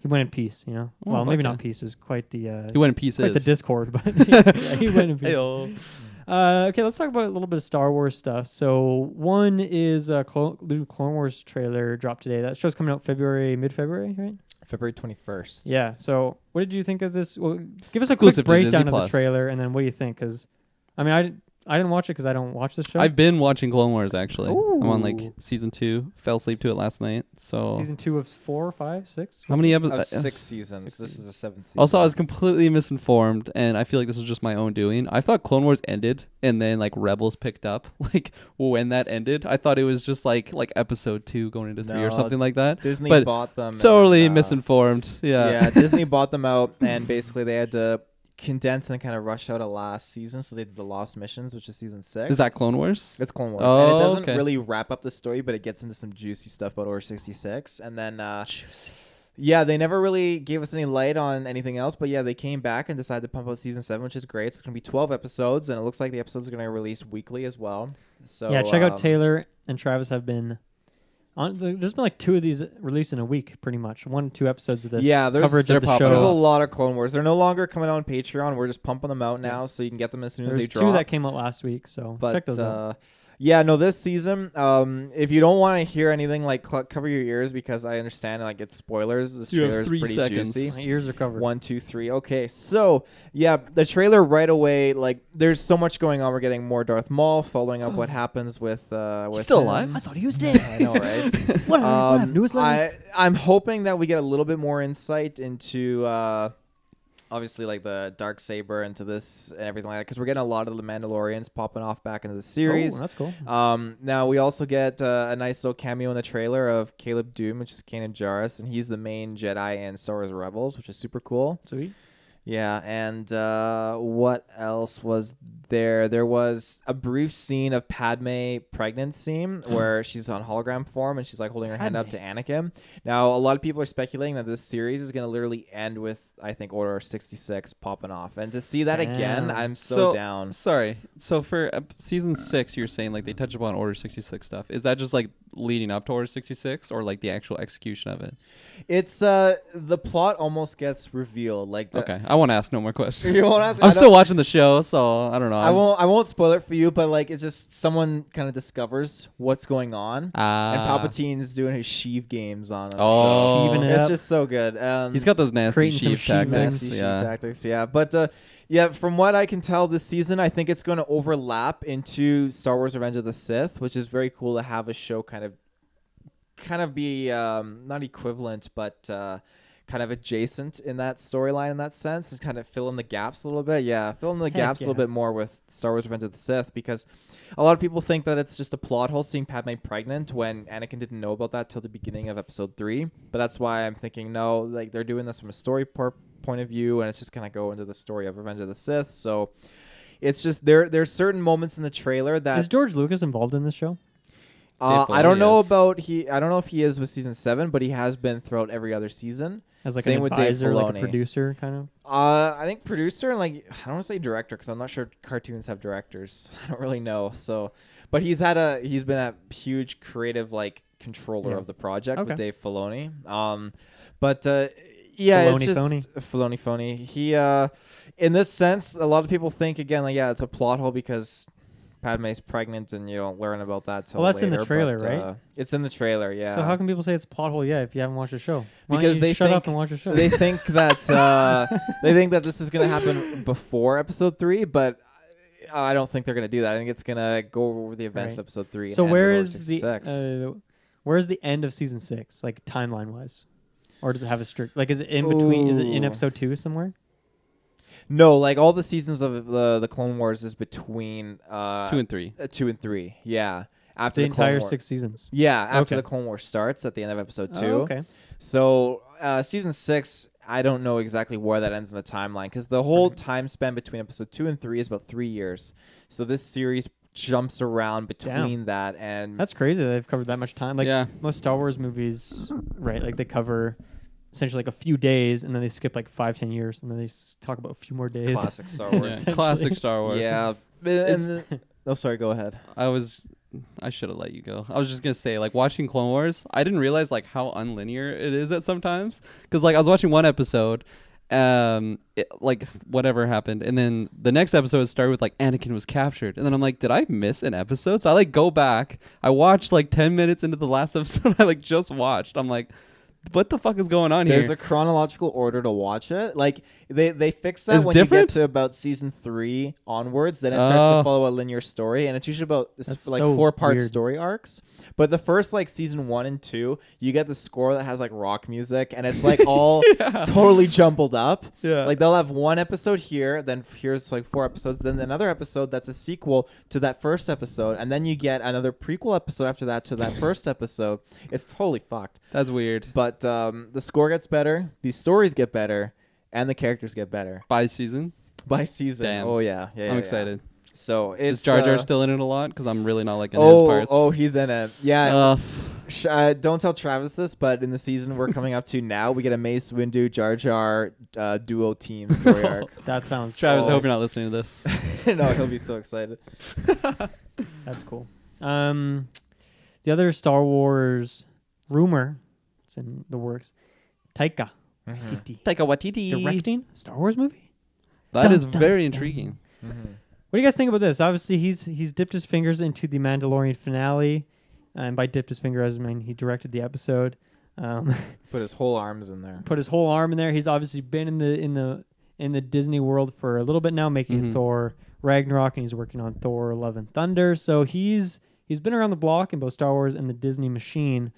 he went in peace. Oh, Well, maybe fuck not peace. It was quite the. he went in pieces. Quite the discord, but yeah, he went in peace. Ayo. Okay, let's talk about a little bit of Star Wars stuff. So one is new Clone Wars trailer dropped today. That show's coming out mid-February, right? February 21st. Yeah. So what did you think of this? Well, give us a Exclusive quick to breakdown Disney of the Plus. trailer, and then what do you think? Because, I mean, I didn't watch it because I don't watch this show. I've been watching Clone Wars actually. I'm on like Ooh. season 2. Fell asleep to it last night. So Season 2 of 4, 5, 6? how many Of episodes? 6 seasons. This is the 7th season. Also, I was completely misinformed, and I feel like this was just my own doing. I thought Clone Wars ended, and then like Rebels picked up. Like when that ended, I thought it was just like episode 2 going into 3 or No, something like that. Disney but bought them. Totally and, misinformed. Yeah. Yeah, Disney bought them out, and basically they had to condense and kind of rush out a last season, so they did the Lost Missions, which is season 6. Is that Clone Wars? It's Clone Wars, Oh, and it doesn't okay. really wrap up the story, but it gets into some juicy stuff about Order 66, and then yeah, they never really gave us any light on anything else, but yeah, they came back and decided to pump out season 7, which is great. It's gonna be 12 episodes, and it looks like the episodes are gonna release weekly as well. So Yeah, check out Taylor and Travis have been on. There's been like 2 of these released in a week, pretty much. 1 or 2 episodes of this. Yeah, there's- coverage they're of the popping show. There's a off. lot of Clone Wars. They're no longer coming out on Patreon. We're just pumping them out now, so you can get them as soon as There's they 2 drop. that came out last week, so But check those out. yeah, no, this season, if you don't want to hear anything, like cover your ears, because I understand like it's spoilers. This You have trailer is 3 pretty seconds. juicy. My ears are covered. 1, 2, 3. Okay, so yeah, the trailer right away. Like, there's so much going on. We're getting more Darth Maul, following up what happens with. Still him. alive? I thought he was dead. I know, right? what Newest legends? I'm hoping that we get a little bit more insight into obviously like the Darksaber into this and everything like that, because we're getting a lot of the Mandalorians popping off back into the series. Oh, that's cool. Now we also get a nice little cameo in the trailer of Caleb Doom, which is Kanan Jarrus, and he's the main Jedi in Star Wars Rebels, which is super cool. Sweet. Yeah, and what else was there? There was a brief scene of Padme pregnant scene where she's on hologram form and she's like holding her hand up to Anakin. Now, a lot of people are speculating that this series is going to literally end with, I think, Order 66 popping off. And to see that again, Damn. I'm so down. Sorry. So for season 6, you're saying like they touch upon Order 66 stuff. Is that just like leading up to Order 66, or like the actual execution of it? It's the plot almost gets revealed. Like Okay, I won't ask no more questions. You won't ask? I'm still watching the show, so I don't know. I won't spoil it for you, but like it's just someone kind of discovers what's going on, and Palpatine's doing his Sheev games on him. Oh. Sheeving so it it's up. just so good. He's got those nasty Creating some sheep sheep tactics. nasty Yeah. Sheev tactics, yeah. But yeah, from what I can tell this season, I think it's going to overlap into Star Wars: Revenge of the Sith, which is very cool to have a show kind of be not equivalent, but kind of adjacent in that storyline in that sense, and kind of fill in the gaps a little bit. Yeah, fill in the gaps a little bit more with Star Wars: Revenge of the Sith, because a lot of people think that it's just a plot hole seeing Padme pregnant when Anakin didn't know about that till the beginning of Episode 3. But that's why I'm thinking no, like they're doing this from a story point of view, and it's just gonna go into the story of Revenge of the Sith. So it's just there's certain moments in the trailer that Is George Lucas involved in this show? I don't know is. I don't know if he is with season 7, but he has been throughout every other season. As like Same an with Dave advisor, like a Filoni. producer, kind of. I think producer and like I don't want to say director because I'm not sure cartoons have directors. I don't really know. So, but he's been a huge creative like controller of the project with Dave Filoni. But yeah, Filoni, it's just Filoni. He in this sense, a lot of people think again like it's a plot hole because Padme's pregnant and you don't learn about that till Well, that's in the later, trailer, but, right? It's in the trailer, yeah. So how can people say it's a plot hole? Yeah, if you haven't watched the show, Why Because don't you they shut think up and watch the show. they think that this is going to happen before Episode 3, but I don't think they're going to do that. I think it's going to go over the events of Right. Episode 3. So and where Order is 66. where's the end of season 6, like timeline wise? or does it have a strict? Like, is it in between? Is it in episode 2 somewhere? No, like all the seasons of the Clone Wars is between 2 and 3. 2 and 3. Yeah, after The the Clone entire War. 6 seasons. Yeah, after Okay. the Clone War starts at the end of episode 2. Oh, okay. So season 6, I don't know exactly where that ends in the timeline because the whole time span between episode 2 and 3 is about 3 years. So this series jumps around between that, and That's crazy that they've covered that much time. Like Yeah. most Star Wars movies, right? Like they cover essentially like a few days, and then they skip like 5-10 years, and then they talk about a few more days. classic Star Wars. Yeah. Classic Star Wars. Yeah. Oh, sorry. Go ahead. I should have let you go. I was just gonna say, like, watching Clone Wars, I didn't realize like how unlinear it is at sometimes. Because like I was watching one episode, like whatever happened, and then the next episode started with like Anakin was captured, and then I'm like, did I miss an episode? So I like go back. I watched like 10 minutes into the last episode I like just watched. I'm like, what the fuck is going on There's here? a chronological order to watch it. Like they fix that It's when you different? get to about season 3 onwards. Then it starts to Oh. follow a linear story, and it's usually about That's like so 4-part weird. story arcs. But the first like season 1 and 2, you get the score that has like rock music, and it's like all totally jumbled up. Yeah. Like they'll have one episode here, then here's like 4 episodes, then another episode that's a sequel to that first episode, and then you get another prequel episode after that to that first episode. It's totally fucked. That's weird. But the score gets better, these stories get better, and the characters get better By season, by season. Damn. Oh yeah, I'm excited. So it's Is Jar Jar still in it a lot? Because I'm really not liking his Oh, parts. he's in it. Yeah. Ugh. Don't tell Travis this, but in the season we're coming up to now, we get a Mace Windu Jar Jar duo team story arc. That sounds. Travis, I Oh. hope you're not listening to this. No, he'll be so excited. That's cool. The other Star Wars rumor, it's in the works. Taika Waititi Taika Waititi. directing a Star Wars movie. That Dun, is dun, very dun. intriguing. What do you guys think about this? Obviously, he's dipped his fingers into the Mandalorian finale, and by dipped his finger, I mean he directed the episode. Put his whole arms in there. Put his whole arm in there. He's obviously been in the Disney world for a little bit now, making Mhm. Thor Ragnarok, and he's working on Thor: Love and Thunder. So he's been around the block in both Star Wars and the Disney machine.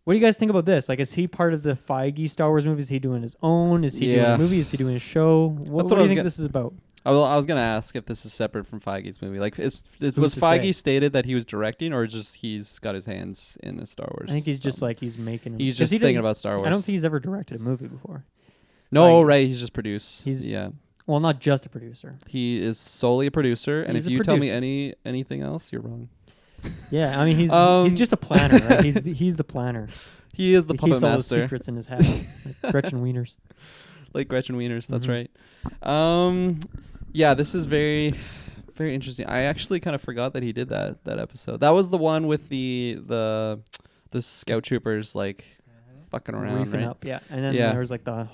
What do you guys think about this? Like, is he part of the Feige Star Wars movie? Is he doing his own? Is he doing Yeah. a movie? Is he doing a show? What do what I you was think gonna- this is about? I was gonna ask if this is separate from Feige's movie. Like, was to Feige say? stated that he was directing, or just he's got his hands in a Star Wars? I think he's just something? like he's making. He's 'cause just he thinking didn't- about Star Wars. I don't think he's ever directed a movie before. No, Feige. right? He's just produced. He's- yeah. Well, not just a producer. He is solely a producer, and He's if a you tell me producer. anything else, you're wrong. Yeah, I mean he's Um, just a planner. Right? He's the planner. He is the He puppet keeps all the master, secrets in his head. Like Gretchen Wieners. like Gretchen Wieners. That's Mhm. right. Yeah, this is very, very interesting. I actually kind of forgot that he did that episode. That was the one with the scout troopers like fucking around, Reefing right? up, yeah. And then Yeah. there was like there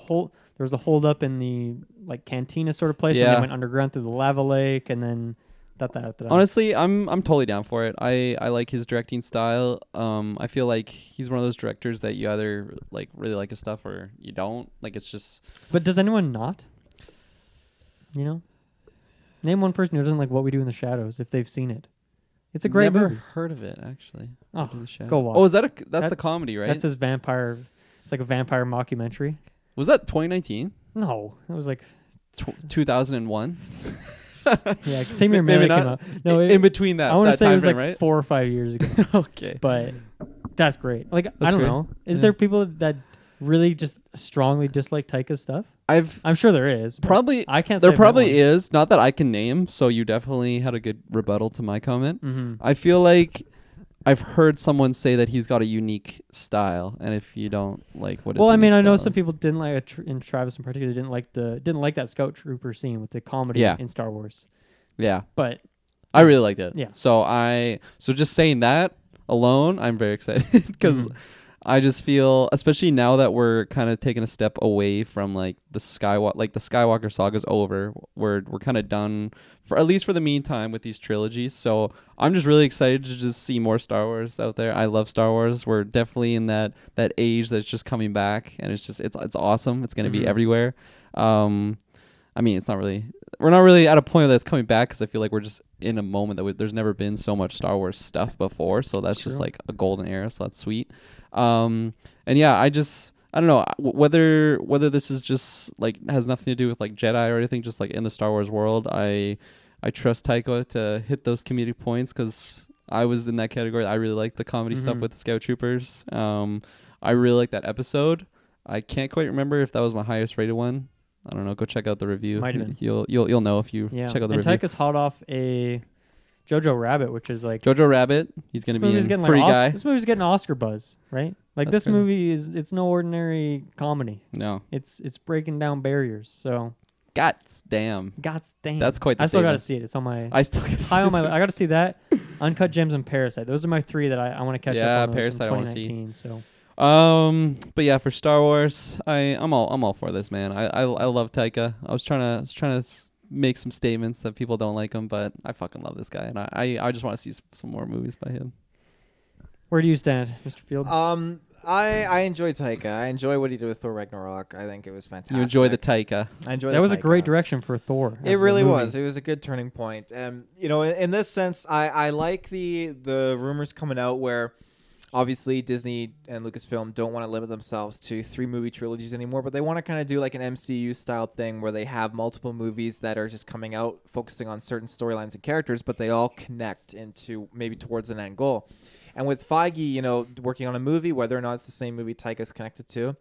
was the hold up in the like cantina sort of place, and Yeah. they went underground through the lava lake, and then that. Honestly, I'm totally down for it. I like his directing style. I feel like he's one of those directors that you either like really like his stuff or you don't. Like it's just But does anyone not? You know, name one person who doesn't like What We Do in the Shadows if they've seen it. It's a great never movie. heard of it actually. Oh, What in the Shadow? go watch. Oh, is that's That- the comedy, right? That's his vampire. It's like a vampire mockumentary. Was that 2019? No, it was like 2001? yeah, same year Maybe Melee came not. out. No, in between that. I want to that say it time was like frame, right? 4 or 5 years ago. Okay. But that's great. Like I That's don't great. know. Is Yeah. there people that really just strongly dislike Taika's stuff? I've I'm sure there is. but probably I can't. there probably is, not that I can name, so you definitely had a good rebuttal to my comment. Mm-hmm. I feel like I've heard someone say that he's got a unique style, and if you don't like what his Well, I mean, unique I know style some is- people didn't like in Travis in particular didn't like that Scout Trooper scene with the comedy Yeah. in Star Wars. Yeah, But I really liked it. Yeah. So just saying that alone, I'm very excited because Mhm. I just feel, especially now that we're kind of taking a step away from like the Skywalker saga's over. We're kind of done for at least for the meantime with these trilogies. So I'm just really excited to just see more Star Wars out there. I love Star Wars. We're definitely in that age that's just coming back, and it's awesome. It's gonna Mhm. be everywhere. I mean, we're not really at a point where that's coming back because I feel like we're just in a moment that there's never been so much Star Wars stuff before. So that's just True. like a golden era. So that's sweet. And yeah, I I don't know whether this is just like has nothing to do with like Jedi or anything, just like in the Star Wars world. I trust Taika to hit those comedic points because I was in that category. I really like the comedy stuff with the Scout Troopers. I really like that episode. I can't quite remember if that was my highest rated one. I don't know. Go check out the review. Might have been. You'll know if you check out the review. And Taika's hot off a Jojo Rabbit, which is like Jojo Rabbit. He's gonna be in Free Guy. This movie's getting Oscar buzz, right? Like That's this movie it's no ordinary comedy. No, it's breaking down barriers. So Gots damn. That's quite the I still got to statement. see it. It's on my I still get high on my. I got to see that. Uncut Gems and Parasite. Those are my 3 that I want to catch up on. Parasite I from want to see. 2019. So. But yeah, for Star Wars, I'm all for this, man. I love Taika. I was trying to make some statements that people don't like him, but I fucking love this guy, and I just want to see some more movies by him. Where do you stand, Mr. Field? I enjoy Taika. I enjoy what he did with Thor Ragnarok. I think it was fantastic. You enjoy the Taika. I enjoy that was Taika. a great direction for Thor. It really was. It was a good turning point. In this sense, I like the rumors coming out where obviously Disney and Lucasfilm don't want to limit themselves to 3 movie trilogies anymore, but they want to kind of do like an MCU style thing where they have multiple movies that are just coming out focusing on certain storylines and characters, but they all connect into maybe towards an end goal. And with Feige, working on a movie, whether or not it's the same movie Taika's connected to,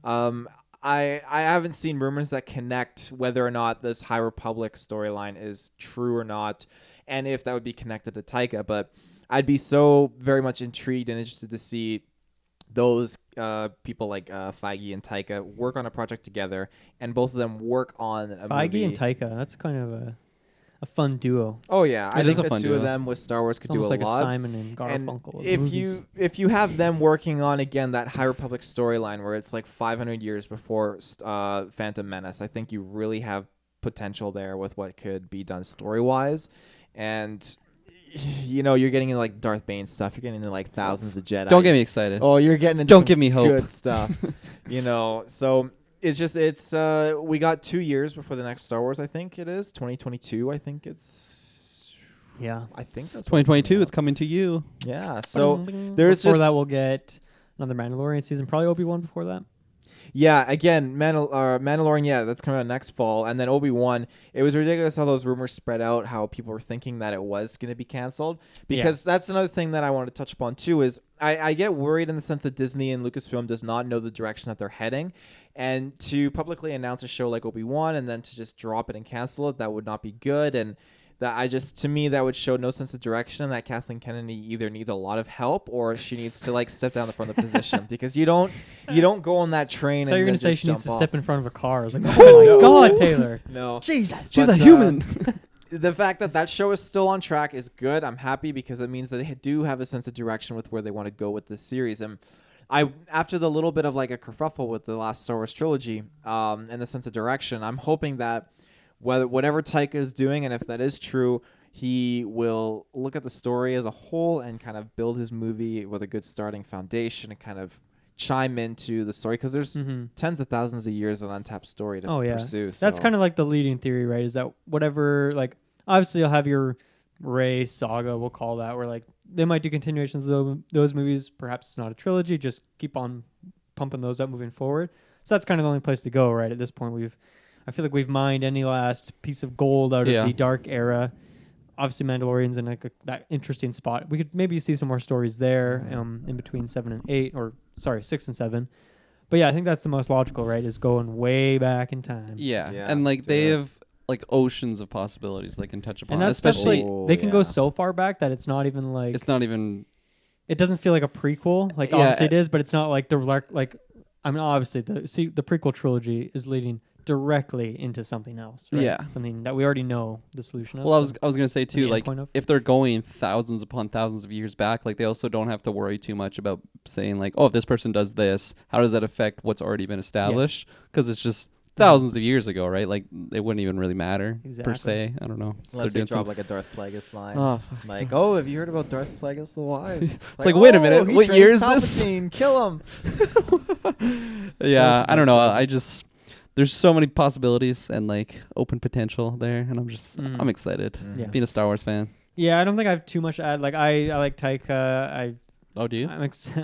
I haven't seen rumors that connect whether or not this High Republic storyline is true or not, and if that would be connected to Taika. But I'd be so very much intrigued and interested to see those people like Feige and Taika work on a project together, and both of them work on a movie. Feige and Taika, that's kind of a fun duo. Oh yeah, I It is think a the fun 2 duo. of them with Star Wars could It's do a almost like lot. a Simon and Garfunkel. And if you have them working on again that High Republic storyline where it's like 500 years before Phantom Menace, I think you really have potential there with what could be done story wise, and you're getting into like Darth Bane stuff. You're getting into like thousands of Jedi. Don't get me excited. Oh, you're getting into Don't some give me hope. good stuff. So it's we got 2 years before the next Star Wars. I think it is 2022. I think it's. Yeah. I think that's 2022. It's coming to you. Yeah. So before that we'll get another Mandalorian season. Probably Obi-Wan before that. Yeah, again, Mandalorian, yeah, that's coming out next fall. And then Obi-Wan, it was ridiculous how those rumors spread out, how people were thinking that it was going to be canceled. Because that's another thing that I wanted to touch upon, too, is I get worried in the sense that Disney and Lucasfilm does not know the direction that they're heading. And to publicly announce a show like Obi-Wan and then to just drop it and cancel it, that would not be good. And to me, that would show no sense of direction, and that Kathleen Kennedy either needs a lot of help or she needs to like step down from the position, because you don't go on that train. I thought you were going gonna to say she needs to step in front of a car. I was like, No. oh my God, Taylor. No. Jesus. She's But, a human. The fact that show is still on track is good. I'm happy because it means that they do have a sense of direction with where they want to go with this series. And after the little bit of like a kerfuffle with the last Star Wars trilogy, and the sense of direction, I'm hoping that whatever Taika is doing, and if that is true, he will look at the story as a whole and kind of build his movie with a good starting foundation and kind of chime into the story, because there's tens of thousands of years of untapped story to pursue. So. That's kind of like the leading theory, right? Is that whatever, like, obviously you'll have your Rey saga, we'll call that, where like they might do continuations of those movies. Perhaps it's not a trilogy, just keep on pumping those up moving forward. So that's kind of the only place to go, right? At this point, I feel like we've mined any last piece of gold out of the dark era. Obviously, Mandalorian's in like that interesting spot. We could maybe see some more stories there in between 7 and 8, or 6 and 7. But yeah, I think that's the most logical, right? Is going way back in time. Yeah. And like they have like oceans of possibilities they can touch upon. And that's especially they can go so far back that it's not even like it doesn't feel like a prequel. Like obviously it is, but it's not like obviously the prequel trilogy is leading directly into something else, right? Yeah. Something that we already know the solution of. Well, I was going to say too, like if they're going thousands upon thousands of years back, like they also don't have to worry too much about saying like, oh, if this person does this, how does that affect what's already been established? Because it's just thousands of years ago, right? Like it wouldn't even really matter per se. I don't know. Unless they drop like a Darth Plagueis line. Oh, like, oh, have you heard about Darth Plagueis the Wise? It's like, wait a minute, what year is this? Kill him. Yeah, I don't know. There's so many possibilities and like open potential there, and I'm excited. Being a Star Wars fan. Yeah, I don't think I have too much to add. Like I like Taika. I Oh, do you?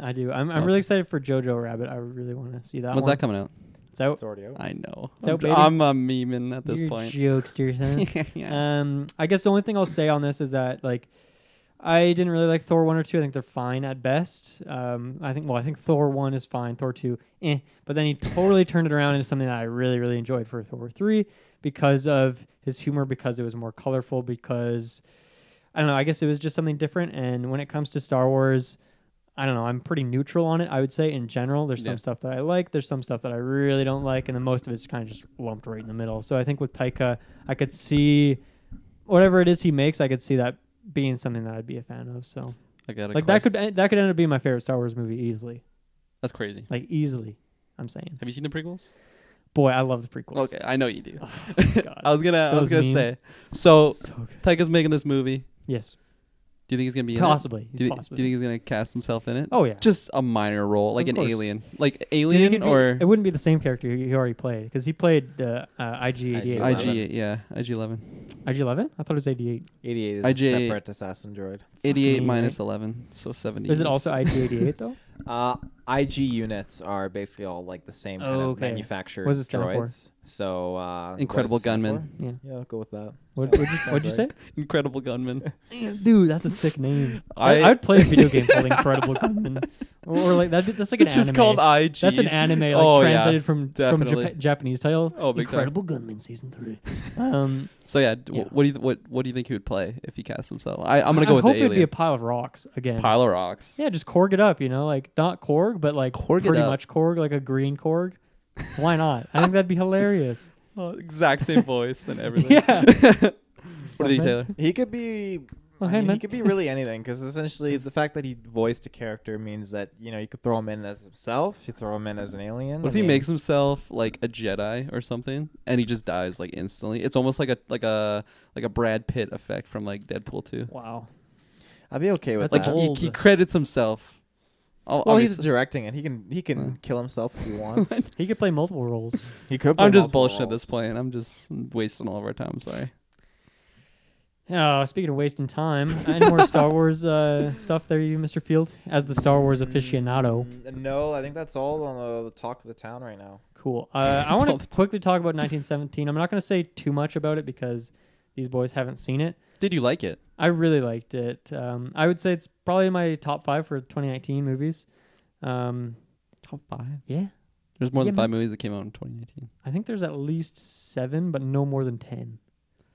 I do. I'm really excited for Jojo Rabbit. I really want to see that. When's that coming out? It's out. It's already out. I know. It's out, baby. I'm memeing at this You're point. Jokester, huh? Yeah. I guess the only thing I'll say on this is that like I didn't really like Thor 1 or 2. I think they're fine at best. I think Thor 1 is fine. Thor 2, But then he totally turned it around into something that I really, really enjoyed for Thor 3 because of his humor, because it was more colorful, because I don't know, I guess it was just something different. And when it comes to Star Wars, I don't know, I'm pretty neutral on it, I would say, in general. There's some stuff that I like, there's some stuff that I really don't like, and then most of it's kind of just lumped right in the middle. So I think with Taika, I could see whatever it is he makes, I could see that being something that I'd be a fan of. So I got like that could end up being my favorite Star Wars movie easily. That's crazy. Like easily, I'm saying. Have you seen the prequels? Boy, I love the prequels. Okay, I know you do. Oh, God. I was gonna memes. say. So So good. Taika's making this movie. Yes. Do you think he's gonna be in Possibly. it? Do you think he's gonna cast himself in it? Oh yeah. Just a minor role, like Of an course. alien, like Do you think alien, it'd be- or it wouldn't be the same character he already played, because he played the IG-88. IG. IG-11. IG-11? I thought it was 88. 88 is IG. a separate assassin droid. 88 me, minus right? 11, so 70. Is it also IG-88 though? IG units are basically all like the same kind of Okay. manufactured What does it stand for? droids. So Incredible what does it stand Gunman. for? Yeah. Yeah, I'll go with that. What'd you say? Incredible Gunman? Dude, that's a sick name. I- I'd play a video game called Incredible Gunman. Or like that's like an It's just anime. called IG. That's an anime like Oh, yeah, translated from definitely. Japanese title. Oh, big time. Incredible Gunman season 3. So yeah, Yeah. what do you think he would play if he cast himself? I'm gonna go I with hope the it'd be alien. a pile of rocks again. Pile of rocks. Yeah, just Korg it up, like not Korg, but like Korg it pretty up. much Korg, like a green Korg. Why not? I think that'd be hilarious. Oh, exact same voice and everything. Yeah. What do you think, Taylor? He could be. Well, I hey, mean, man. he could be really anything, because essentially the fact that he voiced a character means that you could throw him in as himself, you throw him in as an alien. What if he makes himself like a Jedi or something, and he just dies like instantly? It's almost like a Brad Pitt effect from like Deadpool 2. Wow. I'd be okay with That's that. old. He credits himself. Well, he's Obviously- directing it. He can kill himself if he wants. He could play multiple roles. He could. Play I'm just multiple bullshit at this roles. point. I'm just wasting all of our time. I'm sorry. Speaking of wasting time, any more Star Wars stuff there, you, Mr. Field, as the Star Wars aficionado? No, I think that's all on the talk of the town right now. Cool. I want to quickly talk about 1917. I'm not going to say too much about it because these boys haven't seen it. Did you like it? I really liked it. I would say it's probably in my top 5 for 2019 movies. Top 5. Yeah. There's more than Yeah, 5 movies that came out in 2019. I think there's at least 7, but no more than 10.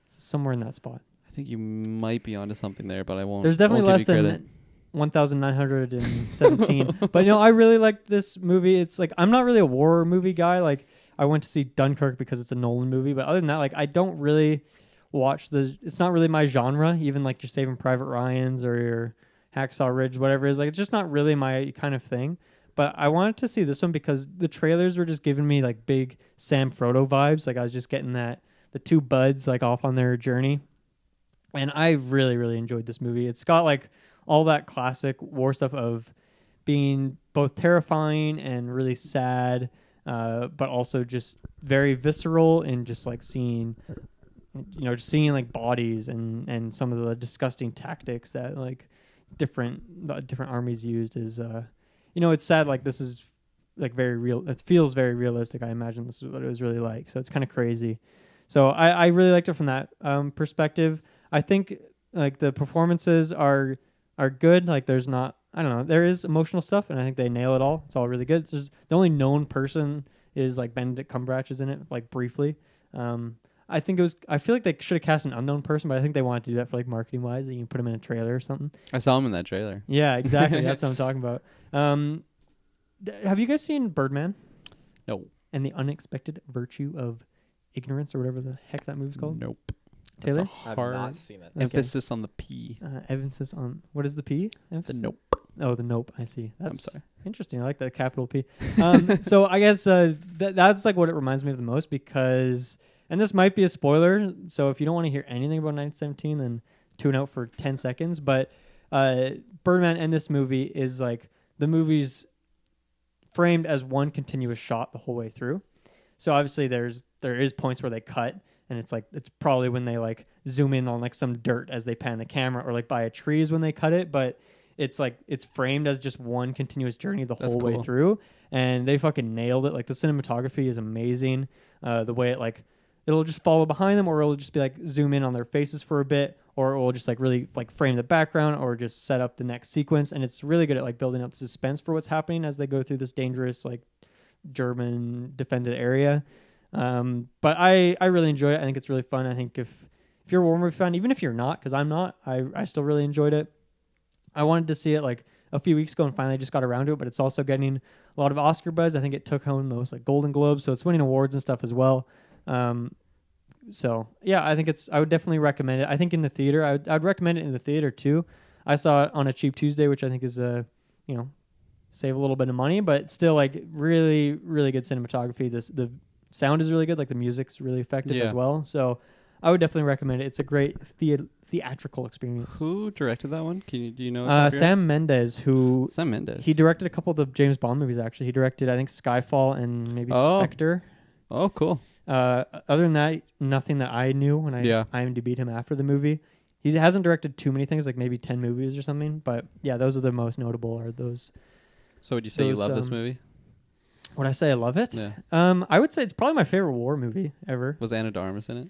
So somewhere in that spot. I think you might be onto something there, but I won't. There's definitely won't less give you than credit. 1,917. But I really like this movie. It's like I'm not really a war movie guy. Like I went to see Dunkirk because it's a Nolan movie, but other than that, like I don't really watch it's not really my genre. Even like your Saving Private Ryan's or your Hacksaw Ridge, whatever it is. Like it's just not really my kind of thing. But I wanted to see this one because the trailers were just giving me like big Sam Frodo vibes. Like I was just getting the two buds like off on their journey. And I really, really enjoyed this movie. It's got like all that classic war stuff of being both terrifying and really sad, but also just very visceral and just like seeing like bodies and some of the disgusting tactics that like different armies used is, it's sad. Like this is like very real. It feels very realistic. I imagine this is what it was really like. So it's kind of crazy. So I really liked it from that perspective. I think like the performances are good. Like there's not, I don't know, there is emotional stuff, and I think they nail it all. It's all really good. It's just the only known person is like Benedict Cumberbatch is in it, like briefly. I feel like they should have cast an unknown person, but I think they wanted to do that for like marketing wise. You can put him in a trailer or something. I saw him in that trailer. Yeah, exactly. That's what I'm talking about. Have you guys seen Birdman? No. And the Unexpected Virtue of Ignorance, or whatever the heck that movie's called? Nope. Taylor? I've Hard not seen it. emphasis on the P. Emphasis on, what is the P? The nope. Oh, the nope. I see. I'm sorry. Interesting. I like that capital P. So I guess that's like what it reminds me of the most because, and this might be a spoiler, so if you don't want to hear anything about 1917, then tune out for 10 seconds. But Birdman and this movie is like the movie's framed as one continuous shot the whole way through. So obviously there is points where they cut, and it's probably when they like zoom in on like some dirt as they pan the camera, or like by a tree is when they cut it. But it's like it's framed as just one continuous journey the That's whole way cool. through, and they fucking nailed it. Like the cinematography is amazing. The way it like it'll just follow behind them, or it'll just be like zoom in on their faces for a bit, or it will just like really like frame the background, or just set up the next sequence. And it's really good at like building up the suspense for what's happening as they go through this dangerous like German defended area. But I really enjoyed it. I think it's really fun. I think if you're a war movie fan, even if you're not, because I'm not, I still really enjoyed it. I wanted to see it like a few weeks ago and finally just got around to it, but it's also getting a lot of Oscar buzz. I think it took home those like Golden Globes, so it's winning awards and stuff as well. So yeah, I think I would definitely recommend it. I think in the theater, I'd recommend it in the theater too. I saw it on a cheap Tuesday, which I think is save a little bit of money, but still like really, really good cinematography. The sound is really good. Like the music's really effective as well. So I would definitely recommend it. It's a great theatrical experience. Who directed that one? Do you know? Sam Mendes, Sam Mendes. he directed a couple of the James Bond movies. Actually, he directed I think Skyfall and maybe Spectre. Oh, cool. Other than that, nothing that I knew when I IMDb'd him after the movie. He hasn't directed too many things, like maybe 10 movies or something. But yeah, those are the most notable. Are those? So would you say you love this movie? Would I say I love it? Yeah. I would say it's probably my favorite war movie ever. Was Anna de Armas in it?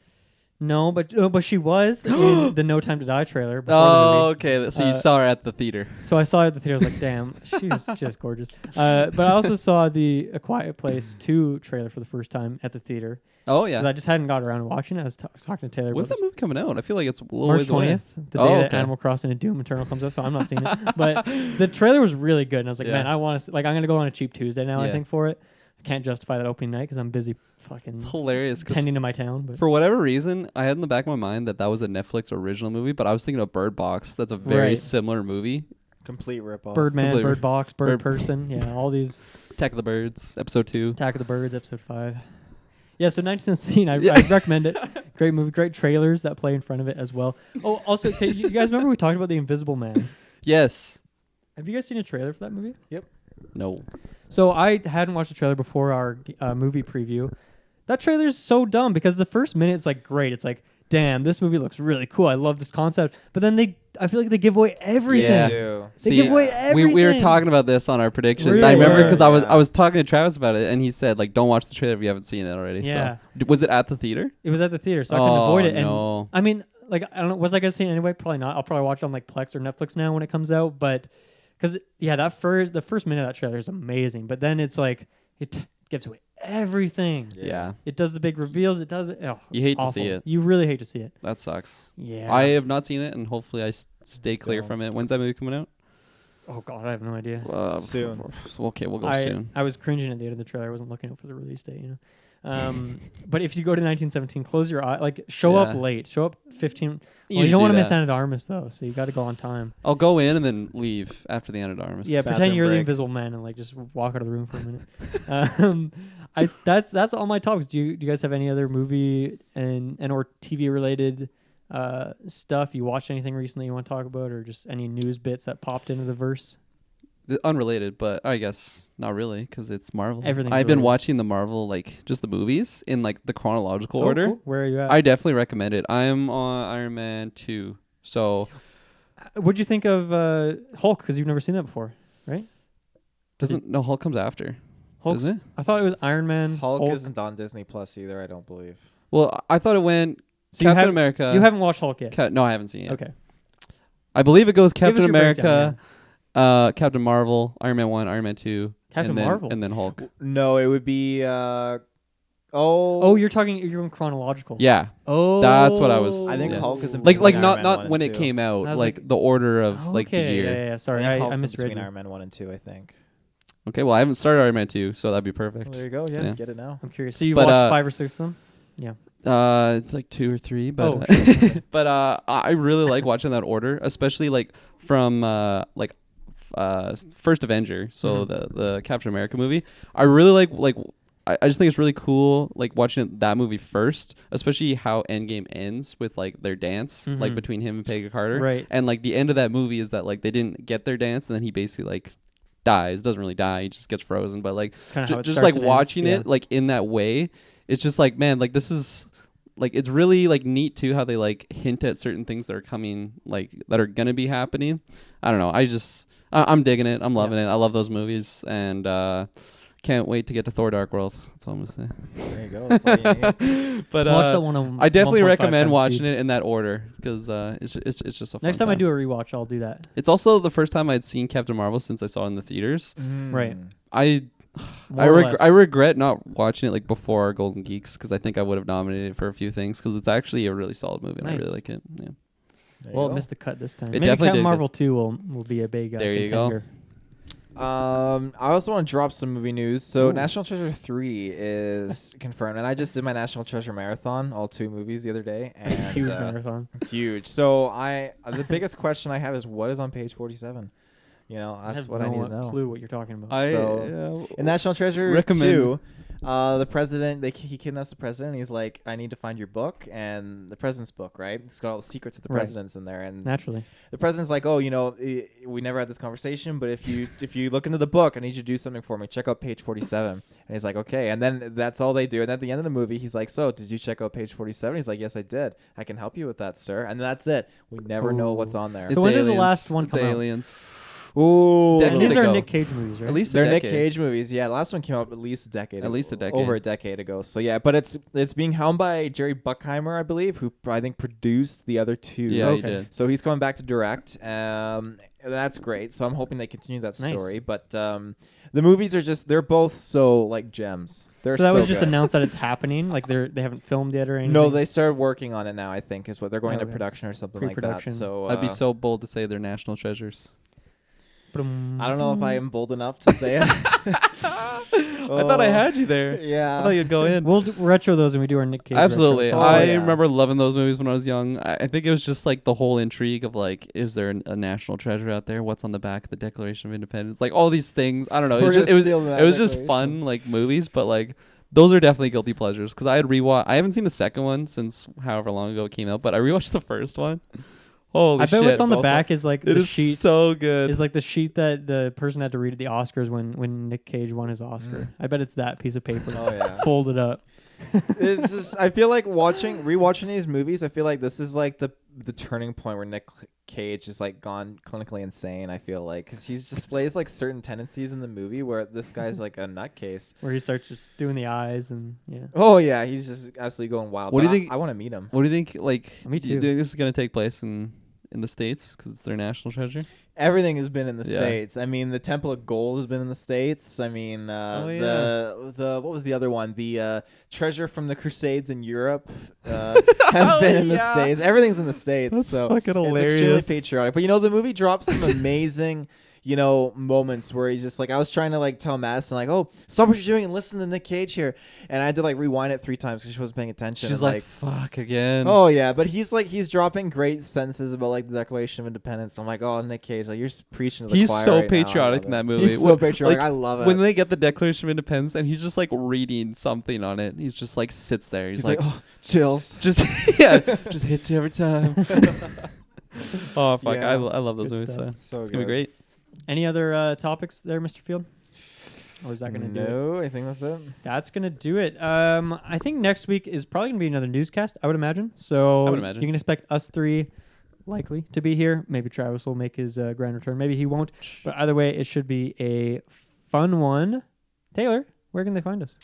No, but she was in the No Time to Die trailer. Oh, okay. So you saw her at the theater. So I saw her at the theater. I was like, damn, she's just gorgeous. But I also saw the A Quiet Place 2 trailer for the first time at the theater. Oh, yeah. Because I just hadn't got around to watching it. I was talking to Taylor. When's that movie coming out? I feel like it's a little March ways away. 20th, the day that Animal Crossing and Doom Eternal comes out, so I'm not seeing it. But the trailer was really good, and I was like, man, I want to. Like, I'm gonna go on a cheap Tuesday now. I think for it. I can't justify that opening night because I'm busy fucking. It's hilarious. Tending to my town. But for whatever reason, I had in the back of my mind that was a Netflix original movie, but I was thinking of Bird Box. That's a very similar movie. Complete ripoff. Birdman, Bird Box, Bird Person. Yeah, all these. Attack of the Birds, episode 2. Attack of the Birds, episode 5. Yeah, so 1917, I recommend it. Great movie, great trailers that play in front of it as well. Oh, also, you guys remember we talked about The Invisible Man? Yes. Have you guys seen a trailer for that movie? Yep. No. So I hadn't watched the trailer before our movie preview. That trailer's so dumb because the first minute it's like great. It's like, damn, this movie looks really cool. I love this concept. But then I feel like they give away everything. Yeah. They give away everything. We were talking about this on our predictions. Really? I remember because I was talking to Travis about it, and he said like, don't watch the trailer if you haven't seen it already. Yeah. So, was it at the theater? It was at the theater, so I couldn't avoid it. And no. I mean, like, I don't know. Was I gonna see it anyway? Probably not. I'll probably watch it on like Plex or Netflix now when it comes out. But because the first minute of that trailer is amazing, but then it's like it gives away everything. Yeah. It does the big reveals. It does it. Oh, you hate awful. to see it. You really hate to see it. That sucks. Yeah. I have not seen it, and hopefully I stay clear from it. When's that movie coming out? Oh God, I have no idea. Soon. Okay, we'll go soon. I was cringing at the end of the trailer. I wasn't looking out for the release date, But if you go to 1917, close your eye. Like, show up late. Show up 15. Well, you don't want to miss Anna de Armas, though, so you got to go on time. I'll go in and then leave after the Anna de Armas. Yeah, pretend you're the Invisible Man and like just walk out of the room for a minute. That's all my topics. Do you guys have any other movie and or TV related stuff? You watched anything recently you want to talk about, or just any news bits that popped into the verse? Unrelated, but I guess not really because it's Marvel. Everything's I've been related. watching the Marvel, like just the movies in like the chronological order. Cool. Where are you at? I definitely recommend it. I'm on Iron Man 2. So, what'd you think of Hulk? Because you've never seen that before, right? no, Hulk comes after. Hulk's, Doesn't it? I thought it was Iron Man. Hulk isn't on Disney Plus either, I don't believe. Well, I thought it went So Captain America. You haven't watched Hulk yet? No, I haven't seen it. Okay. I believe it goes Give us Captain your America, breakdown, Captain Marvel, Iron Man 1, Iron Man 2, Captain and then, Marvel? and then Hulk. No, it would be Oh, you're going chronological. Yeah. Oh, That's what I was- I think Yeah. Hulk is in Like between Iron Man 1 not and when it 2. came out, I was like like- the order of like the Okay, year. Yeah. Sorry, I think I Hulk's in misread between you. Iron Man 1 and 2, I think. Okay, well I haven't started Iron Man 2, so that'd be Well, perfect. there you go. Yeah, Yeah. get it now. I'm curious. So you But, watched 5 or 6 of them? Yeah. It's like 2 or 3, but Oh, but I really like watching that order, especially like from First Avenger, so the Captain America movie. I really like I just think it's really cool like watching that movie first, especially how Endgame ends with like their dance like between him and Peggy Carter. Right. And like the end of that movie is that like they didn't get their dance and then he basically like dies, doesn't really die, he just gets frozen, but like kinda how it just starts like and watching ends, it like in that way, it's just like, man, like this is like it's really like neat too how they like hint at certain things that are coming, like that are gonna be happening. I don't know. I'm digging it. I'm loving it. I love those movies, and can't wait to get to Thor: Dark World. That's all I'm gonna say. There you go. That's all you need. But Watch that one I definitely 1.5 recommend times watching speed. it in that order because it's just a fun Next time I time. do a rewatch, I'll do that. It's also the first time I'd seen Captain Marvel since I saw it in the theaters. Right. I regret not watching it like before Golden Geeks because I think I would have nominated it for a few things because it's actually a really solid movie and I Nice. really like it. Yeah. Well, it missed the cut this time. It Maybe definitely Captain did Marvel 2 will be a big There you go. contender. I also want to drop some movie news. So Ooh. National Treasure 3 is confirmed, and I just did my National Treasure marathon, all 2 movies the other day, and Huge marathon. huge. So the biggest question I have is what is on page 47? You know, that's what I need to know. Clue what you're talking about. In National Treasure Recommend. 2, the president, he kidnaps the president. And he's like, I need to find your book, and the president's book, right? It's got all the secrets of the Right. presidents in there, and Naturally. the president's like, oh, you know, we never had this conversation, but if you look into the book, I need you to do something for me. Check out page 47. And he's like, okay. And then that's all they do. And at the end of the movie, he's like, so did you check out page 47? He's like, yes, I did. I can help you with that, sir. And that's it. We never know what's on there. So when did the last one It's come out? Aliens. Ooh. Decade These are ago. Nick Cage movies, right? At least They're a Nick decade. Cage movies. Yeah, the last one came out at least a decade. At least a decade. Over a decade ago. So yeah, but it's being helmed by Jerry Bruckheimer, I believe, who I think produced the other 2. Yeah, he did. So he's coming back to direct. That's great. So I'm hoping they continue that Nice. story. But the movies are they're both so like gems. They're So that was so just good. announced that it's happening. Like they haven't filmed yet or anything. No, they started working on it now. I think is what they're going into Okay. production or something like that. Pre-production. So I'd be so bold to say they're national treasures. I don't know if I am bold enough to say it. I thought I had you there. Yeah. I thought you'd go in. We'll retro those when we do our Nick Cage. Absolutely. retro. Oh, I yeah. remember loving those movies when I was young. I think it was just like the whole intrigue of like, is there a national treasure out there? What's on the back of the Declaration of Independence? Like all these things. I don't know. We're It was just stealing that just Declaration. fun like movies, but like those are definitely guilty pleasures because I had rewatched. I haven't seen the second one since however long ago it came out, but I rewatched the first one. Holy I bet shit. what's on the both back is like It the is sheet. so good. Is like the sheet that the person had to read at the Oscars when Nick Cage won his Oscar. I bet it's that piece of paper Oh yeah. folded up. It's just, I feel like rewatching these movies. I feel like this is like the turning point where Nick Cage is like gone clinically insane. I feel like because he displays like certain tendencies in the movie where this guy's like a nutcase. Where he starts just doing the eyes and yeah. Oh yeah, he's just absolutely going wild. What do But you think- I want to meet him. What do you think? Like, Me do you too. think this is gonna take place in the States because it's their national treasure? Everything has been in the Yeah. States. I mean, the Temple of Gold has been in the States. I mean, the what was the other one? The treasure from the Crusades in Europe has been in the States. Everything's in the States. That's so fucking it's hilarious. extremely patriotic. But you know, the movie drops some amazing. Moments where he's just like, I was trying to like tell Madison like, oh, stop what you're doing and listen to Nick Cage here, and I had to like rewind it 3 times because she wasn't paying attention. She's and, like, fuck again. oh yeah, but he's dropping great sentences about like the Declaration of Independence. I'm like, oh, Nick Cage, like you're just preaching to the He's choir so right now. I patriotic love in it. that movie. He's so patriotic. Like, I love it. When they get the Declaration of Independence and he's just like reading something on it, he's just like sits there. He's, he's like, oh, chills. just yeah, just hits you every time. Oh fuck, Yeah. I love those Good movies. stuff. So it's gonna be great. Any other topics there, Mr. Field? Or is that going to do it? No, I think that's it. That's going to do it. I think next week is probably going to be another newscast, I would imagine. So I would imagine. you can expect us 3 likely to be here. Maybe Travis will make his grand return. Maybe he won't. But either way, it should be a fun one. Taylor, where can they find us?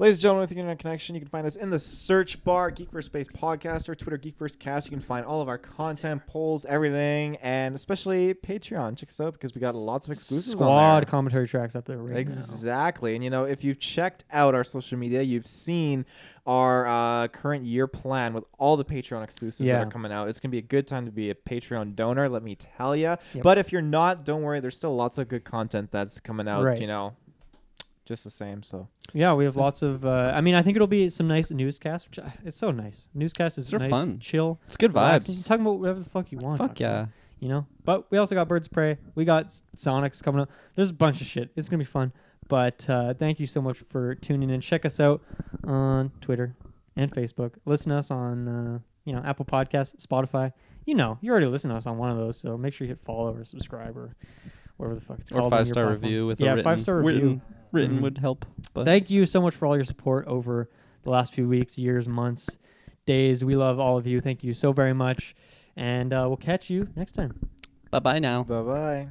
Ladies and gentlemen, with the internet connection, you can find us in the search bar, Geekverse Space Podcast, or Twitter, Geekverse Cast. You can find all of our content, polls, everything, and especially Patreon. Check us out because we got lots of exclusives on Squad there. commentary tracks up there right Exactly. And, if you've checked out our social media, you've seen our current year plan with all the Patreon exclusives that Yeah. are coming out. It's going to be a good time to be a Patreon donor, let me tell you. Yep. But if you're not, don't worry. There's still lots of good content that's coming out, Right. just the same. So Yeah, we have lots of. I think it'll be some nice newscasts. Which it's so nice. Newscast is They're nice, fun. chill, It's good relaxing. vibes. Talking about whatever the fuck you want. to Fuck talk yeah. about, But we also got Birds of Prey. We got Sonics coming up. There's a bunch of shit. It's gonna be fun. But thank you so much for tuning in. Check us out on Twitter and Facebook. Listen to us on Apple Podcasts, Spotify. You already listen to us on one of those. So make sure you hit follow or subscribe or whatever the fuck it's Or called. on your 5-star platform. review with Yeah, a written 5-star review. Written Mhm. would help. But Thank you so much for all your support over the last few weeks, years, months. days. We love all of you. Thank you so very much. And we'll catch you next time. Bye-bye now. Bye bye.